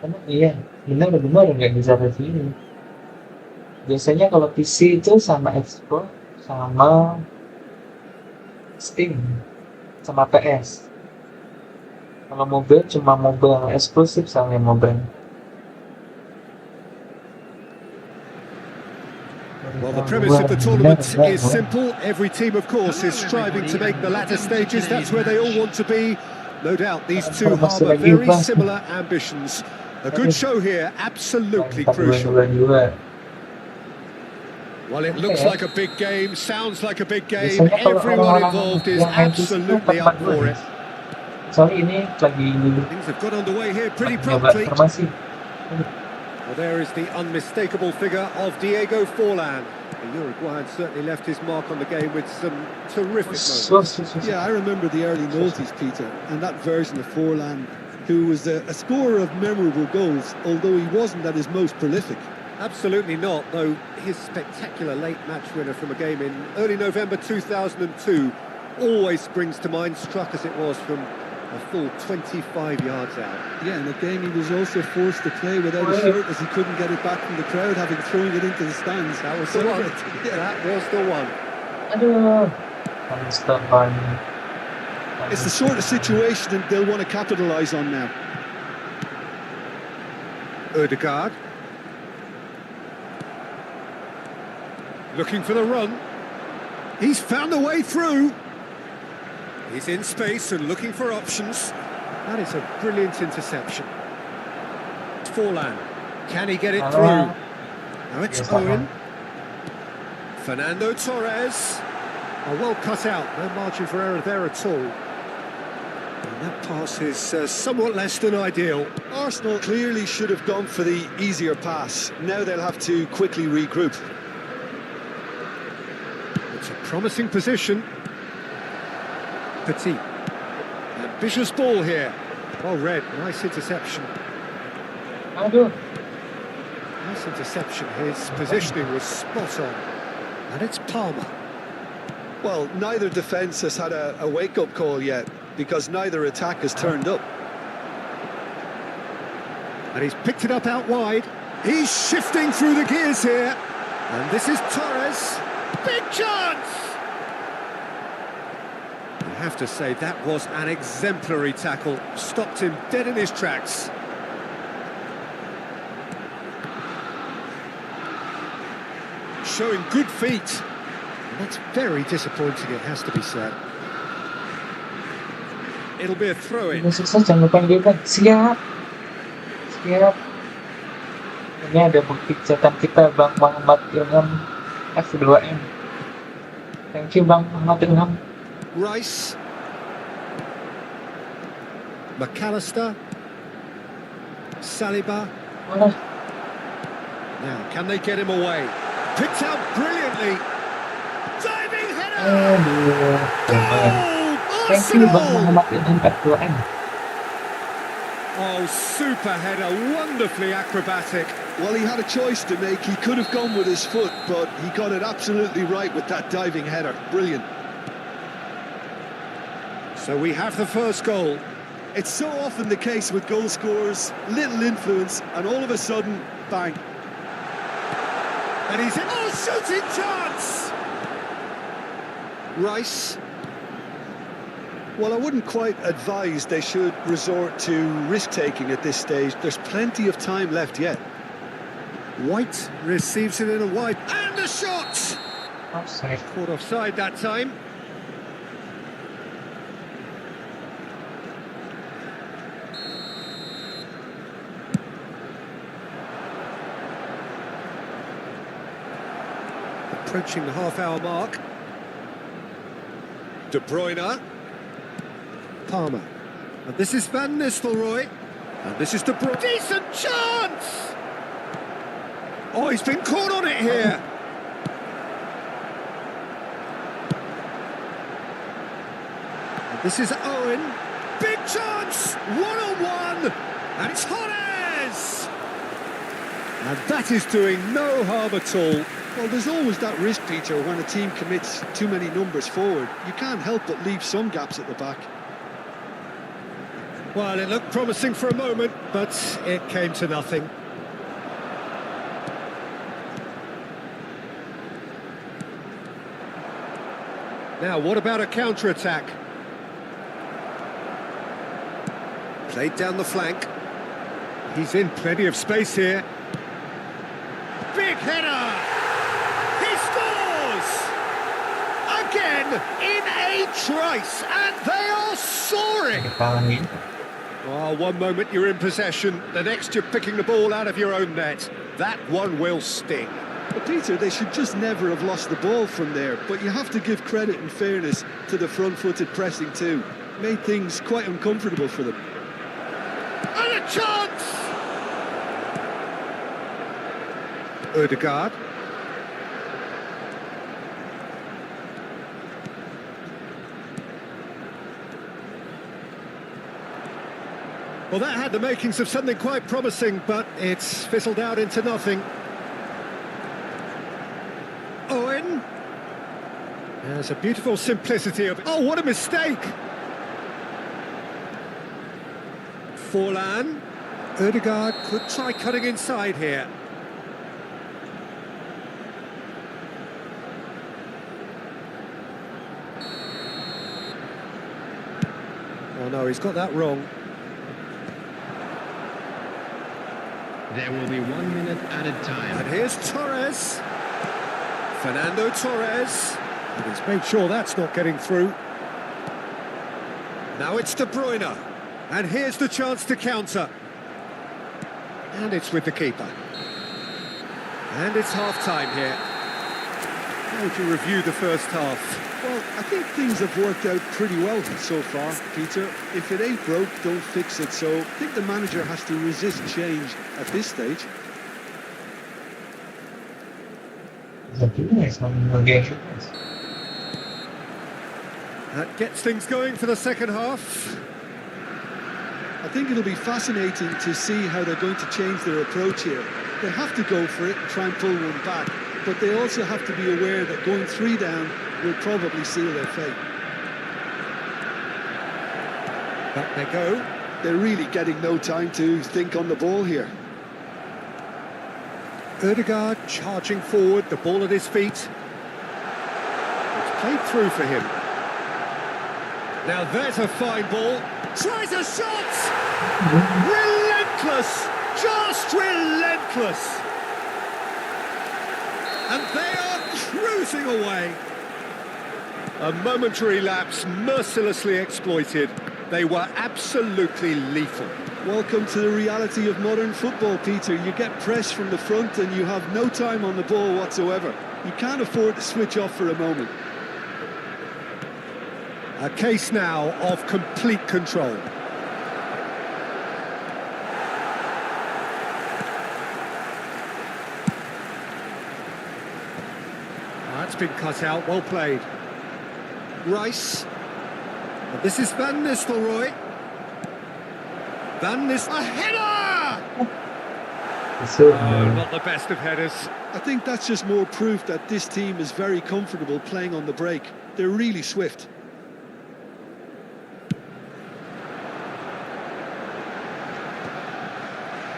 S1: Karena iya, benar nggak bisa review. Biasanya kalau PC itu sama Xbox, sama Steam, sama PS. Kalau mobile cuma mobile eksklusif sama mobile.
S3: Well, the premise of the tournament is simple. Every team, of course, is striving to make the latter stages. That's where they all want to be. No doubt these two harbour very similar ambitions. A good show here, absolutely crucial. Well, it looks like a big game, sounds like a big game. Everyone involved is absolutely up for it.
S1: Sorry, ini lagi
S3: Things have got underway here pretty
S1: nyoba
S3: promptly.
S1: informasi.
S3: Well, there is the unmistakable figure of Diego Forlan. The Uruguayan certainly left his mark on the game with some terrific moments.
S4: Yeah, I remember the early noughties, Peter, and that version of Forlan, who was a scorer of memorable goals, although he wasn't at his most prolific.
S3: Absolutely not, though his spectacular late match winner from a game in early November 2002 always springs to mind, struck as it was from a full 25 yards out.
S4: Yeah, in the game he was also forced to play without a shirt as he couldn't get it back from the crowd, having thrown it into the stands.
S3: That was the one.
S4: Yeah.
S3: That was the one.
S1: Aduh.
S4: It's the sort of situation that they'll want to capitalise on now.
S3: Ødegaard. Looking for the run. He's found a way through. He's in space and looking for options. That is a brilliant interception. Forlan. Can he get it through? Now it's Owen. Fernando Torres. Oh, well cut out. No margin for error there at all. And that pass is somewhat less than ideal.
S4: Arsenal clearly should have gone for the easier pass. Now they'll have to quickly regroup.
S3: It's a promising position. Petit. Ambitious ball here. Well read, nice interception.
S1: Aduh.
S3: Nice interception, his positioning was spot on. And it's Palmer.
S4: Well, neither defence has had a wake-up call yet, because neither attack has turned up.
S3: And he's picked it up out wide. He's shifting through the gears here. And this is Torres. Big chance! You have to say that was an exemplary tackle. Stopped him dead in his tracks. Showing good feet. And that's very disappointing, it has to be said. It'll be a throw-in.
S1: Ini sukses, jangan lupa yang dibuat. Siap. Siap. Ini ada bukti catatan kita, Bang Muhammad Ilham F2M. Thank you, Bang Muhammad Ilham.
S3: Rice. McAllister. Saliba.
S1: Mana?
S3: Now, can they get him away? Picked out brilliantly. Diving header!
S1: Aduh.
S3: Goal!
S1: Thank you, Bang
S3: Arsenal!
S1: Muhammad Ilham F2M.
S3: Oh, super header, wonderfully acrobatic.
S4: Well, he had a choice to make. He could have gone with his foot, but he got it absolutely right with that diving header. Brilliant.
S3: So we have the first goal.
S4: It's so often the case with goal scorers, little influence, and all of a sudden, bang.
S3: And he's in. Oh, shooting chance!
S4: Rice. Well, I wouldn't quite advise they should resort to risk-taking at this stage. There's plenty of time left yet.
S3: White receives it in a wide. And a shot!
S1: Offside.
S3: Caught offside that time. Approaching the half-hour mark. De Bruyne. Palmer. And this is Van Nistelrooy. And this is De Bruyne. Decent chance! Oh, he's been caught on it here. And this is Owen. Big chance! One-on-one! And it's Torres! And that is doing no harm at all.
S4: Well, there's always that risk, Peter, when a team commits too many numbers forward. You can't help but leave some gaps at the back.
S3: Well, it looked promising for a moment, but it came to nothing. Now, what about a counter-attack? Played down the flank. He's in plenty of space here. Big header! He scores! Again, in a trice, and they are soaring!
S1: Kepalanya.
S3: Oh, one moment you're in possession, the next you're picking the ball out of your own net. That one will sting.
S4: But Peter, they should just never have lost the ball from there. But you have to give credit and fairness to the front-footed pressing too. Made things quite uncomfortable for them.
S3: And a chance! Ødegaard. Well, that had the makings of something quite promising, but it's fizzled out into nothing. Owen. There's a beautiful simplicity of... Oh, what a mistake! Forlan. Ødegaard could try cutting inside here. Oh no, he's got that wrong.
S6: There will be 1 minute added time.
S3: And here's Torres. Fernando Torres. And he's made sure that's not getting through. Now it's De Bruyne. And here's the chance to counter. And it's with the keeper. And it's half-time here. How would you review the first half?
S4: Well, I think things have worked out pretty well so far, Peter. If it ain't broke, don't fix it. So I think the manager has to resist change at this stage.
S3: That gets things going for the second half.
S4: I think it'll be fascinating to see how they're going to change their approach here. They have to go for it and try and pull one back, but they also have to be aware that going 3 down will probably seal their fate.
S3: Back they go.
S4: They're really getting no time to think on the ball here.
S3: Ødegaard charging forward, the ball at his feet. It's played through for him. Now there's a fine ball. Tries a shot! Relentless! Just relentless! And they are cruising away. A momentary lapse mercilessly exploited. They were absolutely lethal.
S4: Welcome to the reality of modern football, Peter. You get press from the front and you have no time on the ball whatsoever. You can't afford to switch off for a moment.
S3: A case now of complete control. That's been cut out, well played. Rice. And this is Van Nistelrooy. A header! Oh, not the best of headers.
S4: I think that's just more proof that this team is very comfortable playing on the break. They're really swift.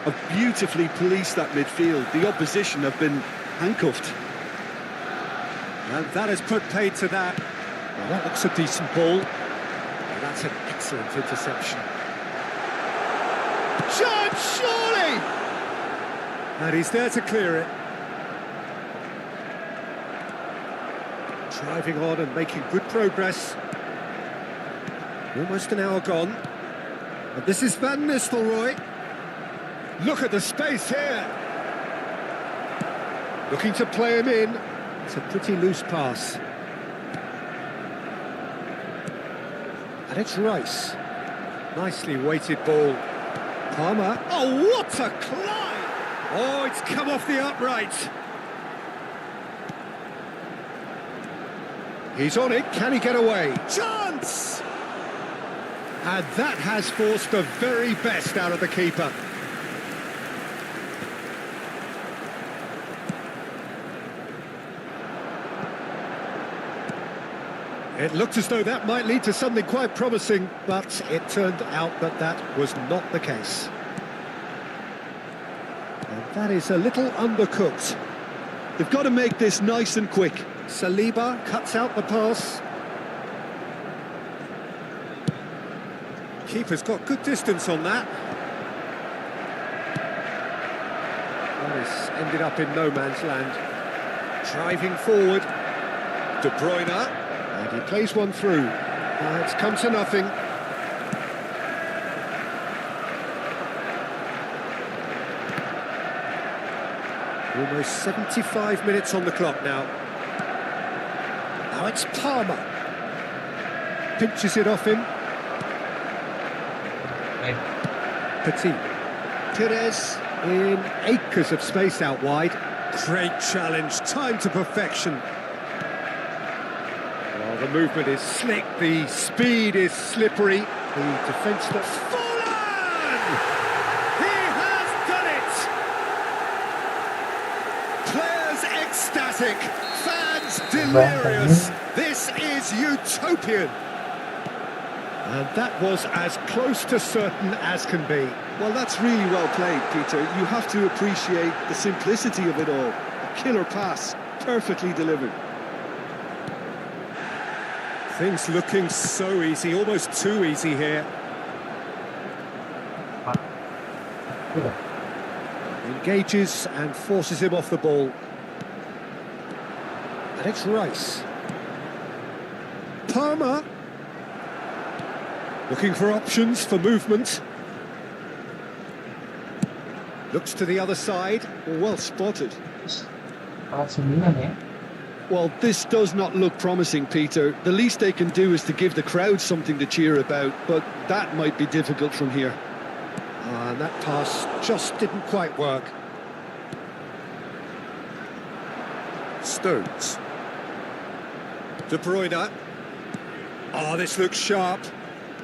S4: Have beautifully policed that midfield. The opposition have been handcuffed.
S3: And that has put paid to that. Well, that looks a decent ball. And that's an excellent interception. Chance, surely! And he's there to clear it. Driving on and making good progress. Almost an hour gone. And this is Van Nistelrooy. Look at the space here. Looking to play him in. It's a pretty loose pass. And it's Rice. Nicely weighted ball. Palmer. Oh, what a climb! Oh, it's come off the upright. He's on it. Can he get away? Chance! And that has forced the very best out of the keeper. It looked as though that might lead to something quite promising, but it turned out that that was not the case. And that is a little undercooked.
S4: They've got to make this nice and quick.
S3: Saliba cuts out the pass. Keeper's got good distance on that. Well, this ended up in no man's land. Driving forward. De Bruyne. And he plays one through. It's come to nothing. Almost 75 minutes on the clock now. Now it's Palmer. Pinches it off him. Petit. Perez in acres of space out wide. Great challenge, time to perfection. The movement is slick, the speed is slippery. The defence that's fallen! He has done it! Players ecstatic, fans delirious. This is utopian. And that was as close to certain as can be.
S4: Well, that's really well played, Peter. You have to appreciate the simplicity of it all. A killer pass, perfectly delivered.
S3: Things looking so easy, almost too easy here. Engages and forces him off the ball. And it's Rice. Palmer. Looking for options for movement. Looks to the other side.
S4: Well spotted. Well, this does not look promising, Peter. The least they can do is to give the crowd something to cheer about, but that might be difficult from here.
S3: And that pass just didn't quite work. Stones. De Bruyne. Oh, this looks sharp.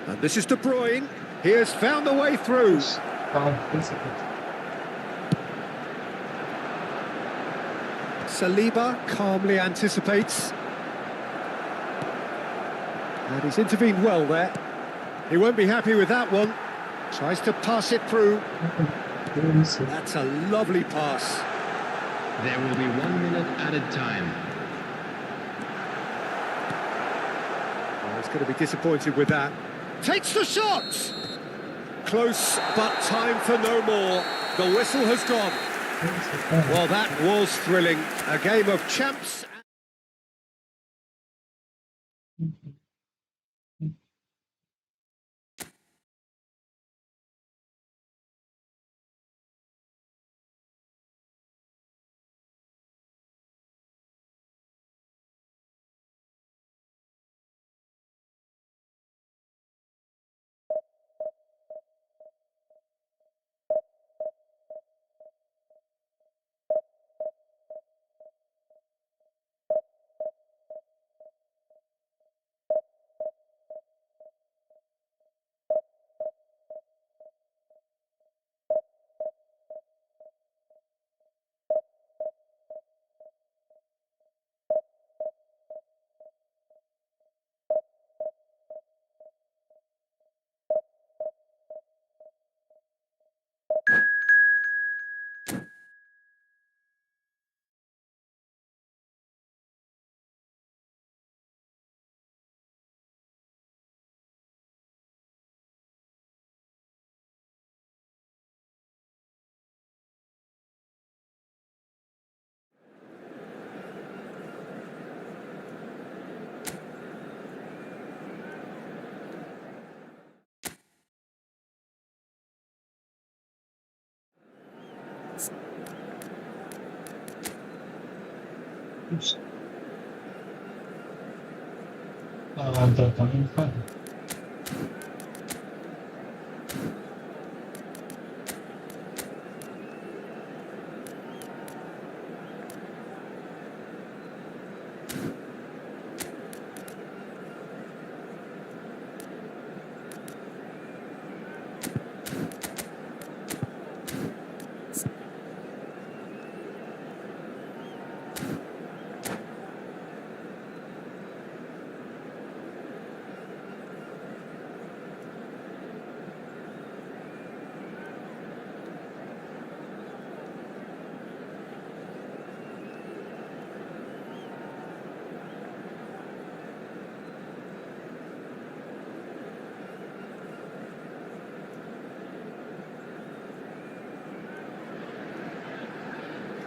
S3: And this is De Bruyne. He has found the way through.
S1: Kawan physical.
S3: Saliba calmly anticipates. And he's intervened well there. He won't be happy with that one. Tries to pass it through. That's a lovely pass.
S6: There will be 1 minute added time.
S3: Oh, he's going to be disappointed with that. Takes the shot! Close, but time for no more. The whistle has gone. Well, that was thrilling. A game of champs.
S1: They're coming fun.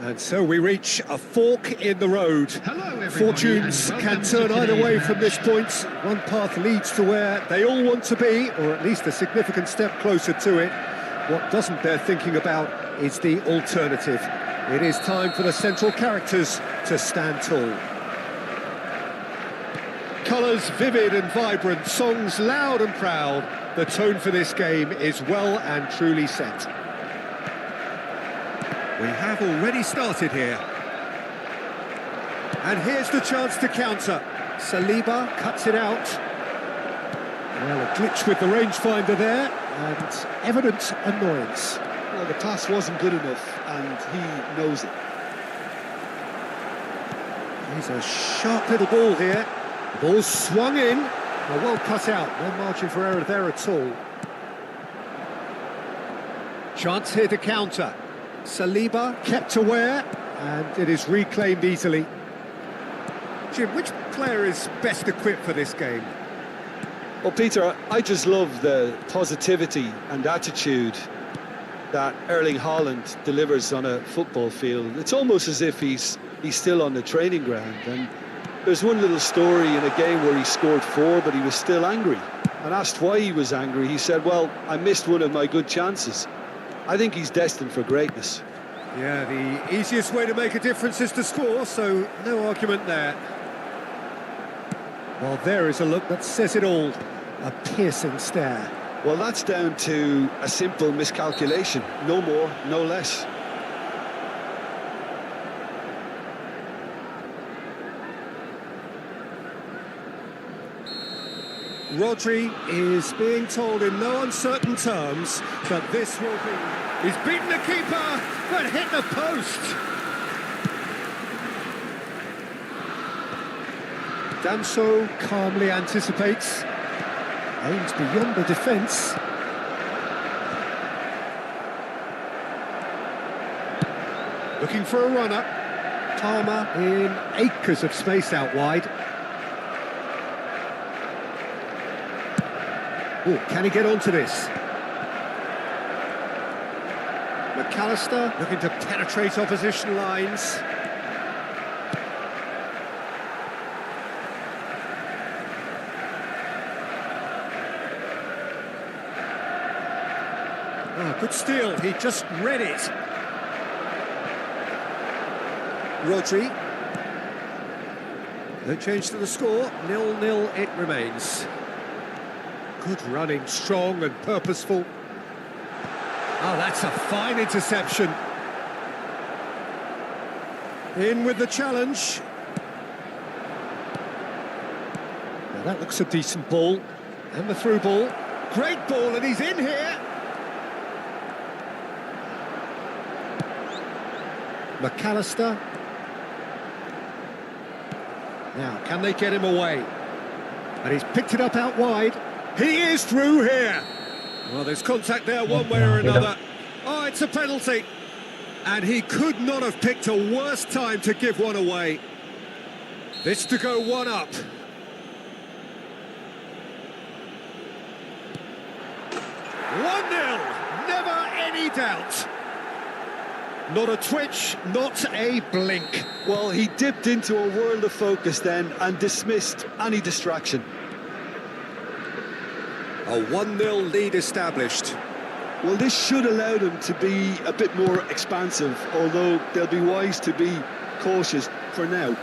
S3: And so we reach a fork in the road.
S6: Hello, everybody,
S3: Fortunes
S6: and
S3: can
S6: welcome
S3: turn
S6: to
S3: either
S6: today's
S3: way
S6: match.
S3: from this point. One path leads to where they all want to be, or at least a significant step closer to it. What doesn't bear thinking about is the alternative. It is time for the central characters to stand tall. Colours vivid and vibrant, songs loud and proud. The tone for this game is well and truly set. We have already started here. And here's the chance to counter. Saliba cuts it out. Well, a glitch with the rangefinder there, and evident annoyance.
S4: Well, the pass wasn't good enough, and he knows it.
S3: He's a sharp little ball here. The ball's swung in. Well cut out, no margin for error there at all. Chance here to counter. Saliba kept aware, and it is reclaimed easily. Jim, which player is best equipped for this game?
S8: Well, Peter, I just love the positivity and attitude that Erling Haaland delivers on a football field. It's almost as if he's still on the training ground. And there's one little story in a game where he scored 4, but he was still angry. And asked why he was angry, he said, well, I missed one of my good chances. I think he's destined for greatness.
S3: Yeah, the easiest way to make a difference is to score, so no argument there. Well, there is a look that says it all. A piercing stare.
S8: Well, that's down to a simple miscalculation. No more, no less.
S3: Rodri is being told in no uncertain terms that this will be... He's beaten the keeper, but hit the post. Danso calmly anticipates. Aims beyond the defence. Looking for a runner. Palmer in acres of space out wide. Oh, can he get onto this? McAllister looking to penetrate opposition lines. Oh, good steal, he just read it. Rodri. No change to the score, 0-0 it remains. Good running, strong and purposeful. Oh, that's a fine interception. In with the challenge. Now that looks a decent ball. And the through ball. Great ball, and he's in here. McAllister. Now, can they get him away? And he's picked it up out wide. He is through here. Well, there's contact there one way or another. Oh, it's a penalty. And he could not have picked a worse time to give one away. This to go one up. One 0. Never any doubt. Not a twitch, not a blink.
S8: Well, he dipped into a world of focus then and dismissed any distraction.
S3: A 1-0 lead established.
S8: Well, this should allow them to be a bit more expansive, although they'll be wise to be cautious for now.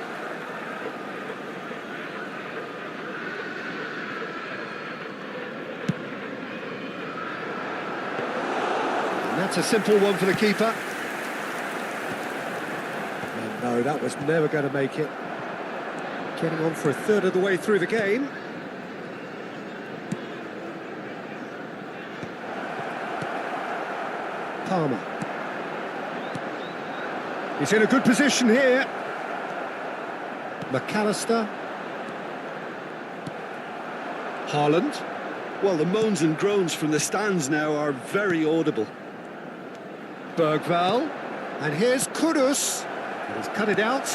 S3: And that's a simple one for the keeper. And no, that was never going to make it. Getting on for a third of the way through the game. Palmer. He's in a good position here. McAllister. Haaland.
S8: Well, the moans and groans from the stands now are very audible.
S3: Bergvall. And here's Kudus. And he's cut it out.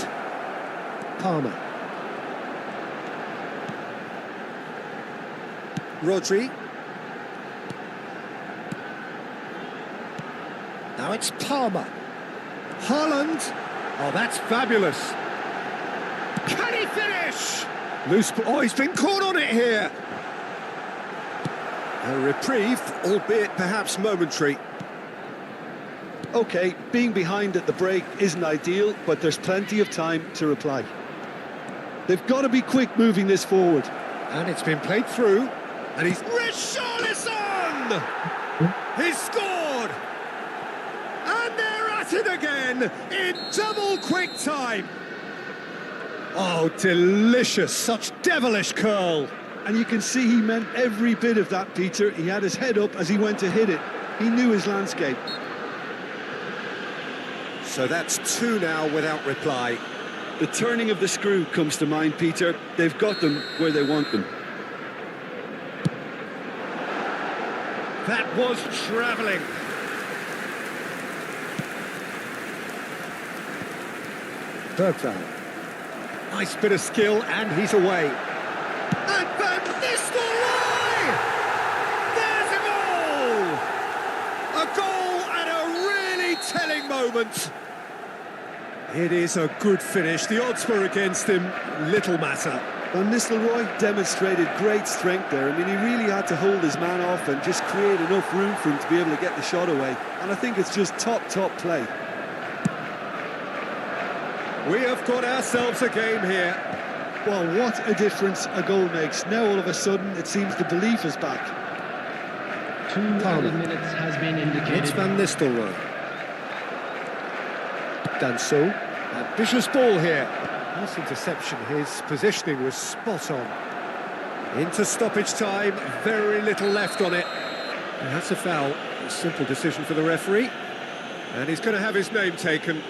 S3: Palmer. Rodri. Now it's Palmer. Haaland. Oh, that's fabulous. Can he finish? Loose. Oh, he's been caught on it here. A reprieve, albeit perhaps momentary.
S8: OK, being behind at the break isn't ideal, but there's plenty of time to reply. They've got to be quick moving this forward.
S3: And it's been played through. And he's... Richarlison! He's scored! And they're at it again in double quick time. Oh, delicious. Such devilish curl.
S8: And you can see he meant every bit of that, Peter. He had his head up as he went to hit it. He knew his landscape.
S3: So that's 2 now without reply.
S8: The turning of the screw comes to mind, Peter. They've got them where they want them.
S3: That was travelling. Bergvall. Nice bit of skill, and he's away. And Van Nistelrooy! There's a goal! A goal at a really telling moment. It is a good finish. The odds were against him. Little matter.
S8: Van Nistelrooy demonstrated great strength there. I mean, he really had to hold his man off and just create enough room for him to be able to get the shot away. And I think it's just top play.
S3: We have got ourselves a game here.
S8: Well, what a difference a goal makes. Now, all of a sudden, it seems the belief is back.
S6: 2 added minutes has been indicated.
S3: It's Van Nistelrooy. Danso. Ambitious ball here. Nice interception. His positioning was spot on. Into stoppage time, very little left on it. And that's a foul. A simple decision for the referee. And he's going to have his name taken.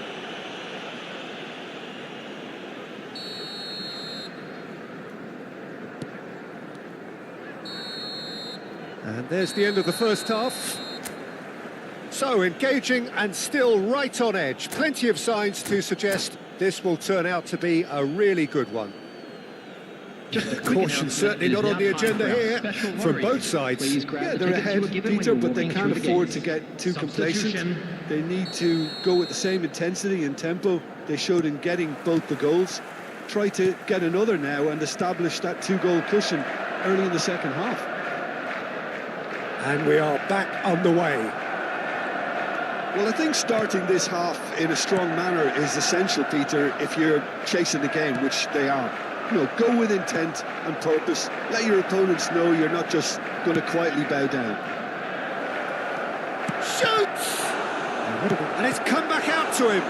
S3: And there's the end of the first half. So engaging and still right on edge. Plenty of signs to suggest this will turn out to be a really good one.
S6: Just a quick
S3: Caution certainly not on the agenda here from both sides.
S8: Yeah, they're ahead, Peter, but they can't afford to get too complacent. They need to go with the same intensity and tempo they showed in getting both the goals. Try to get another now and establish that two-goal cushion early in the second half.
S3: And we are back on the way.
S8: Well, I think starting this half in a strong manner is essential, Peter, if you're chasing the game, which they are. You know, go with intent and purpose. Let your opponents know you're not just going to quietly bow down.
S3: Shoots! And it's come back out to him.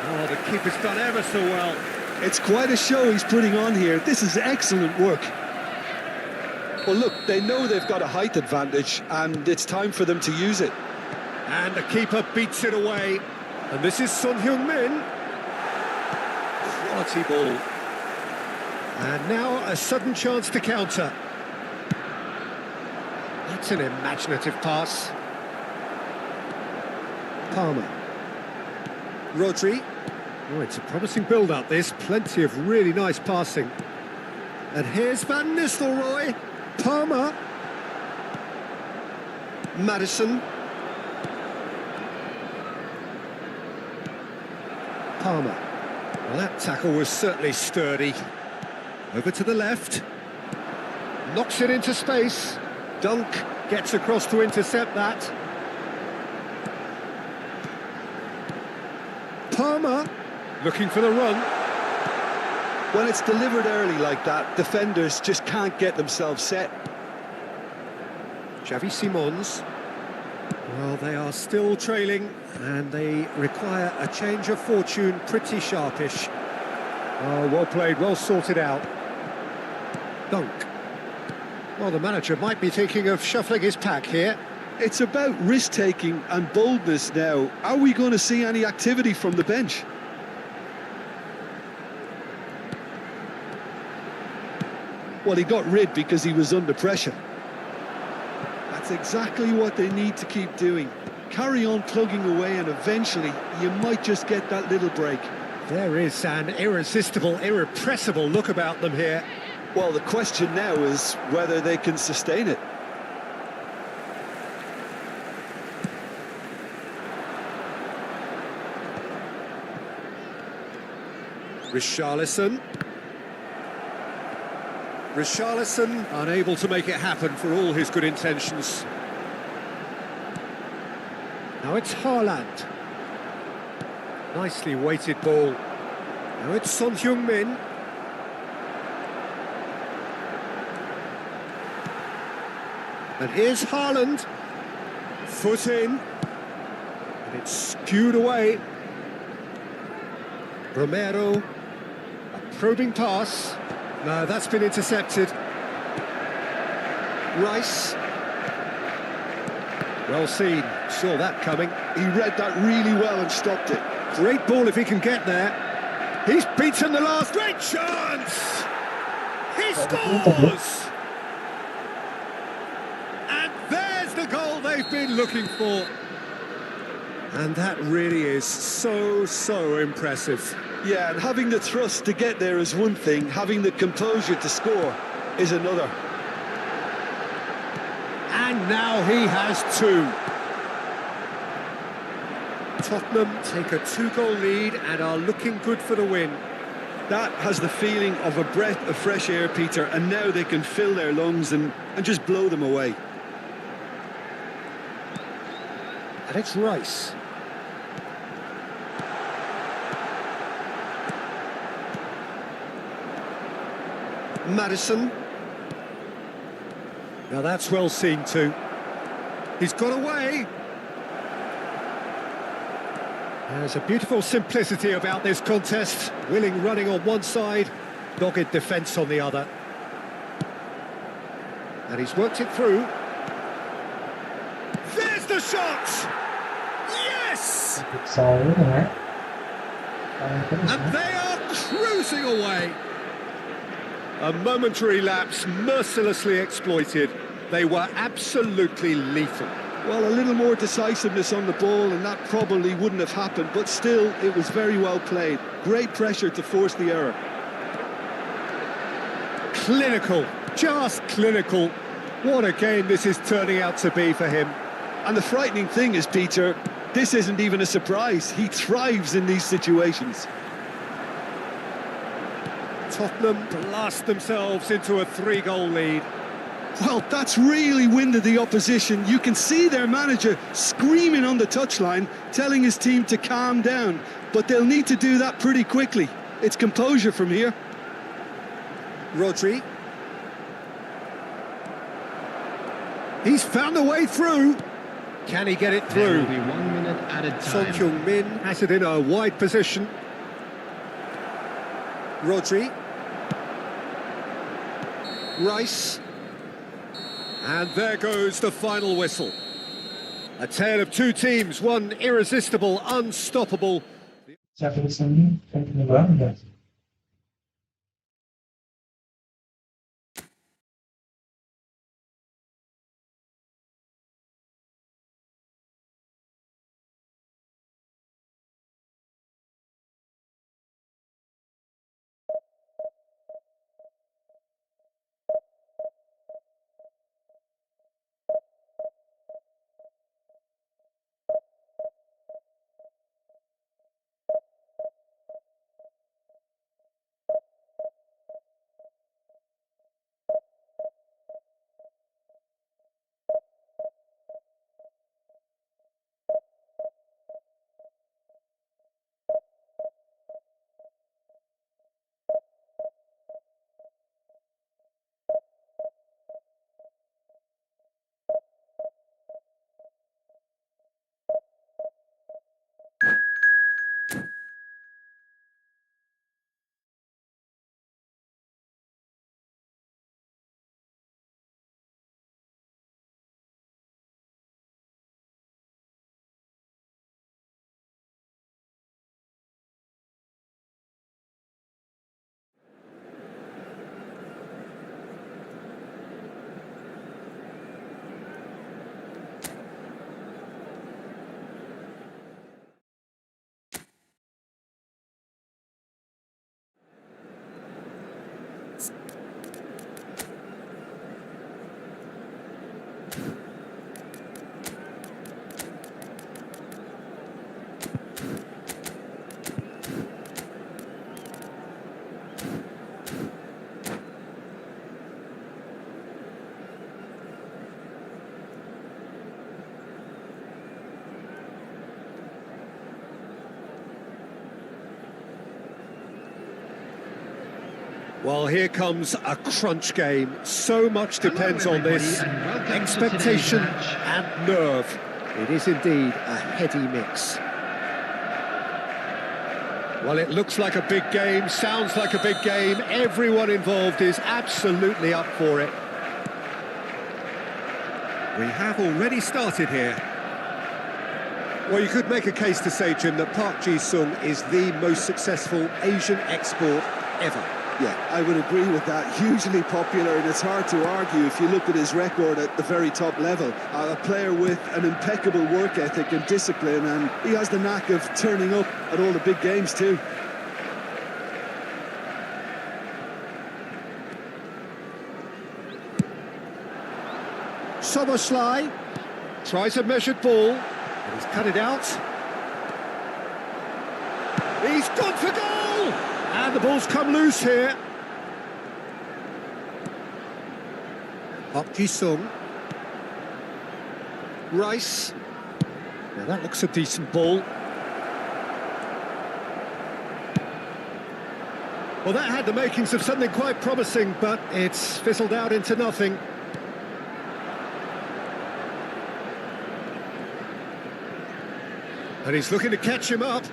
S3: Oh, the keeper's done ever so well.
S8: It's quite a show he's putting on here. This is excellent work. Well, look, they know they've got a height advantage, and it's time for them to use it.
S3: And the keeper beats it away. And this is Son Heung-min. Quality ball. And now a sudden chance to counter. That's an imaginative pass. Palmer. Rodri. Oh, it's a promising build-up, this. Plenty of really nice passing. And here's Van Nistelrooy. Palmer. Madison. Palmer. Well, that tackle was certainly sturdy. Over to the left. Knocks it into space. Dunk gets across to intercept that. Palmer looking for the run.
S8: When it's delivered early like that, defenders just can't get themselves set.
S3: Xavi Simons. Well, they are still trailing and they require a change of fortune, pretty sharpish. Oh, well played, well sorted out. Dunk. Well, the manager might be thinking of shuffling his pack here.
S8: It's about risk-taking and boldness now. Are we going to see any activity from the bench? Well, he got rid because he was under pressure. That's exactly what they need to keep doing. Carry on plugging away and eventually you might just get that little break.
S3: There is an irresistible, irrepressible look about them here.
S8: Well, the question now is whether they can sustain it.
S3: Richarlison. Richarlison unable to make it happen for all his good intentions. Now it's Haaland. Nicely weighted ball. Now it's Son Heung-min. And here's Haaland. Foot in. And it's skewed away. Romero. A probing pass. No, that's been intercepted. Rice. Well seen. Saw that coming.
S8: He read that really well and stopped it.
S3: Great ball if he can get there. He's beaten the last. Great chance! He scores! And there's the goal they've been looking for. And that really is so impressive.
S8: Yeah, and having the thrust to get there is one thing, having the composure to score is another.
S3: And now he has two. Tottenham take a 2-goal lead and are looking good for the win.
S8: That has the feeling of a breath of fresh air, Peter, and now they can fill their lungs and just blow them away.
S3: And it's Rice. Madison. Now that's well seen too. He's got away. There's a beautiful simplicity about this contest. Willing running on one side, dogged defence on the other. And he's worked it through. There's the shot! Yes!
S1: Saya ya.
S3: And they are cruising away. A momentary lapse mercilessly exploited. They were absolutely lethal.
S8: Well, a little more decisiveness on the ball and that probably wouldn't have happened, but still, it was very well played. Great pressure to force the error.
S3: Clinical, just clinical. What a game this is turning out to be for him.
S8: And the frightening thing is, Peter, this isn't even a surprise. He thrives in these situations.
S3: Tottenham blast themselves into a 3-goal lead.
S4: Well, that's really winded the opposition. You can see their manager screaming on the touchline, telling his team to calm down. But they'll need to do that pretty quickly. It's composure from here.
S3: Rodri. He's found a way through. Can he get it
S6: There
S3: through?
S6: will be 1 minute added
S3: Son
S6: time.
S3: Heung-min has it in a wide position. Rodri. Rice. And there goes the final whistle. A tale of two teams, one irresistible, unstoppable.
S2: Siapa di sini? Kan kena bangga.
S3: Well, here comes a crunch game. So much depends on this.
S6: Hello, everybody, and welcome to
S3: Expectation
S6: today's match.
S3: and nerve. It is indeed a heady mix. Well, it looks like a big game, sounds like a big game. Everyone involved is absolutely up for it. We have already started here. Well, you could make a case to say, Jim, that Park Ji-sung is the most successful Asian export ever.
S8: Yeah, I would agree with that. Hugely popular, and it's hard to argue if you look at his record at the very top level. A player with an impeccable work ethic and discipline, and he has the knack of turning up at all the big games too.
S3: Soboslai tries a measured ball, and he's cut it out. He's gone for goal! And the ball's come loose here. Park Ji-sung. Rice. Now that looks a decent ball. Well, that had the makings of something quite promising, but it's fizzled out into nothing. And he's looking to catch him up.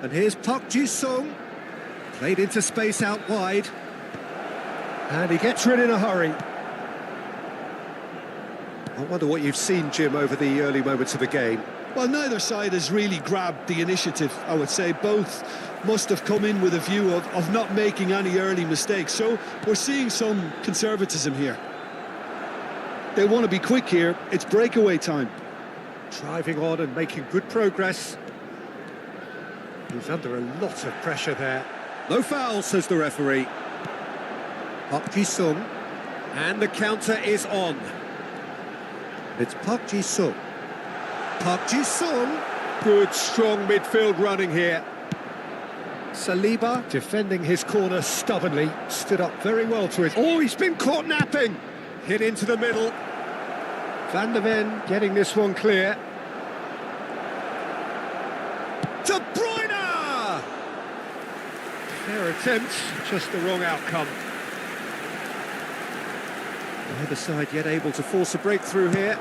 S3: And here's Park Ji-sung. Played into space out wide. And he gets rid in a hurry. I wonder what you've seen, Jim, over the early moments of the game.
S4: Well, neither side has really grabbed the initiative, I would say. Both must have come in with a view of not making any early mistakes. So we're seeing some conservatism here. They want to be quick here. It's breakaway time.
S3: Driving on and making good progress. He's under a lot of pressure there. No foul, says the referee. Park Ji-sung. And the counter is on. It's Park Ji-sung. Park Ji-sung. Good, strong midfield running here. Saliba, defending his corner stubbornly, stood up very well to it. Oh, he's been caught napping. Hit into the middle. Van der Ven getting this one clear. De Bruyne! Fair attempt, just the wrong outcome. Neither side yet able to force a breakthrough here.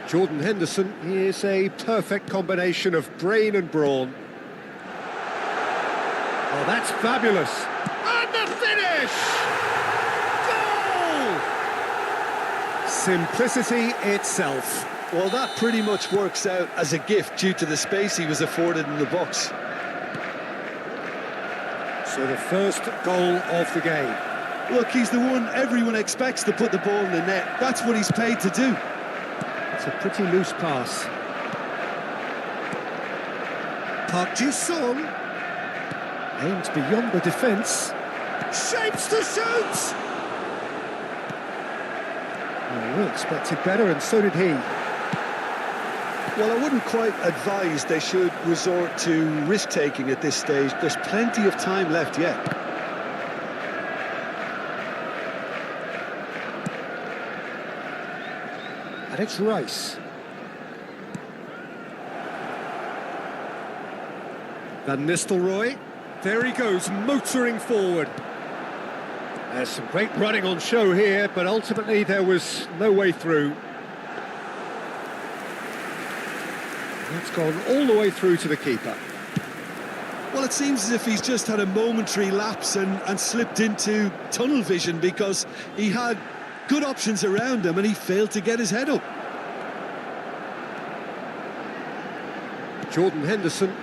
S3: Jordan Henderson is a perfect combination of brain and brawn. Oh, that's fabulous. And the finish! Goal! Simplicity itself.
S8: Well, that pretty much works out as a gift due to the space he was afforded in the box.
S3: So the first goal of the game.
S4: Look, he's the one everyone expects to put the ball in the net. That's what he's paid to do.
S3: It's a pretty loose pass. Park Ji-sung aims beyond the defence. Shapes to shoot! Well, we expected better, and so did he.
S8: Well, I wouldn't quite advise they should resort to risk-taking at this stage. There's plenty of time left yet.
S3: And it's Rice. Van Nistelrooy. There he goes, motoring forward. There's some great running on show here, but ultimately there was no way through. It's gone all the way through to the keeper.
S4: Well, it seems as if he's just had a momentary lapse and slipped into tunnel vision, because he had good options around him and he failed to get his head up.
S3: Jordan Henderson.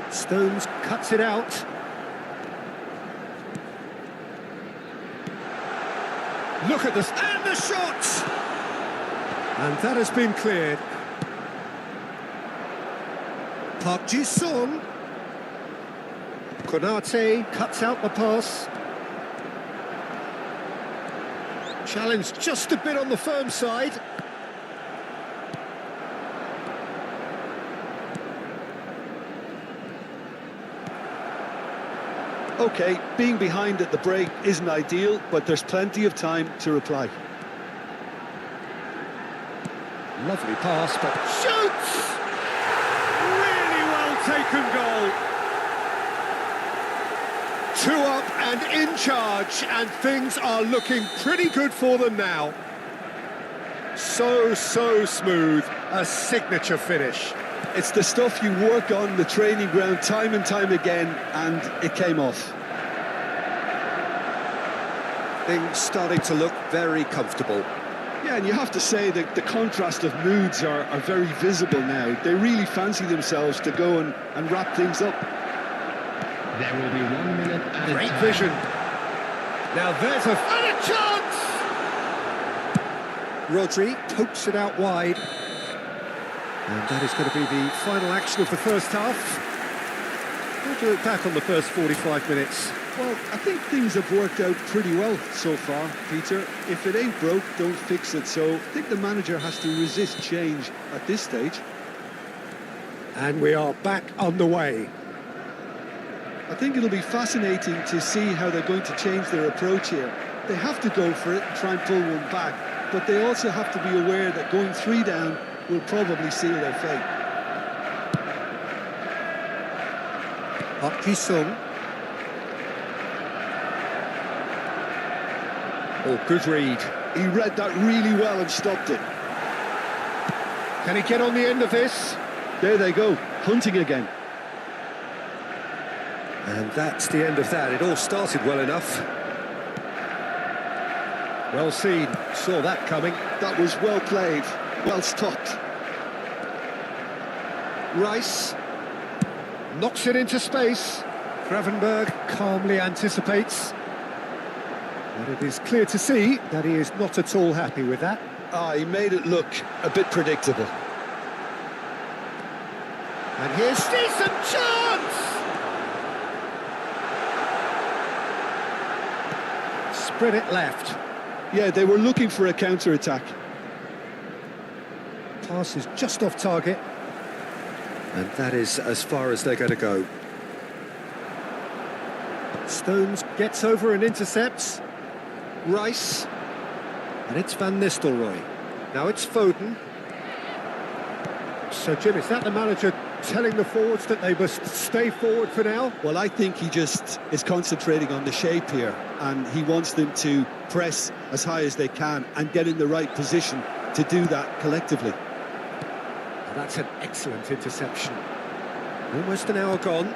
S3: Stones cuts it out. Look at this, and the shot! And that has been cleared. Park Ji-sung. Konate cuts out the pass. Challenge just a bit on the firm side.
S8: OK, being behind at the break isn't ideal, but there's plenty of time to reply.
S3: Lovely pass, but shoots! Really well taken goal. 2 up and in charge, and things are looking pretty good for them now. So smooth, a signature finish.
S8: It's the stuff you work on the training ground time and time again, and it came off.
S3: Things starting to look very comfortable.
S8: Yeah, and you have to say that the contrast of moods are very visible now. They really fancy themselves to go and wrap things up.
S5: There will be 1 minute added
S3: Great
S5: time.
S3: vision. Now there's a chance! Rodri pokes it out wide. And that is going to be the final action of the first half. We'll do it back on the first 45 minutes.
S8: Well, I think things have worked out pretty well so far, Peter. If it ain't broke, don't fix it. So I think the manager has to resist change at this stage.
S3: And we are back underway.
S8: I think it'll be fascinating to see how they're going to change their approach here. They have to go for it and try and pull one back, but they also have to be aware that going 3 down will probably seal their fate.
S3: Park Ji-sung. Oh, good read.
S8: He read that really well and stopped it.
S3: Can he get on the end of this?
S8: There they go, hunting again.
S3: And that's the end of that. It all started well enough. Well seen, saw that coming.
S8: That was well played, well stopped.
S3: Rice knocks it into space. Gravenberg calmly anticipates. But it is clear to see that he is not at all happy with that.
S8: He made it look a bit predictable.
S3: And here's decent chance! Spread it left.
S8: Yeah, they were looking for a counter-attack.
S3: Pass is just off target. And that is as far as they're going to go. Stones gets over and intercepts. Rice. And it's Van Nistelrooy. Now it's Foden. So, Jim, is that the manager telling the forwards that they must stay forward for now?
S8: Well, I think he just is concentrating on the shape here, and he wants them to press as high as they can and get in the right position to do that collectively.
S3: And that's an excellent interception. Almost an hour gone.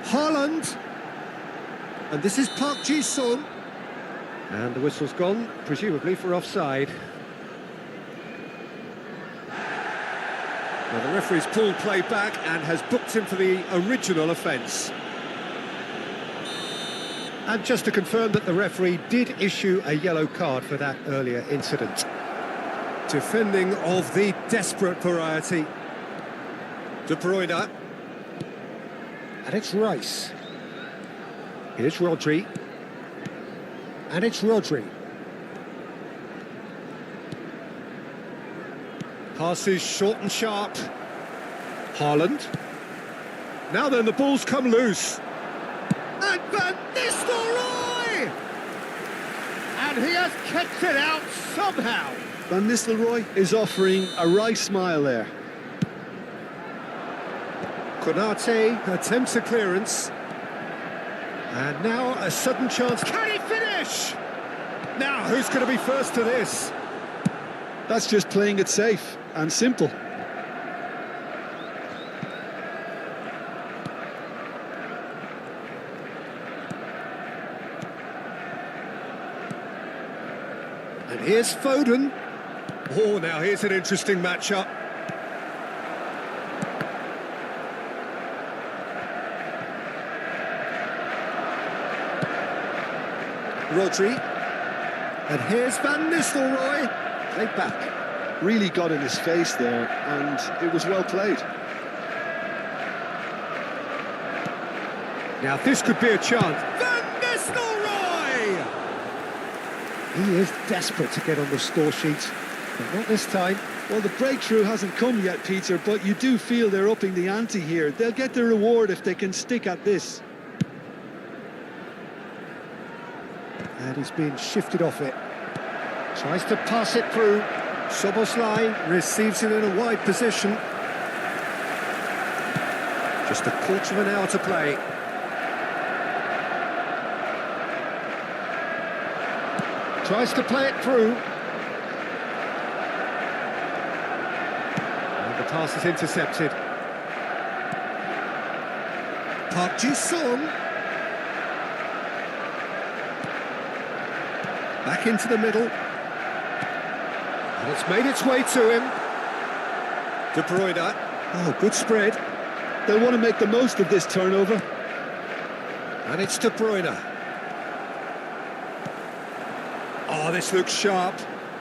S3: Haaland. And this is Park Ji-sung. And the whistle's gone, presumably for offside. Well, the referee's pulled play back and has booked him for the original offence. And just to confirm that the referee did issue a yellow card for that earlier incident. Defending of the desperate variety. De Bruyne. And it's Rice. Here's Rodri. And it's Rodri. Passes short and sharp. Haaland. Now then, the ball's come loose. And Van Nistelrooy! And he has kept it out somehow.
S8: Van Nistelrooy is offering a wry smile there.
S3: Konate attempts a clearance. And now a sudden chance. Can he finish? Now, who's going to be first to this?
S8: That's just playing it safe and simple.
S3: And here's Foden. Oh, now here's an interesting matchup. Rodri. And here's Van Nistelrooy. Played back.
S8: Really got in his face there, and it was well played.
S3: Now this could be a chance. Van Nistelrooy! He is desperate to get on the score sheet, but not this time.
S8: Well, the breakthrough hasn't come yet, Peter, but you do feel they're upping the ante here. They'll get the reward if they can stick at this.
S3: And he's being shifted off it. Tries to pass it through. Szoboszlai receives it in a wide position. Just a quarter of an hour to play. Tries to play it through. And the pass is intercepted. Park Ji-sung. Back into the middle. And it's made its way to him. De Bruyne. Oh, good spread.
S8: They'll want to make the most of this turnover.
S3: And it's De Bruyne. Oh, this looks sharp.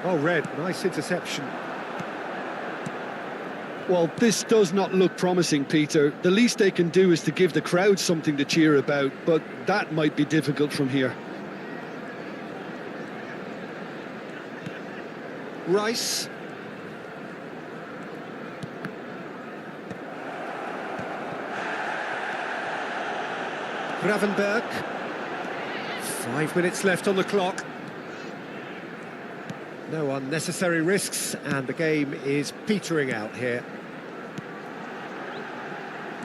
S3: Oh, red. Nice interception.
S8: Well, this does not look promising, Peter. The least they can do is to give the crowd something to cheer about, but that might be difficult from here.
S3: Rice. Gravenberg. 5 minutes left on the clock. No unnecessary risks, and the game is petering out here.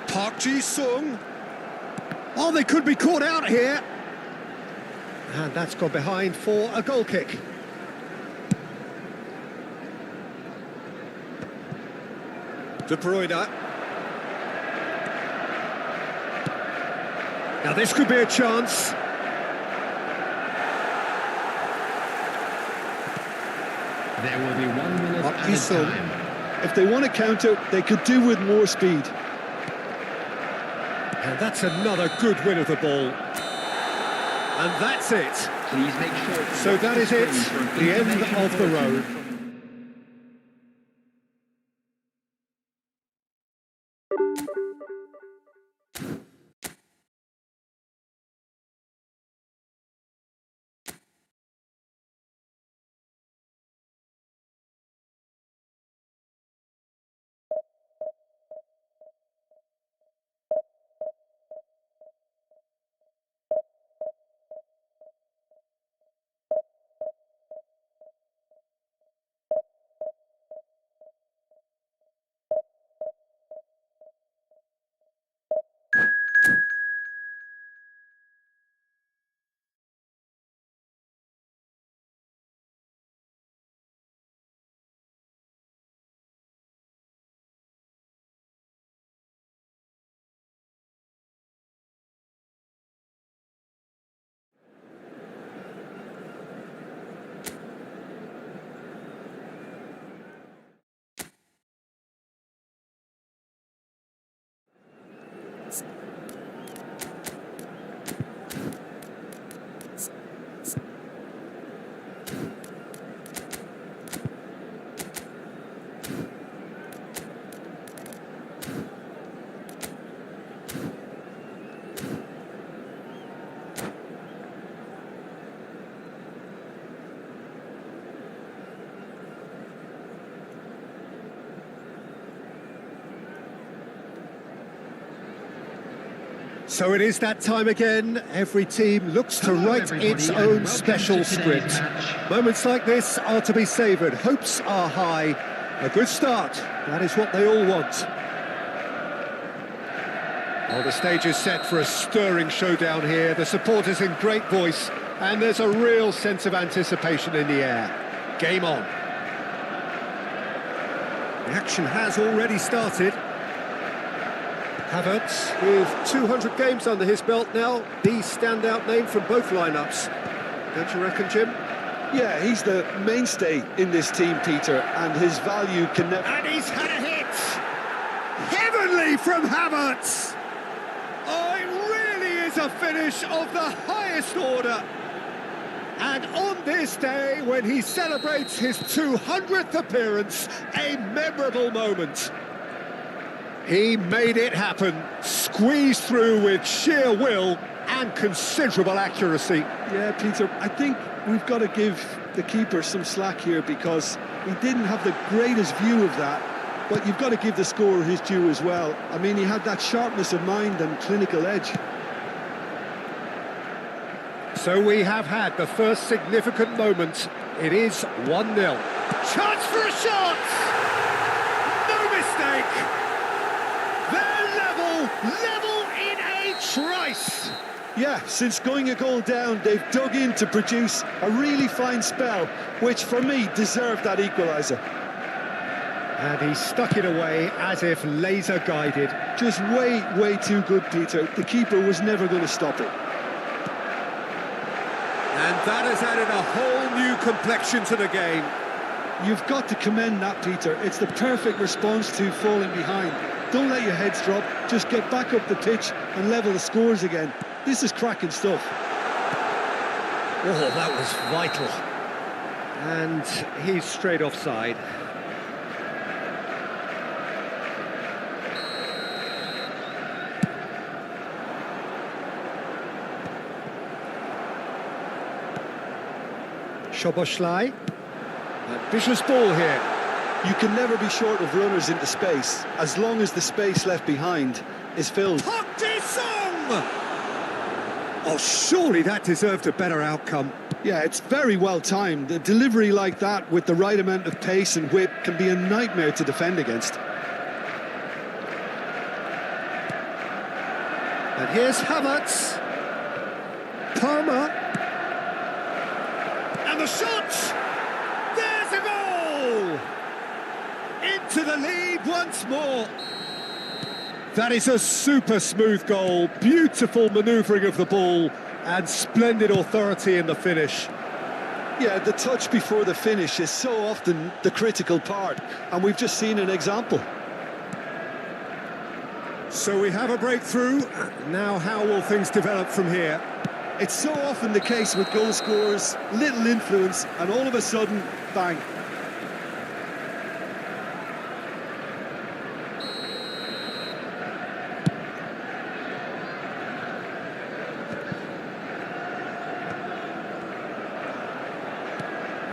S3: Park Ji-sung. Oh, they could be caught out here. And that's gone behind for a goal kick. De Bruyne. Now this could be a chance.
S6: There will be 1 minute added
S3: Isol.
S6: time.
S8: If they want to counter, they could do with more speed.
S3: And that's another good win of the ball. And that's it.
S7: Please make sure to
S3: So
S7: watch
S3: that is
S7: screen
S3: it,
S7: for
S3: the end
S7: information
S3: of the
S7: bulletin.
S3: road. So it is that time again. Every team looks to
S6: Hello,
S3: write
S6: everybody,
S3: its
S6: and
S3: own
S6: welcome
S3: special
S6: to today's
S3: script.
S6: match.
S3: Moments like this are to be savoured. Hopes are high. A good start. That is what they all want. Well, the stage is set for a stirring showdown here. The supporters in great voice, and there's a real sense of anticipation in the air. Game on. The action has already started. Havertz, with 200 games under his belt now, the standout name from both lineups. Don't you reckon, Jim?
S8: Yeah, he's the mainstay in this team, Peter, and his value can never...
S3: And he's had a hit! Heavenly from Havertz! Oh, it really is a finish of the highest order. And on this day, when he celebrates his 200th appearance, a memorable moment. He made it happen, squeezed through with sheer will and considerable accuracy.
S8: Yeah, Peter, I think we've got to give the keeper some slack here because he didn't have the greatest view of that, but you've got to give the scorer his due as well. I mean, he had that sharpness of mind and clinical edge.
S3: So we have had the first significant moment. It is 1-0. Chance for a shot! No mistake! They're level in a trice!
S8: Yeah, since going a goal down, they've dug in to produce a really fine spell, which for me deserved that equaliser.
S3: And he stuck it away as if laser guided.
S8: Just way too good, Peter. The keeper was never going to stop it.
S3: And that has added a whole new complexion to the game.
S8: You've got to commend that, Peter. It's the perfect response to falling behind. Don't let your heads drop. Just get back up the pitch and level the scores again. This is cracking stuff.
S3: Oh, that was vital. And he's straight offside. Szoboszlai. Ambitious ball here.
S8: You can never be short of runners into space, as long as the space left behind is filled.
S3: Park Ji-sung! Oh, surely that deserved a better outcome.
S8: Yeah, it's very well timed. A delivery like that with the right amount of pace and whip can be a nightmare to defend against.
S3: And here's Havertz. Palmer. the shot! There's a goal! Into the lead once more. That is a super smooth goal, beautiful manoeuvring of the ball, and splendid authority in the finish.
S8: Yeah, the touch before the finish is so often the critical part, and we've just seen an example.
S3: So we have a breakthrough. Now how will things develop from here?
S8: It's so often the case with goal scorers, little influence, and all of a sudden, bang.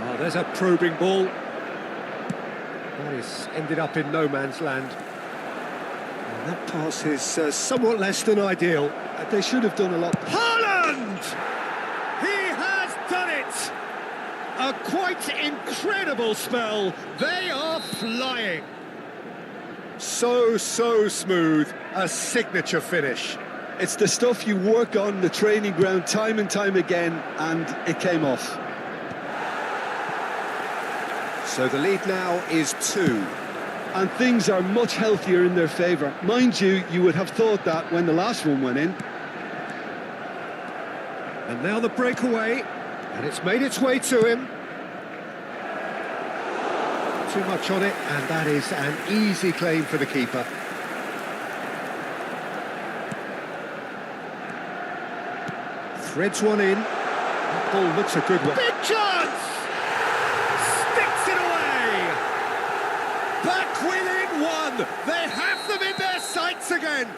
S3: Oh, there's a probing ball. That is ended up in no man's land. And that pass is somewhat less than ideal.
S8: They should have done a lot.
S3: Haaland! He has done it! A quite incredible spell. They are flying. So smooth. A signature finish.
S8: It's the stuff you work on the training ground time and time again, and it came off.
S3: So the lead now is 2.
S8: And things are much healthier in their favour. Mind you, you would have thought that when the last one went in.
S3: And now the breakaway, and it's made its way to him. Too much on it, and that is an easy claim for the keeper. Threads one in. That ball looks a good one. Big chance! Sticks it away! Back within one! They have them in their sights again!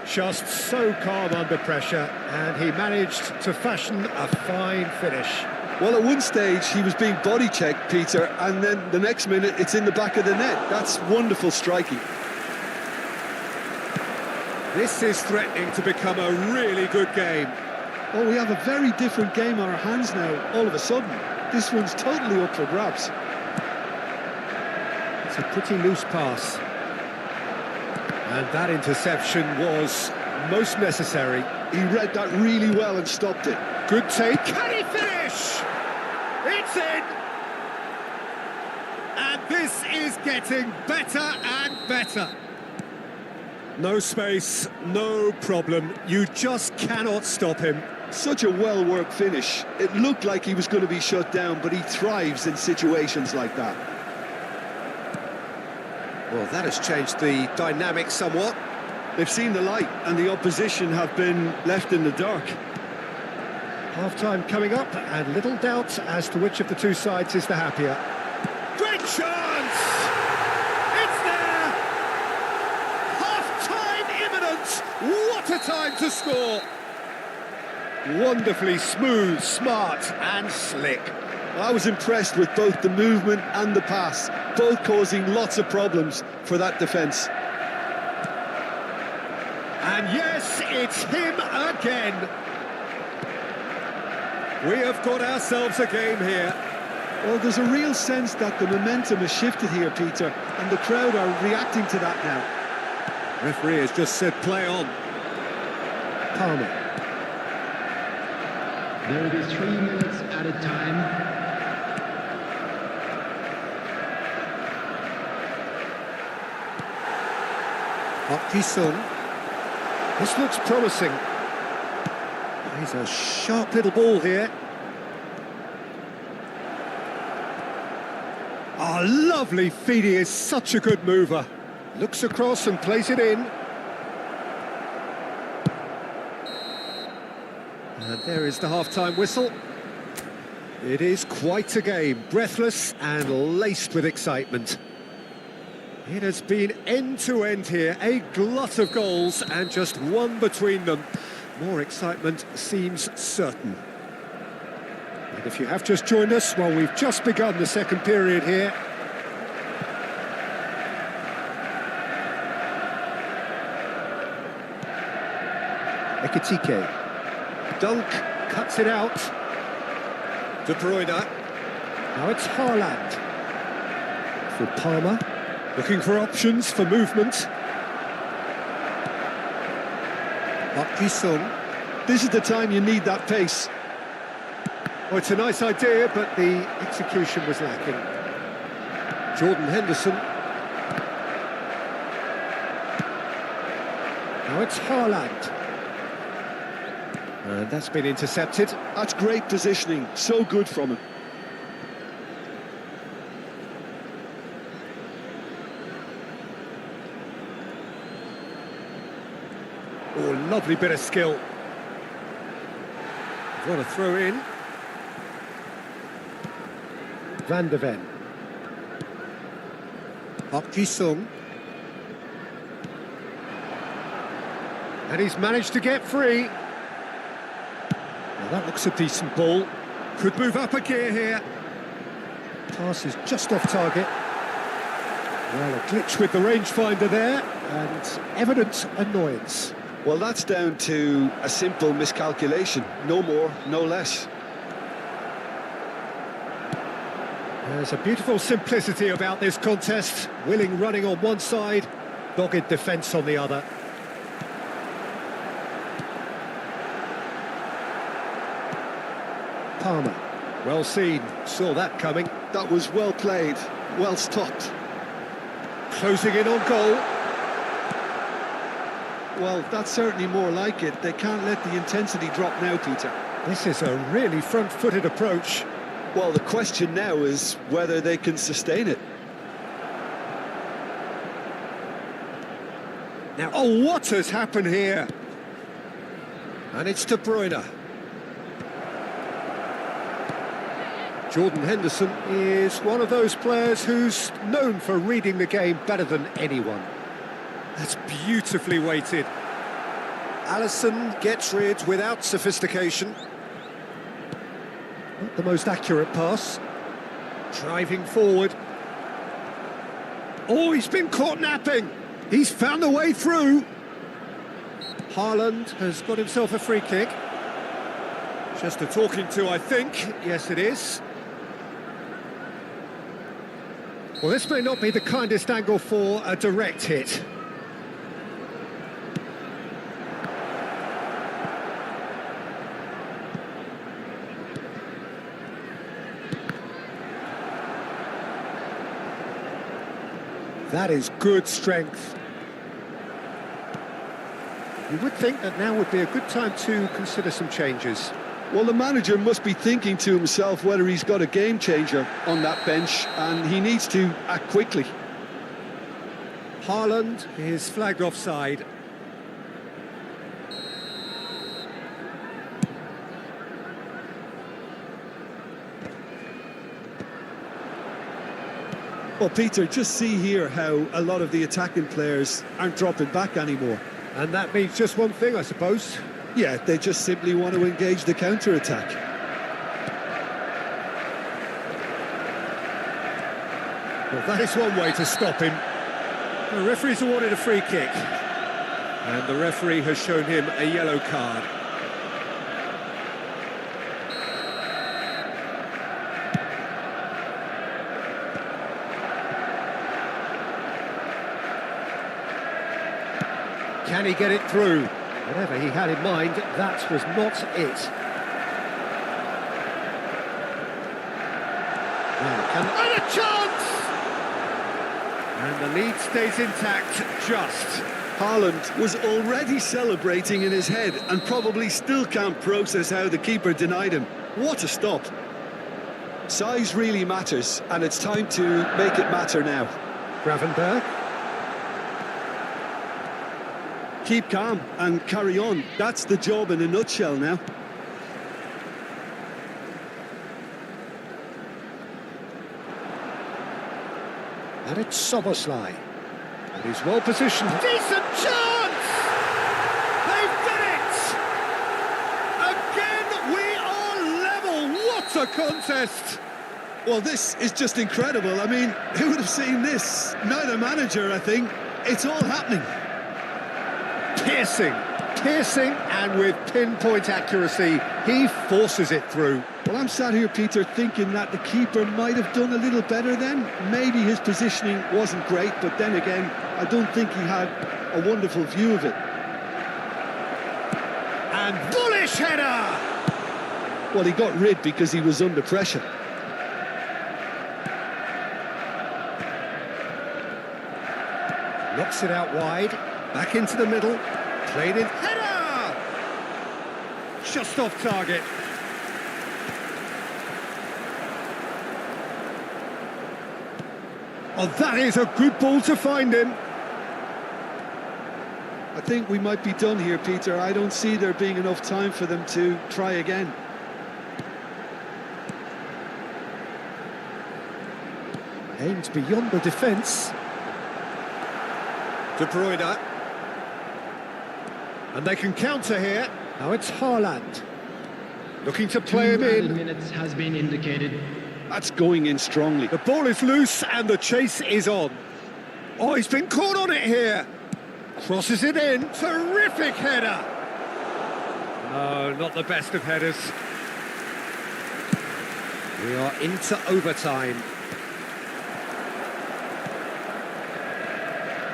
S3: Just so calm under pressure, and he managed to fashion a fine finish.
S8: Well, at one stage, he was being body-checked, Peter, and then the next minute, it's in the back of the net. That's wonderful striking.
S3: This is threatening to become a really good game.
S8: Oh, we have a very different game on our hands now, all of a sudden. This one's totally up for grabs.
S3: It's a pretty loose pass. And that interception was most necessary.
S8: He read that really well and stopped it.
S3: Good take. Can he finish? It's in! And this is getting better and better. No space, no problem. You just cannot stop him.
S8: Such a well-worked finish. It looked like he was going to be shut down, but he thrives in situations like that.
S3: Well, that has changed the dynamic somewhat.
S8: They've seen the light, and the opposition have been left in the dark.
S3: Half-time coming up, and little doubt as to which of the two sides is the happier. Great chance! It's there! Half-time imminent! What a time to score! Wonderfully smooth, smart and slick.
S8: I was impressed with both the movement and the pass, both causing lots of problems for that defence.
S3: And yes, it's him again. We have got ourselves a game here.
S8: Well, there's a real sense that the momentum has shifted here, Peter, and the crowd are reacting to that now.
S3: Referee has just said play on. Palmer.
S6: There will be 3 minutes added time.
S3: Sun. This looks promising. He's a sharp little ball here. Oh, lovely feed. He is such a good mover. Looks across and plays it in. And there is the half-time whistle. It is quite a game, breathless and laced with excitement. It has been end-to-end here, a glut of goals and just one between them. More excitement seems certain. And if you have just joined us, well, we've just begun the second period here. Ekitike. Dunk, cuts it out. De Bruyne. Now it's Haaland. For Palmer. Looking for options for movement. Sun.
S8: This is the time you need that pace.
S3: Well, it's a nice idea, but the execution was lacking. Jordan Henderson. Now it's Haaland. And that's been intercepted.
S8: That's great positioning, so good from him.
S3: Oh, lovely bit of skill. What a throw in. Van de Ven. Park Ji-sung. And he's managed to get free. Well, that looks a decent ball. Could move up a gear here. Pass is just off target. Well, a glitch with the rangefinder there, and evident annoyance.
S8: Well, that's down to a simple miscalculation. No more, no less.
S3: There's a beautiful simplicity about this contest. Willing running on one side, dogged defence on the other. Palmer, well seen, saw that coming.
S8: That was well played, well stopped.
S3: Closing in on goal.
S8: Well, that's certainly more like it. They can't let the intensity drop now, Peter.
S3: This is a really front-footed approach.
S8: Well, the question now is whether they can sustain it.
S3: Now, oh, what has happened here? And it's De Bruyne. Jordan Henderson is one of those players who's known for reading the game better than anyone. That's beautifully weighted. Alisson gets rid without sophistication. Not the most accurate pass. Driving forward. Oh, he's been caught napping. He's found a way through. Haaland has got himself a free kick. Just a talking to, I think. Yes, it is. Well, this may not be the kindest angle for a direct hit. That is good strength. You would think that now would be a good time to consider some changes.
S8: Well, the manager must be thinking to himself whether he's got a game changer on that bench, and he needs to act quickly.
S3: Haaland is flagged offside.
S8: Well, Peter, just see here how a lot of the attacking players aren't dropping back anymore.
S3: And that means just one thing, I suppose.
S8: Yeah, they just simply want to engage the counter-attack.
S3: Well, that is one way to stop him. The referee's awarded a free kick. And the referee has shown him a yellow card. Can he get it through? Whatever he had in mind, that was not it. And a chance! And the lead stays intact, just.
S8: Haaland was already celebrating in his head and probably still can't process how the keeper denied him. What a stop. Size really matters, and it's time to make it matter now.
S3: Gravenberg.
S8: Keep calm and carry on. That's the job in a nutshell now.
S3: And it's Soboslai. And he's well positioned. Decent chance! They've done it! Again, we are level. What a contest!
S8: Well, this is just incredible. I mean, who would have seen this? Neither manager, I think. It's all happening.
S3: Piercing, and with pinpoint accuracy, he forces it through.
S8: Well, I'm sat here, Peter, thinking that the keeper might have done a little better then. Maybe his positioning wasn't great, but then again, I don't think he had a wonderful view of it.
S3: And bullish header!
S8: Well, he got rid because he was under pressure.
S3: Knocks it out wide, back into the middle, played in, header! Just off target. Oh, that is a good ball to find him.
S8: I think we might be done here, Peter. I don't see there being enough time for them to try again.
S3: Aimed beyond the defence. De Bruyne. And they can counter here. Now it's Haaland. Looking to play him in.
S6: Minutes has been indicated.
S8: That's going in strongly.
S3: The ball is loose and the chase is on. Oh, he's been caught on it here. Crosses it in. Terrific header. No, not the best of headers. We are into overtime.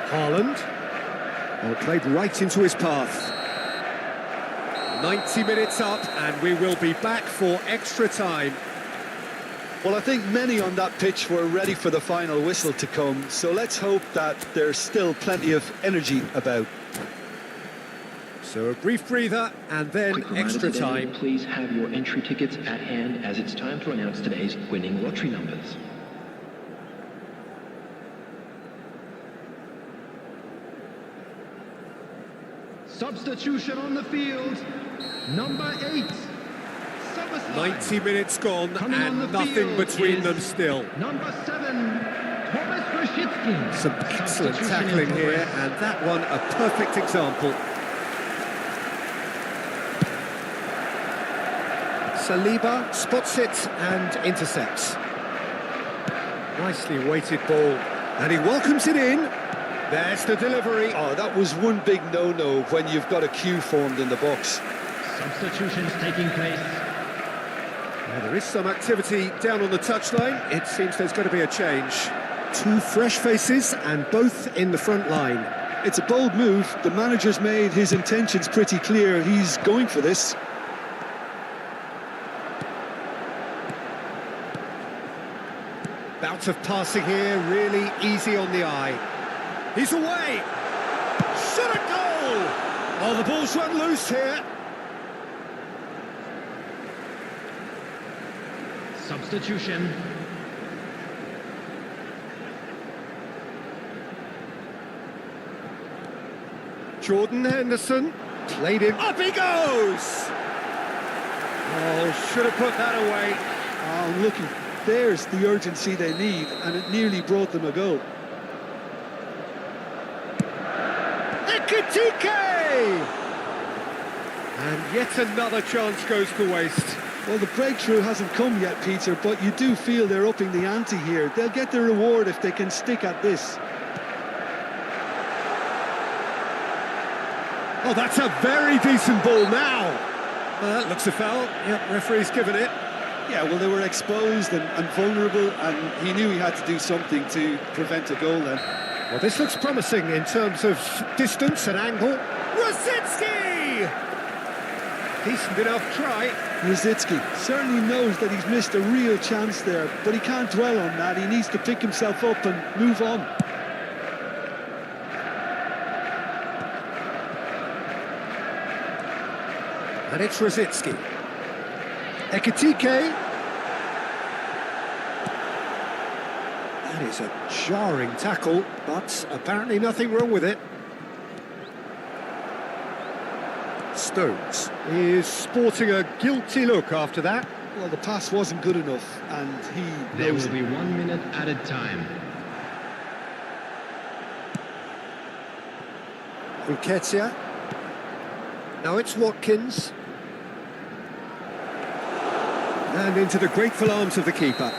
S3: Haaland. Well, played right into his path. 90 minutes up and we will be back for extra time.
S8: Well, I think many on that pitch were ready for the final whistle to come, so let's hope that there's still plenty of energy about.
S3: So a brief breather and then
S7: Quick reminder
S3: extra
S7: today,
S3: time.
S7: Please have your entry tickets at hand as it's time to announce today's winning lottery numbers.
S6: Substitution on the field. Number 8.
S3: 90 minutes gone
S6: Coming on the
S3: and nothing
S6: field
S3: between
S6: is
S3: them still.
S6: Number 7. Thomas Rashitsky.
S3: Some excellent
S6: Substitution
S3: tackling
S6: in
S3: here,
S6: progress.
S3: and that one a perfect example. Saliba spots it and intercepts. Nicely weighted ball, and he welcomes it in. There's the delivery.
S8: Oh, that was one big no-no when you've got a queue formed in the box.
S6: Substitutions taking place.
S3: Now, there is some activity down on the touchline. It seems there's going to be a change. Two fresh faces and both in the front line.
S8: It's a bold move. The manager's made his intentions pretty clear. He's going for this.
S3: Bout of passing here, really easy on the eye. He's away! Shot a goal! Oh, the ball's run loose here.
S6: Substitution.
S3: Jordan Henderson played in. Up he goes! Oh, should have put that away.
S8: Oh, looky, there's the urgency they need, and it nearly brought them a goal.
S3: Ekitike! And yet another chance goes to waste.
S8: Well, the breakthrough hasn't come yet, Peter, but you do feel they're upping the ante here. They'll get their reward if they can stick at this.
S3: Oh, that's a very decent ball now. That looks a foul. Yep, referee's given it.
S8: Yeah, well, they were exposed and vulnerable, and he knew he had to do something to prevent a goal then.
S3: Well, this looks promising in terms of distance and angle. Rosicki! Decent enough try.
S8: Rosicki certainly knows that he's missed a real chance there, but he can't dwell on that. He needs to pick himself up and move on.
S3: And it's Rosicki. Ekitike. That is a jarring tackle, but apparently nothing wrong with it. Stones is sporting a guilty look after that.
S8: Well, the pass wasn't good enough, and he
S6: There
S8: knows
S6: will
S8: it.
S6: be 1 minute added time.
S3: Nketiah. Now it's Watkins. And into the grateful arms of the keeper.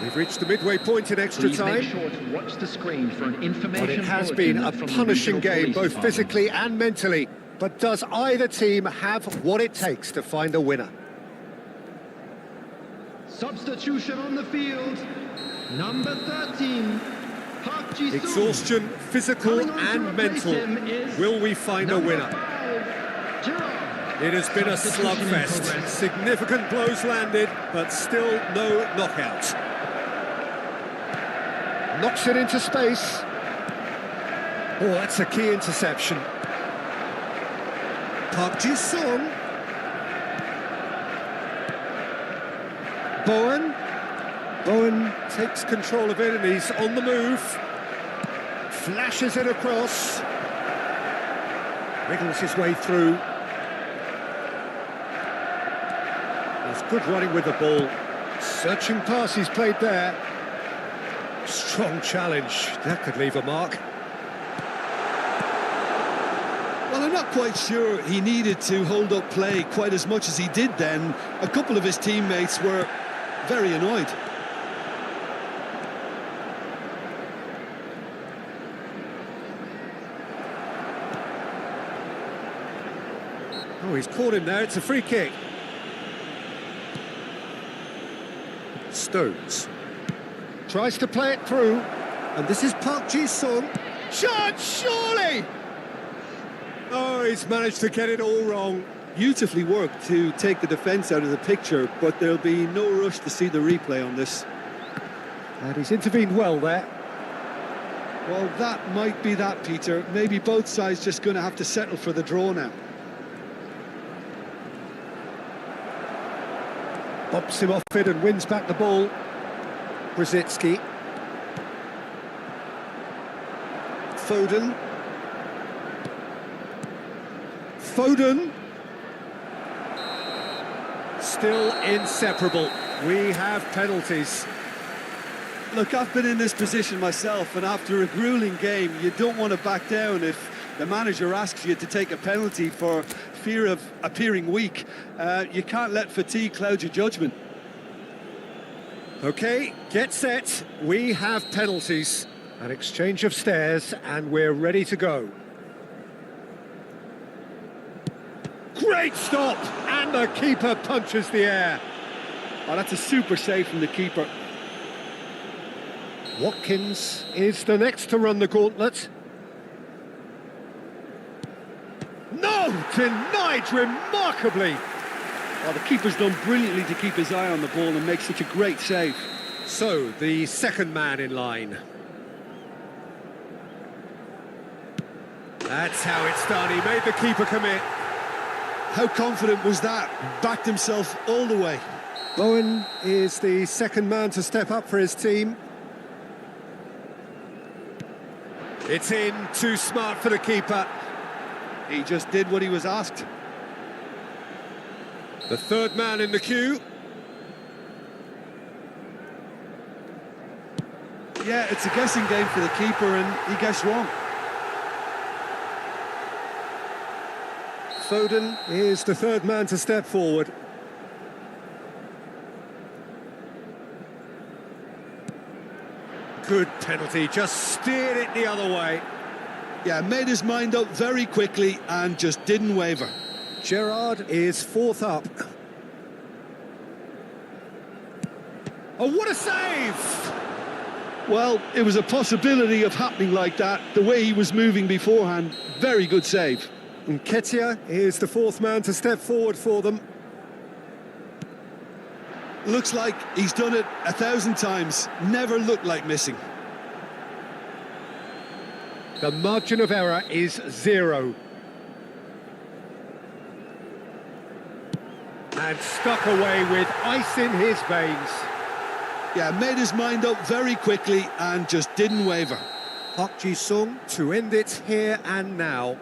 S3: We've reached the midway point in extra
S7: Please
S3: time.
S7: make sure to watch the screen for an information
S3: But it has
S7: bulletin
S3: been a
S7: from the
S3: punishing
S7: regional
S3: game,
S7: police
S3: both
S7: department.
S3: physically and mentally. But does either team have what it takes to find a winner?
S6: Substitution on the field. Number 13. Park Ji-sung.
S3: Exhaustion, physical
S6: Coming on to
S3: and
S6: replace
S3: mental.
S6: him is
S3: Will we find a
S6: number
S3: winner?
S6: 5, Gerard.
S3: It has been a
S6: Substitution in
S3: slugfest.
S6: progress.
S3: Significant blows landed, but still no knockout. Knocks it into space. Oh, that's a key interception. Park Ji-sung. Bowen. Bowen takes control of it and he's on the move. Flashes it across. Wriggles his way through. There's good running with the ball. Searching pass he's played there. Strong challenge. That could leave a mark.
S8: Well, I'm not quite sure he needed to hold up play quite as much as he did then. A couple of his teammates were very annoyed.
S3: Oh, he's caught him there. It's a free kick. Stones tries to play it through, and this is Park Ji-sung. Shot, surely! Oh, he's managed to get it all wrong.
S8: Beautifully worked to take the defence out of the picture, but there'll be no rush to see the replay on this.
S3: And he's intervened well there.
S8: Well, that might be that, Peter. Maybe both sides just going to have to settle for the draw now.
S3: Bumps him off it and wins back the ball. Brzezinski. Foden. Foden. Still inseparable. We have penalties.
S8: Look, I've been in this position myself, and after a grueling game, you don't want to back down if the manager asks you to take a penalty for fear of appearing weak. You can't let fatigue cloud your judgment.
S3: Okay, get set. We have penalties. An exchange of stares, and we're ready to go. Great stop! And the keeper punches the air.
S8: Oh, that's a super save from the keeper.
S3: Watkins is the next to run the gauntlet. No! Denied remarkably!
S8: Oh, the keeper's done brilliantly to keep his eye on the ball and make such a great save.
S3: So, the second man in line. That's how it's done. He made the keeper commit.
S8: How confident was that? Backed himself all the way.
S3: Bowen is the second man to step up for his team. It's in, too smart for the keeper.
S8: He just did what he was asked.
S3: The third man in the queue.
S8: Yeah, it's a guessing game for the keeper, and he guessed wrong.
S3: Foden is the third man to step forward. Good penalty, just steered it the other way.
S8: Yeah, made his mind up very quickly and just didn't waver.
S3: Gerrard is fourth up. Oh, what a save!
S8: Well, it was a possibility of happening like that. The way he was moving beforehand, very good save.
S3: Nketiah is the fourth man to step forward for them.
S8: Looks like he's done it 1,000 times. Never looked like missing.
S3: The margin of error is 0. And stuck away with ice in his veins.
S8: Yeah, made his mind up very quickly and just didn't waver.
S3: Park Ji-sung to end it here and now.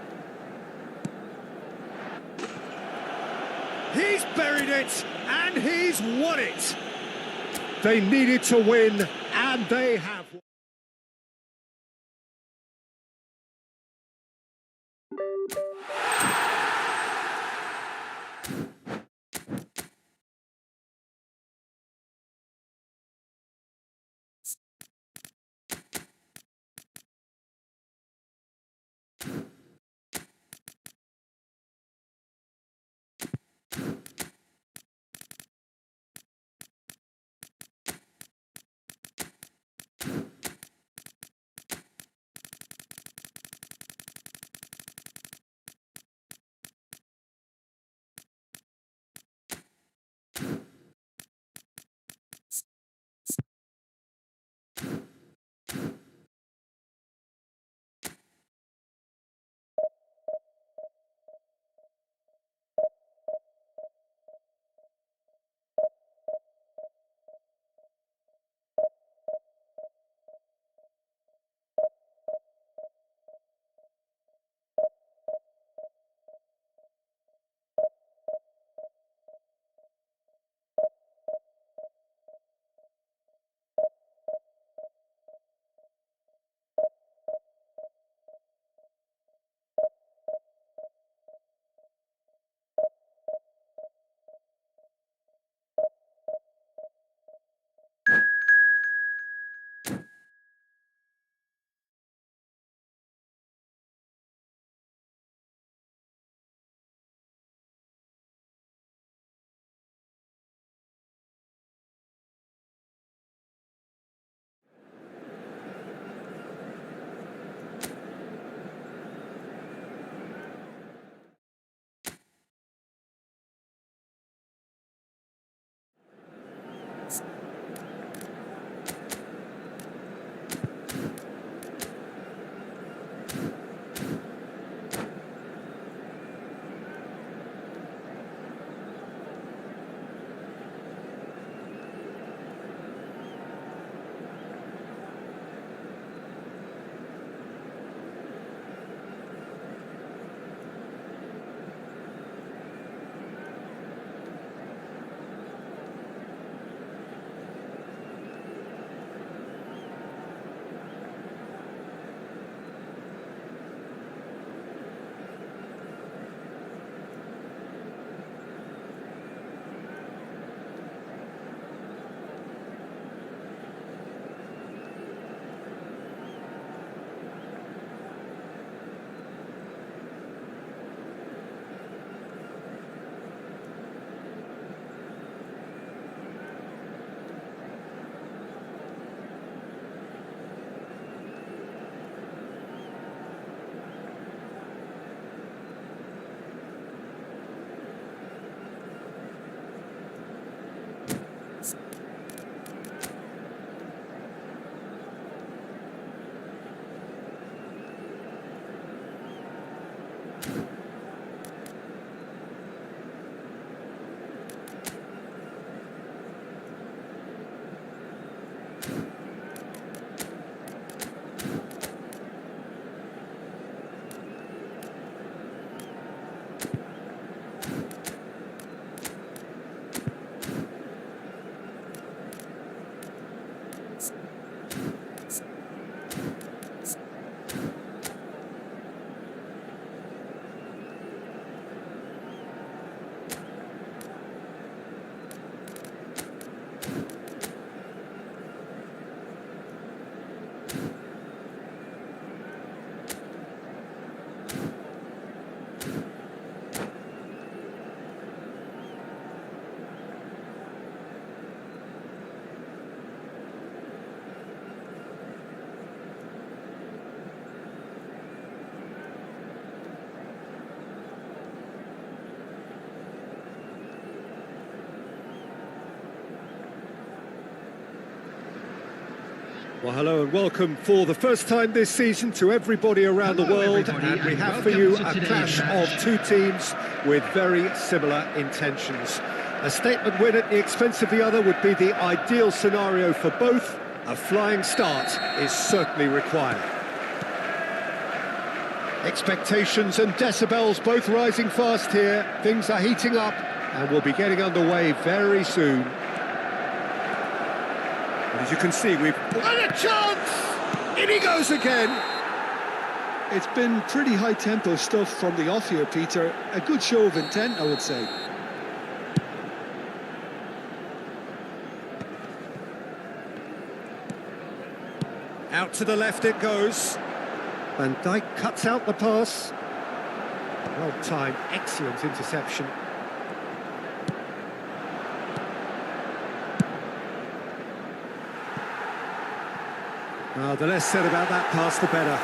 S3: He's buried it, and he's won it. They needed to win, and they have won. Well, hello and welcome for the first time this season to everybody around the
S6: Hello,
S3: world,
S6: everybody,
S3: and we
S6: and
S3: have for
S6: welcome
S3: you
S6: to
S3: a
S6: today's
S3: clash
S6: match.
S3: of two teams with very similar intentions. A statement win at the expense of the other would be the ideal scenario for both. A flying start is certainly required. Expectations and decibels both rising fast here. Things are heating up and we'll be getting underway very soon. And as you can see, we've got a chance! In he goes again!
S8: It's been pretty high-tempo stuff from the off here, Peter. A good show of intent, I would say.
S3: Out to the left it goes. Van Dijk cuts out the pass. Well timed, excellent interception. The less said about that pass, the better.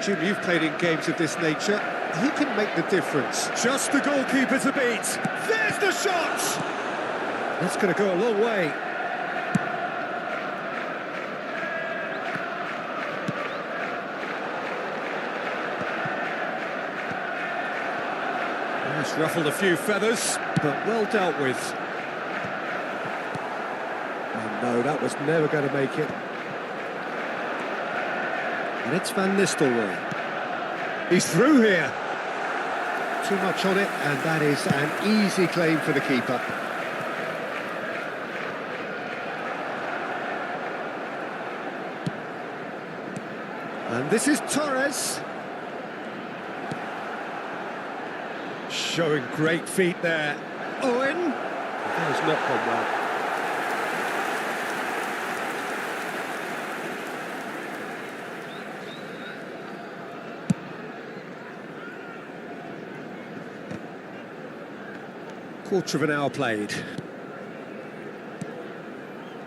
S3: Jim, you've played in games of this nature. Who can make the difference? Just the goalkeeper to beat. There's the shot! That's going to go a long way. That's ruffled a few feathers, but well dealt with. Oh no, that was never going to make it. And it's Van Nistelrooy. He's through here. Too much on it, and that is an easy claim for the keeper. And this is Torres. Showing great feet there. Owen. That has not gone well. Quarter of an hour played.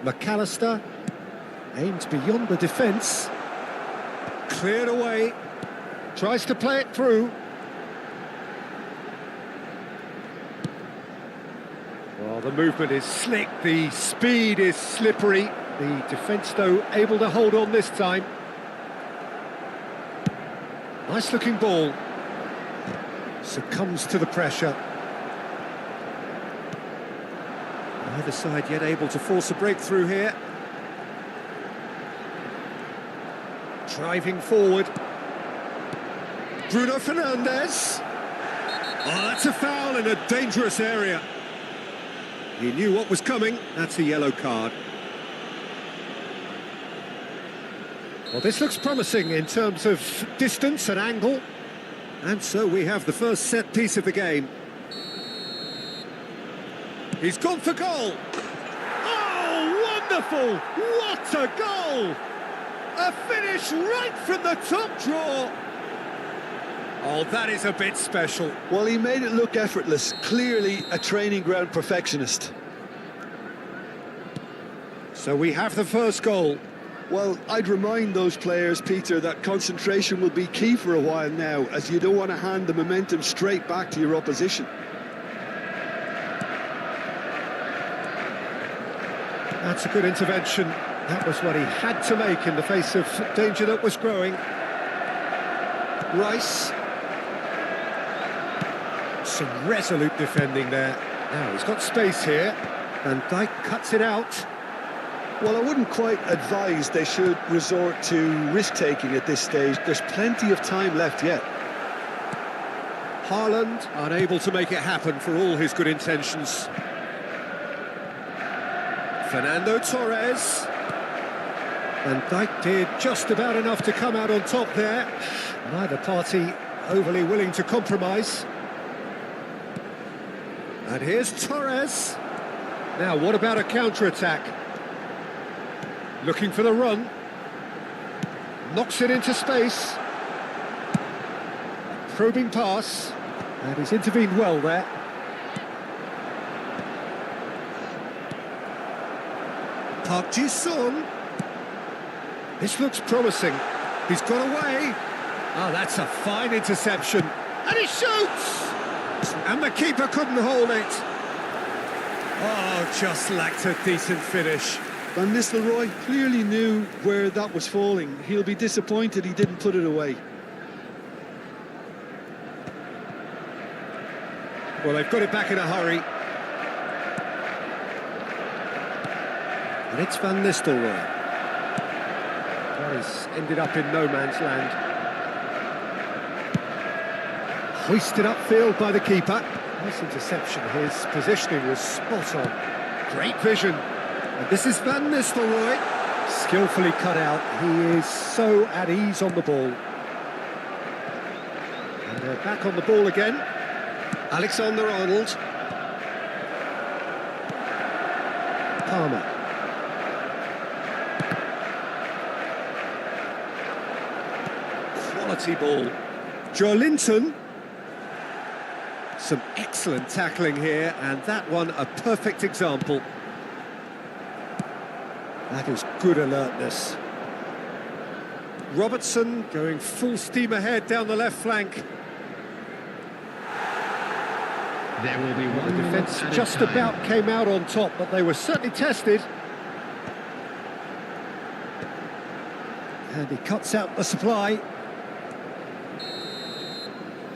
S3: McAllister aims beyond the defence. Cleared away. Tries to play it through. Well, the movement is slick, the speed is slippery. The defence, though, able to hold on this time. Nice looking ball. Succumbs to the pressure. Neither side yet able to force a breakthrough here. Driving forward. Bruno Fernandes. Oh, that's a foul in a dangerous area. He knew what was coming. That's a yellow card. Well, this looks promising in terms of distance and angle. And so we have the first set piece of the game. He's gone for goal. Oh, wonderful! What a goal! A finish right from the top draw. Oh, that is a bit special.
S8: Well, he made it look effortless. Clearly a training ground perfectionist.
S3: So we have the first goal.
S8: Well, I'd remind those players, Peter, that concentration will be key for a while now, as you don't want to hand the momentum straight back to your opposition.
S3: That's a good intervention. That was what he had to make in the face of danger that was growing. Rice. Some resolute defending there. Now he's got space here. Van Dijk cuts it out.
S8: Well, I wouldn't quite advise they should resort to risk-taking at this stage. There's plenty of time left yet.
S3: Haaland unable to make it happen for all his good intentions. Fernando Torres. Van Dijk did just about enough to come out on top there. Neither party overly willing to compromise. And here's Torres. Now, what about a counter-attack? Looking for the run. Knocks it into space. Probing pass. And he's intervened well there. Park Ji-sung. This looks promising. He's got away. Oh, that's a fine interception. And he shoots! And the keeper couldn't hold it. Oh, just lacked a decent finish.
S8: Van Nistelrooy clearly knew where that was falling. He'll be disappointed he didn't put it away.
S3: Well, they've got it back in a hurry. And it's Van Nistelrooy. Well, he's ended up in no man's land. Hoisted upfield by the keeper. Nice interception. His positioning was spot on. Great vision. And this is Van Nistelrooy. Skillfully cut out. He is so at ease on the ball. And they're back on the ball again. Alexander-Arnold. Palmer. Quality ball. Joelinton. Some excellent tackling here, and that one a perfect example. That is good alertness. Robertson going full steam ahead down the left flank.
S6: There will be
S3: The
S6: one
S3: defence
S6: minute
S3: just
S6: added time.
S3: about came out on top, but they were certainly tested. And he cuts out the supply.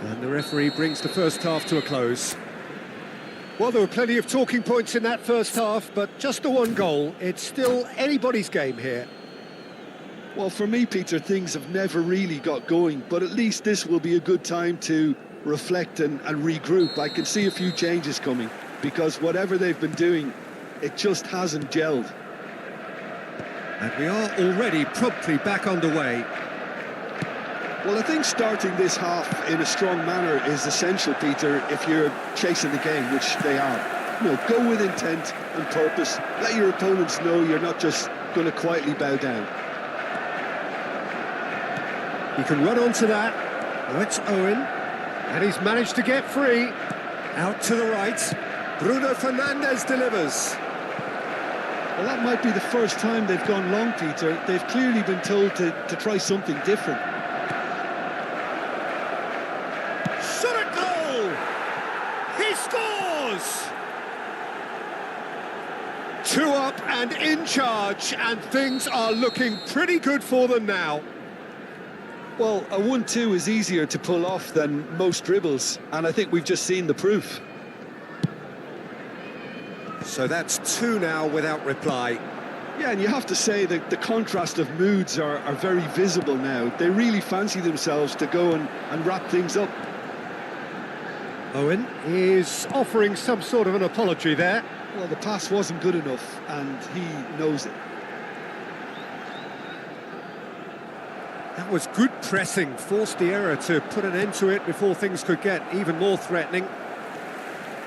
S3: And the referee brings the first half to a close. Well, there were plenty of talking points in that first half, but just the one goal. It's still anybody's game here.
S8: Well, for me, Peter, things have never really got going, but at least this will be a good time to reflect and regroup. I can see a few changes coming, because whatever they've been doing, it just hasn't gelled.
S3: And we are already promptly back underway.
S8: Well, I think starting this half in a strong manner is essential, Peter, if you're chasing the game, which they are. You know, go with intent and purpose. Let your opponents know you're not just going to quietly bow down.
S3: He can run onto that. Oh, it's Owen. And he's managed to get free. Out to the right. Bruno Fernandes delivers.
S8: Well, that might be the first time they've gone long, Peter. They've clearly been told to try something different.
S3: Shot at goal! He scores! 2 up and in charge, and things are looking pretty good for them now.
S8: Well, a 1-2 is easier to pull off than most dribbles, and I think we've just seen the proof.
S3: So that's 2 now without reply.
S8: Yeah, and you have to say that the contrast of moods are very visible now. They really fancy themselves to go and wrap things up.
S3: Owen is offering some sort of an apology there.
S8: Well, the pass wasn't good enough, and he knows it.
S3: That was good pressing, forced the error to put an end to it before things could get even more threatening.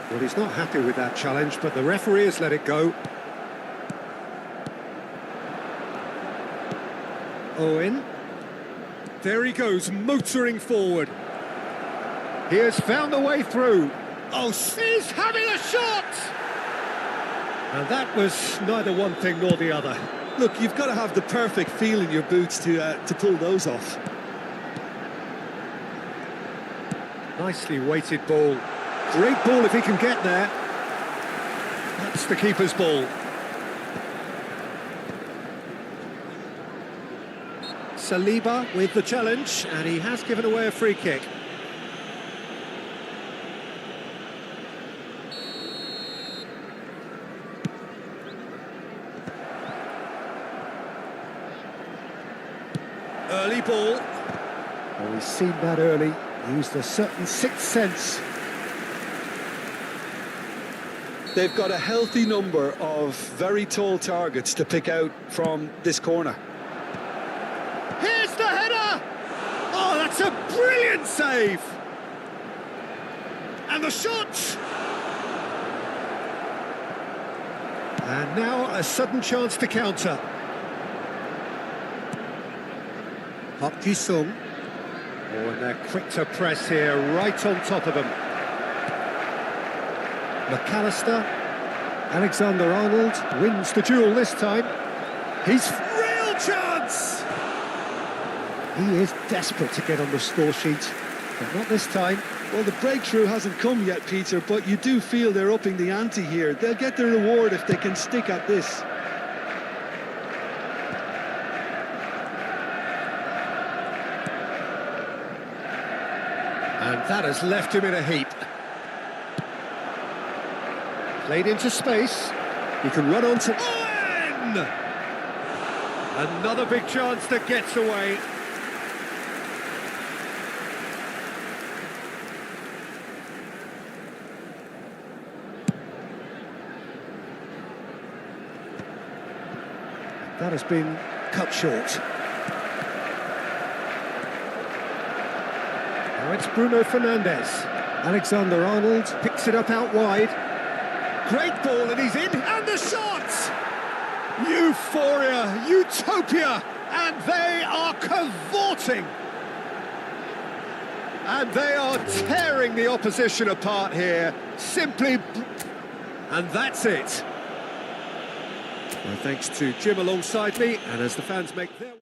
S3: Well, he's not happy with that challenge, but the referee has let it go. Owen. There he goes, motoring forward. He has found a way through. Oh, he's having a shot! And that was neither one thing nor the other.
S8: Look, you've got to have the perfect feel in your boots to pull those off.
S3: Nicely weighted ball. Great ball if he can get there. That's the keeper's ball. Saliba with the challenge, and he has given away a free kick. Early ball. Oh, he's seen that early. Used a certain sixth sense.
S8: They've got a healthy number of very tall targets to pick out from this corner.
S3: Here's the header! Oh, that's a brilliant save! And the shot! And now a sudden chance to counter. Park Ji-sung. Oh, and they're quick to press here, right on top of them. McAllister. Alexander-Arnold wins the duel this time. He's real chance! He is desperate to get on the score sheet, but not this time.
S4: Well, the breakthrough hasn't come yet, Peter, but you do feel they're upping the ante here. They'll get their reward if they can stick at this.
S3: And that has left him in a heap. Played into space. He can run on to... Owen! Another big chance that gets away. That has been cut short. Now it's Bruno Fernandes. Alexander-Arnold picks it up out wide. Great ball, and he's in, and the shot! Euphoria, utopia, and they are cavorting. And they are tearing the opposition apart here. Simply... And that's it. Well, thanks to Jim alongside me, and as the fans make their...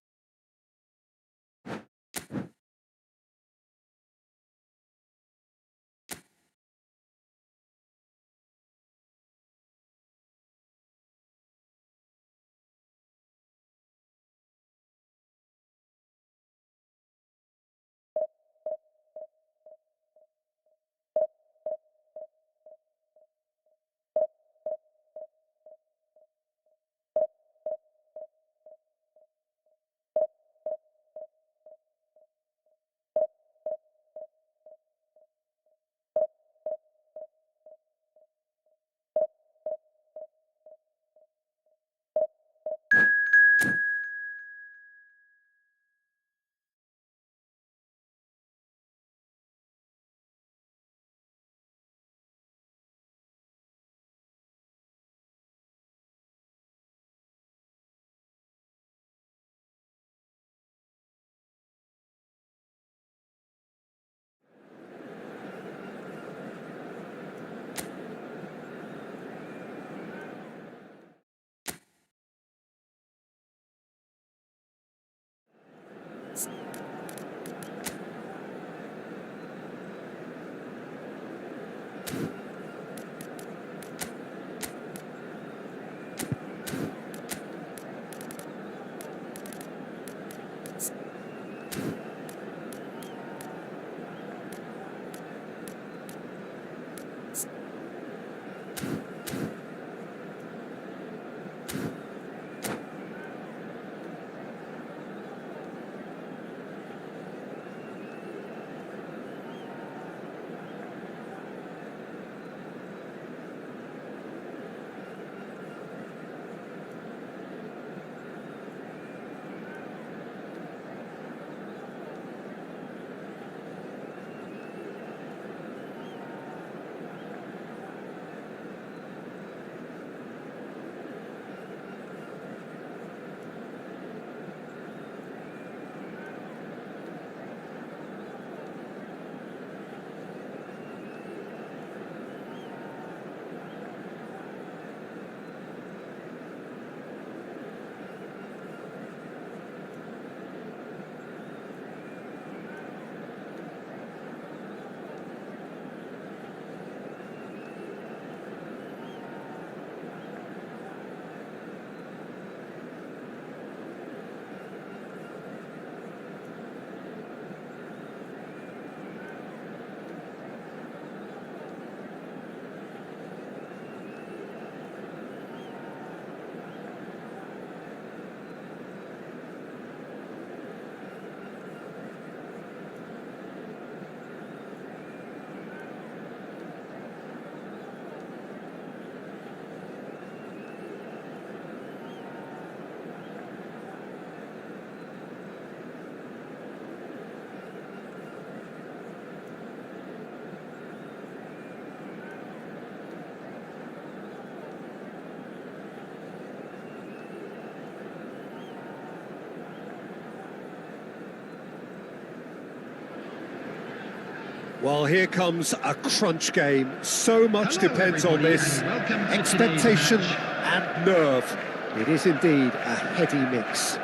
S3: Well, here comes a crunch game. So much
S6: Hello,
S3: depends on
S6: everybody,
S3: this.
S6: and welcome to
S3: Expectation
S6: today's match.
S3: and nerve. It is indeed a heady mix.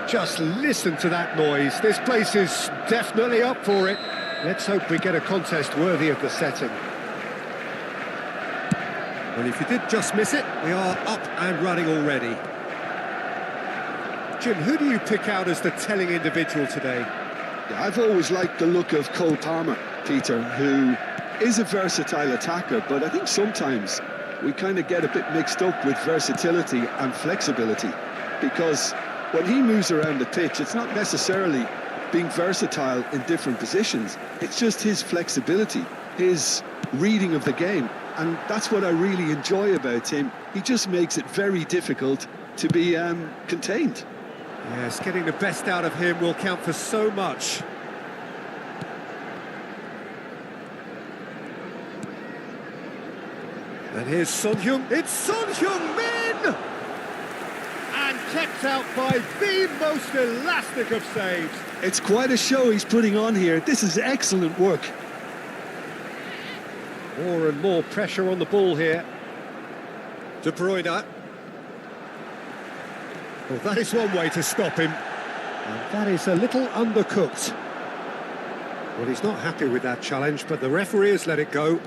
S3: Just listen to that noise. This place is definitely up for it. Let's hope we get a contest worthy of the setting. Well, if you did just miss it, we are up and running already. Jim, who do you pick out as the telling individual today?
S8: Yeah, I've always liked the look of Cole Palmer, Peter, who is a versatile attacker, but I think sometimes we kind of get a bit mixed up with versatility and flexibility, because when he moves around the pitch, it's not necessarily being versatile in different positions, it's just his flexibility, his reading of the game, and that's what I really enjoy about him. He just makes it very difficult to be contained.
S3: Yes, getting the best out of him will count for so much. And here's Son Heung. It's Son Heung-min! And kept out by the most elastic of saves.
S8: It's quite a show he's putting on here. This is excellent work.
S3: More and more pressure on the ball here. De Bruyne. Well, that is one way to stop him. And that is a little undercooked. Well, he's not happy with that challenge, but the referee has let it go.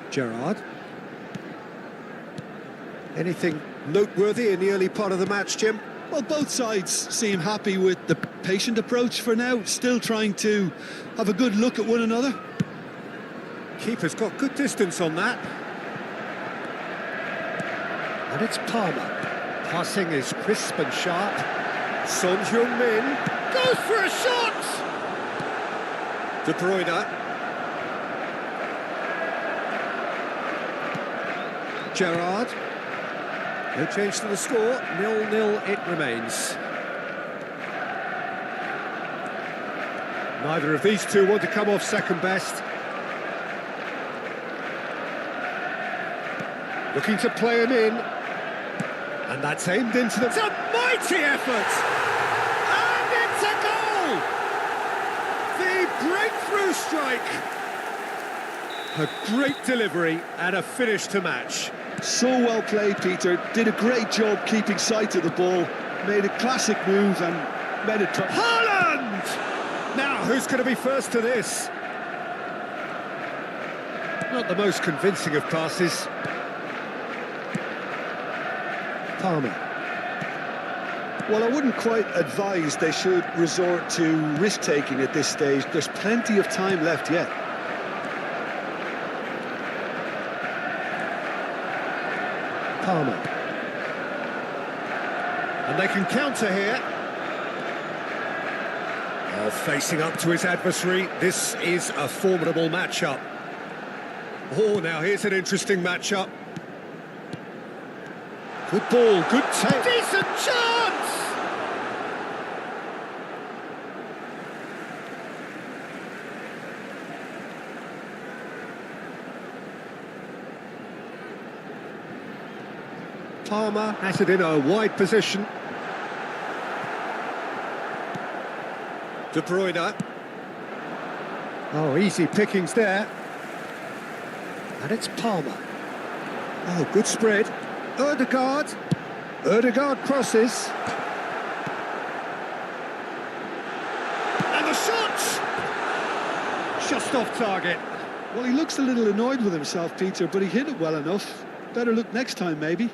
S3: Gerrard. Anything noteworthy in the early part of the match, Jim?
S8: Well, both sides seem happy with the patient approach for now, still trying to have a good look at one another.
S3: Keeper's got good distance on that. And it's Palmer. Passing is crisp and sharp. Son Heung-min goes for a shot! De Bruyne. Gerrard. No change to the score, 0-0 it remains. Neither of these two want to come off second best. Looking to play him in. And that's aimed into the... It's a mighty effort! And it's a goal! The breakthrough strike! A great delivery and a finish to match.
S8: So well played, Peter. Did a great job keeping sight of the ball. Made a classic move and made it...
S3: Haaland! Now, who's going to be first to this? Not the most convincing of passes. Palmer.
S8: Well, I wouldn't quite advise they should resort to risk-taking at this stage. There's plenty of time left yet.
S3: Palmer. And they can counter here. Oh, facing up to his adversary. This is a formidable matchup. Oh, now here's an interesting matchup. Good ball, good take. Decent chance! Palmer has it in a wide position. De Bruyne. Oh, easy pickings there. And it's Palmer. Oh, good spread. Ødegaard. Ødegaard crosses. And the shot! Just off target.
S8: Well, he looks a little annoyed with himself, Peter, but he hit it well enough. Better look next time, maybe.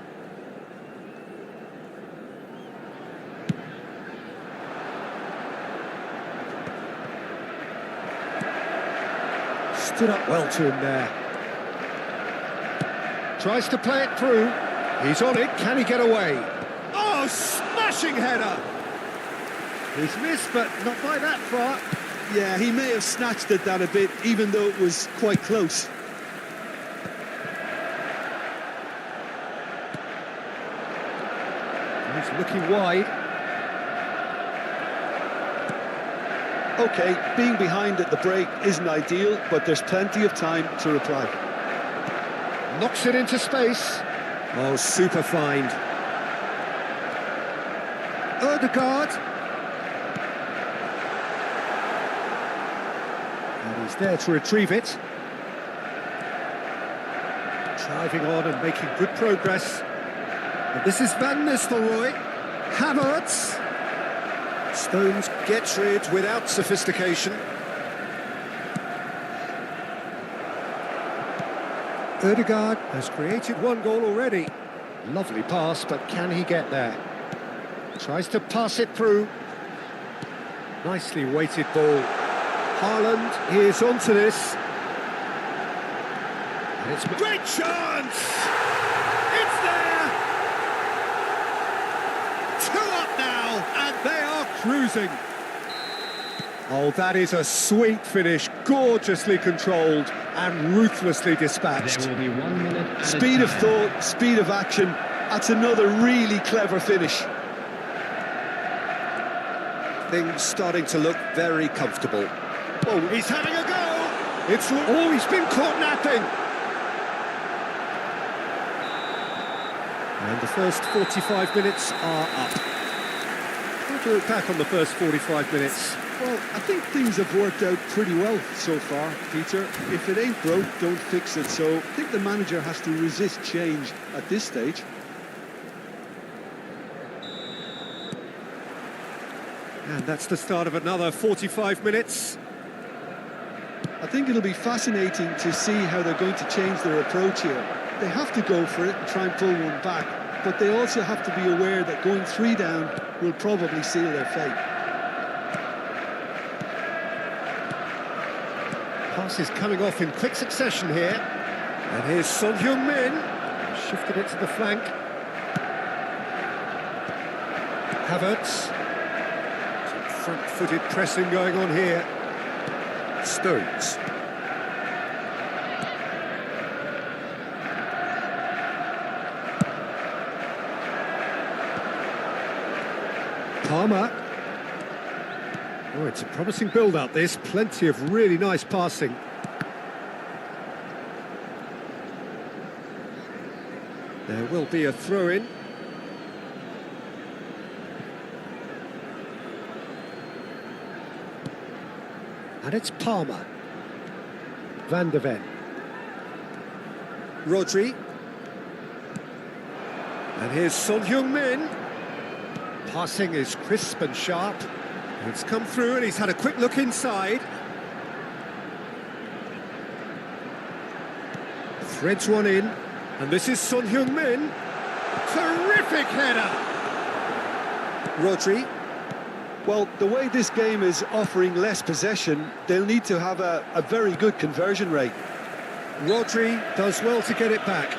S3: Stood up well to him there. Tries to play it through. He's on it. Can he get away? Oh, smashing header! He's missed, but not by that far.
S8: Yeah, he may have snatched at that a bit, even though it was quite close.
S3: He's looking wide.
S8: OK, being behind at the break isn't ideal, but there's plenty of time to reply.
S3: Knocks it into space. Oh, super find. Ødegaard. And he's there to retrieve it. Driving on and making good progress. And this is Van Nistelrooy. Havertz. Stones gets rid without sophistication. Ødegaard has created one goal already. Lovely pass, but can he get there? Tries to pass it through. Nicely weighted ball. Haaland is onto this. And it's a great chance! It's there! 2 up now, and they are cruising. Oh, that is a sweet finish, gorgeously controlled and ruthlessly dispatched.
S6: There will be 1 minute at
S8: Speed
S6: a
S8: of
S6: time.
S8: thought, speed of action. That's another really clever finish.
S3: Things starting to look very comfortable. Oh, he's having a go! He's been caught napping! And the first 45 minutes are up. How do you look back on the first 45 minutes?
S8: Well, I think things have worked out pretty well so far, Peter. If it ain't broke, don't fix it. So I think the manager has to resist change at this stage.
S3: And that's the start of another 45 minutes.
S8: I think it'll be fascinating to see how they're going to change their approach here. They have to go for it and try and pull one back, but they also have to be aware that going 3 down will probably seal their fate.
S3: Pass is coming off in quick succession here. And here's Son Heung-min. Shifted it to the flank. Havertz. Some front-footed pressing going on here. Stones. Palmer. Oh, it's a promising build-up, this. Plenty of really nice passing. There will be a throw-in. And it's Palmer. Van de Ven. Rodri. And here's Son Heung-min. Passing is crisp and sharp. It's come through and he's had a quick look inside. Threads one in. And this is Son Heung-min. Terrific header! Rodri.
S8: Well, the way this game is offering less possession, they'll need to have a very good conversion rate.
S3: Rodri does well to get it back.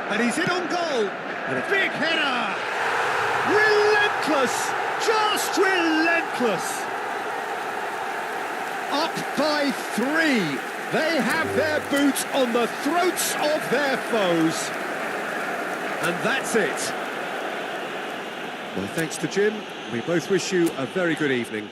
S3: And he's in on goal. And a big header. Relentless. Just relentless. Up by 3. They have their boots on the throats of their foes. And that's it. Well, thanks to Jim. We both wish you a very good evening.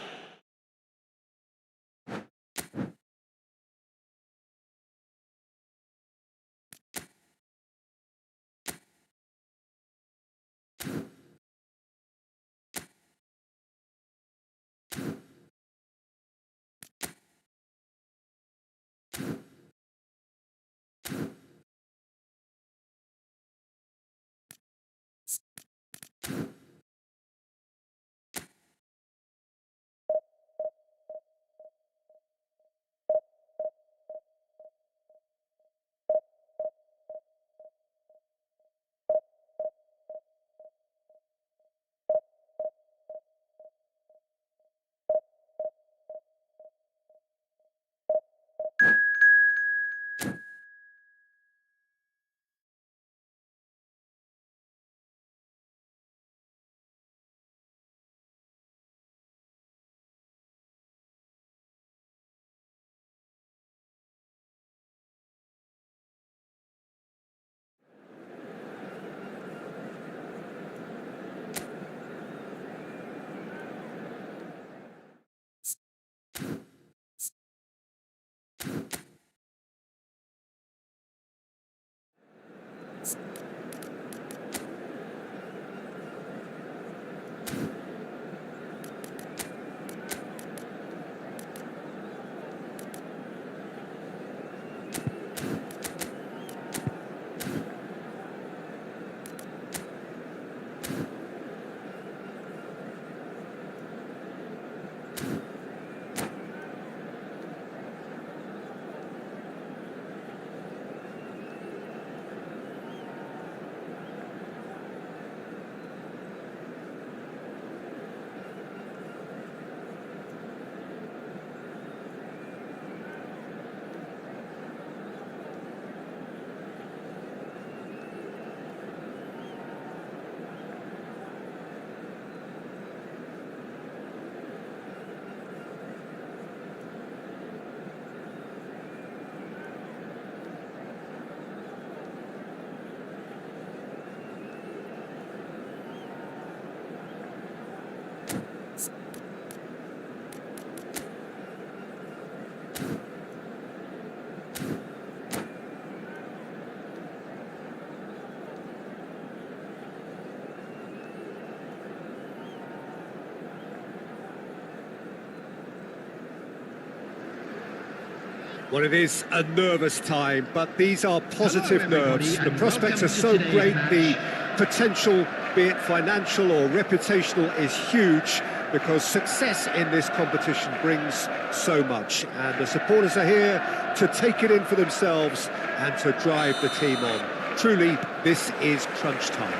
S3: Well, it is a nervous time, but these are positive
S6: Hello, everybody,
S3: nerves. The
S6: and
S3: prospects
S6: welcome
S3: are
S6: to
S3: so
S6: today's
S3: great,
S6: match.
S3: the potential, be it financial or reputational, is huge because success in this competition brings so much. And the supporters are here to take it in for themselves and to drive the team on. Truly, this is crunch time.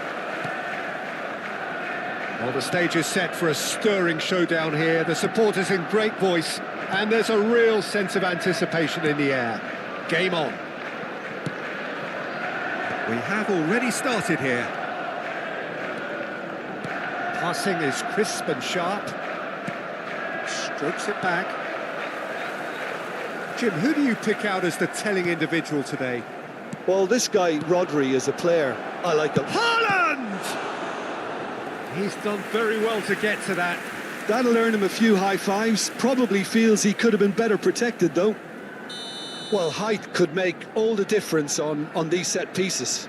S3: Well, the stage is set for a stirring showdown here. The supporters in great voice, and there's a real sense of anticipation in the air. Game on. We have already started here. Passing is crisp and sharp. Strokes it back. Jim, who do you pick out as the telling individual today?
S8: Well, this guy, Rodri, is a player. I like him.
S3: Haaland! He's done very well to get to that.
S4: That'll earn him a few high fives. Probably feels he could have been better protected, though.
S8: Well, height could make all the difference on these set pieces.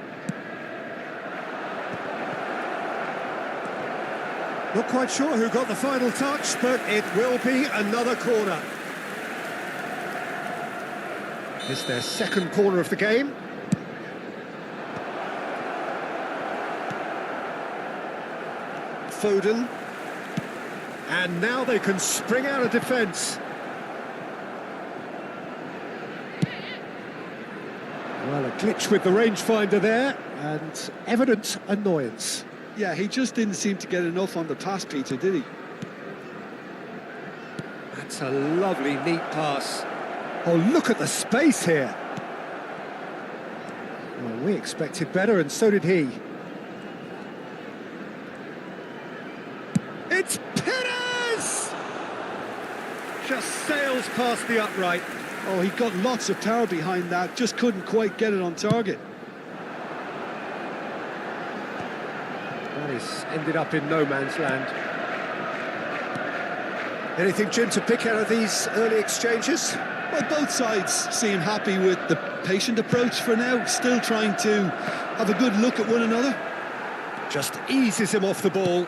S3: Not quite sure who got the final touch, but it will be another corner. It's their second corner of the game. Foden. And now they can spring out of defence. Well, a glitch with the rangefinder there, and evident annoyance.
S4: Yeah, he just didn't seem to get enough on the pass, Peter, did he?
S3: That's a lovely, neat pass. Oh, look at the space here. Well, we expected better, and so did he. It's Perez! Just sails past the upright.
S4: Oh, he got lots of power behind that, just couldn't quite get it on target.
S3: That is ended up in no man's land. Anything, Jim, to pick out of these early exchanges?
S4: Well, both sides seem happy with the patient approach for now, still trying to have a good look at one another.
S3: Just eases him off the ball.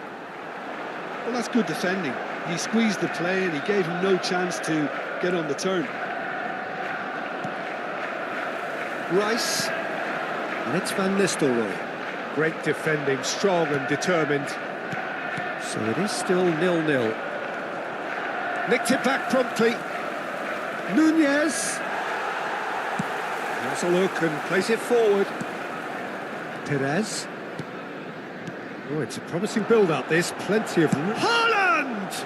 S4: Well, that's good defending. He squeezed the play and he gave him no chance to get on the turn.
S3: Rice. And it's Van Nistelrooy. Great defending, strong and determined. So it is still 0-0. Nicked it back promptly. Nunez. Has a look and plays it forward. Perez. Oh, it's a promising build-up, this. Plenty of... Haaland!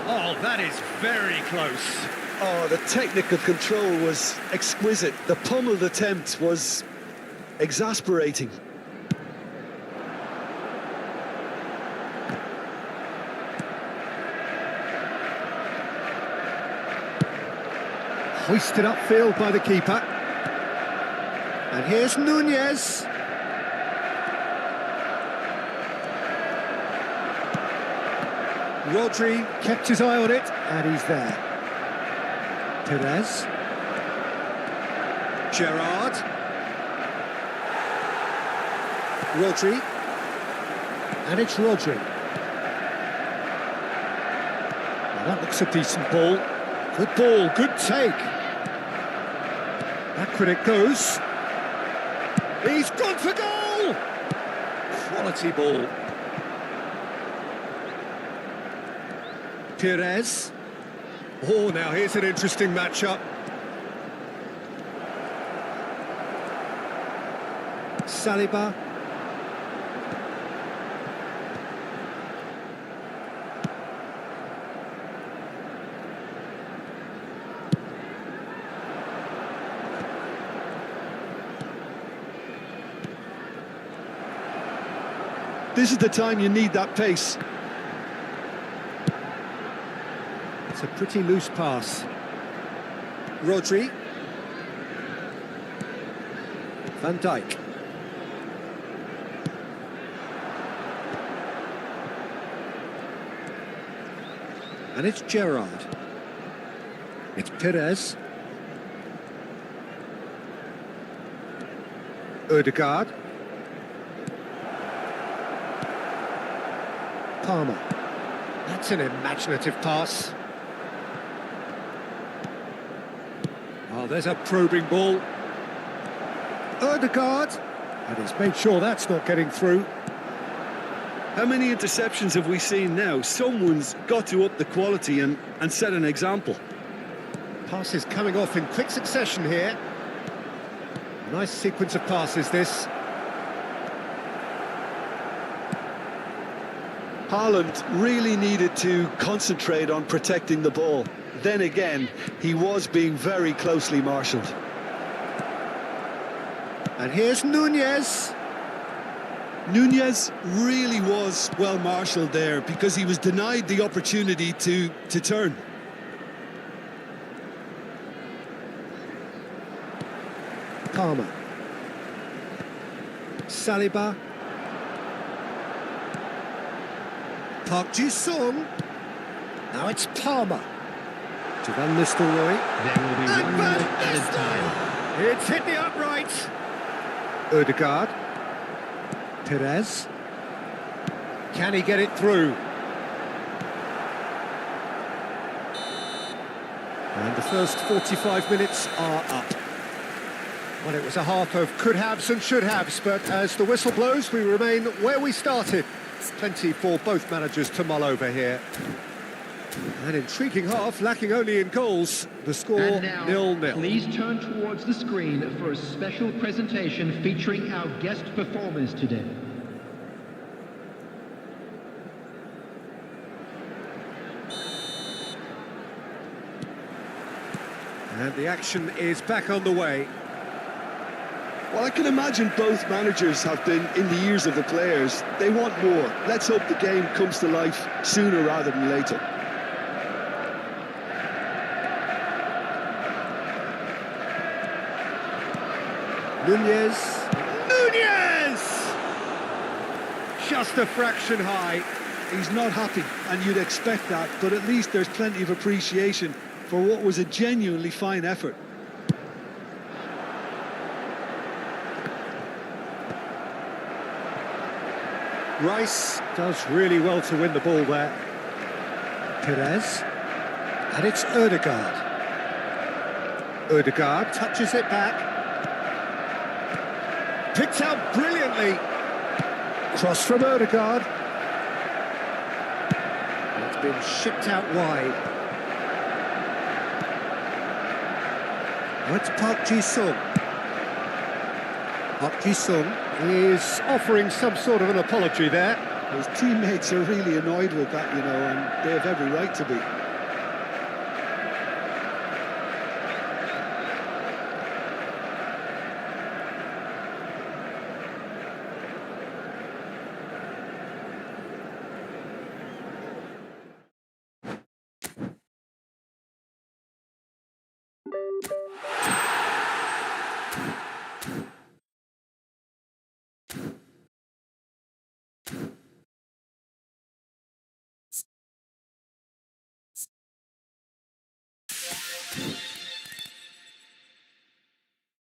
S3: Oh, that is very close.
S8: Oh, the technical control was exquisite. The pummeled attempt was exasperating.
S3: Hoisted upfield by the keeper. And here's Nunez. Rodri kept his eye on it, and he's there. Perez. Gerrard. Rodri. And it's Rodri. Well, that looks a decent ball. Good ball, good take. Backward it goes. He's gone for goal! Quality ball. Perez. Oh, now here's an interesting matchup. Saliba.
S4: This is the time you need that pace.
S3: It's a pretty loose pass. Rodri. Van Dijk. And it's Gerrard. It's Perez. Ødegaard. Palmer. That's an imaginative pass. Oh, there's a probing ball. Ødegaard, and he's made sure that's not getting through.
S8: How many interceptions have we seen now? Someone's got to up the quality and set an example.
S3: Passes coming off in quick succession here. Nice sequence of passes, this.
S8: Haaland really needed to concentrate on protecting the ball. Then again, he was being very closely marshalled.
S3: And here's Nunez.
S4: Nunez really was well marshalled there because he was denied the opportunity to turn.
S3: Palmer. Saliba. Park Ji-sung. Now it's Palmer. To Van Nistelrooy.
S6: There will be
S3: And
S6: 1
S3: Van
S6: minute added time.
S3: Nistelrooy! It's hit the upright. Ødegaard. Perez. Can he get it through? And the first 45 minutes are up. Well, it was a half of could-haves and should-haves, but as the whistle blows, we remain where we started. Plenty for both managers to mull over here. An intriguing half, lacking only in goals. The score,
S6: And now,
S3: 0-0.
S6: please turn towards the screen for a special presentation featuring our guest performers today.
S3: And the action is back on the way.
S8: Well, I can imagine both managers have been in the ears of the players. They want more. Let's hope the game comes to life sooner rather than later.
S3: Nunez. Nunez! Just a fraction high.
S8: He's not happy, and you'd expect that, but at least there's plenty of appreciation for what was a genuinely fine effort.
S3: Rice does really well to win the ball there. Perez. And it's Ødegaard. Ødegaard touches it back. Picked out brilliantly. Cross from Ødegaard. It's been shipped out wide. That's Park Ji-sung. Park Ji-sung is offering some sort of an apology there.
S8: His teammates are really annoyed with that, you know, and they have every right to be.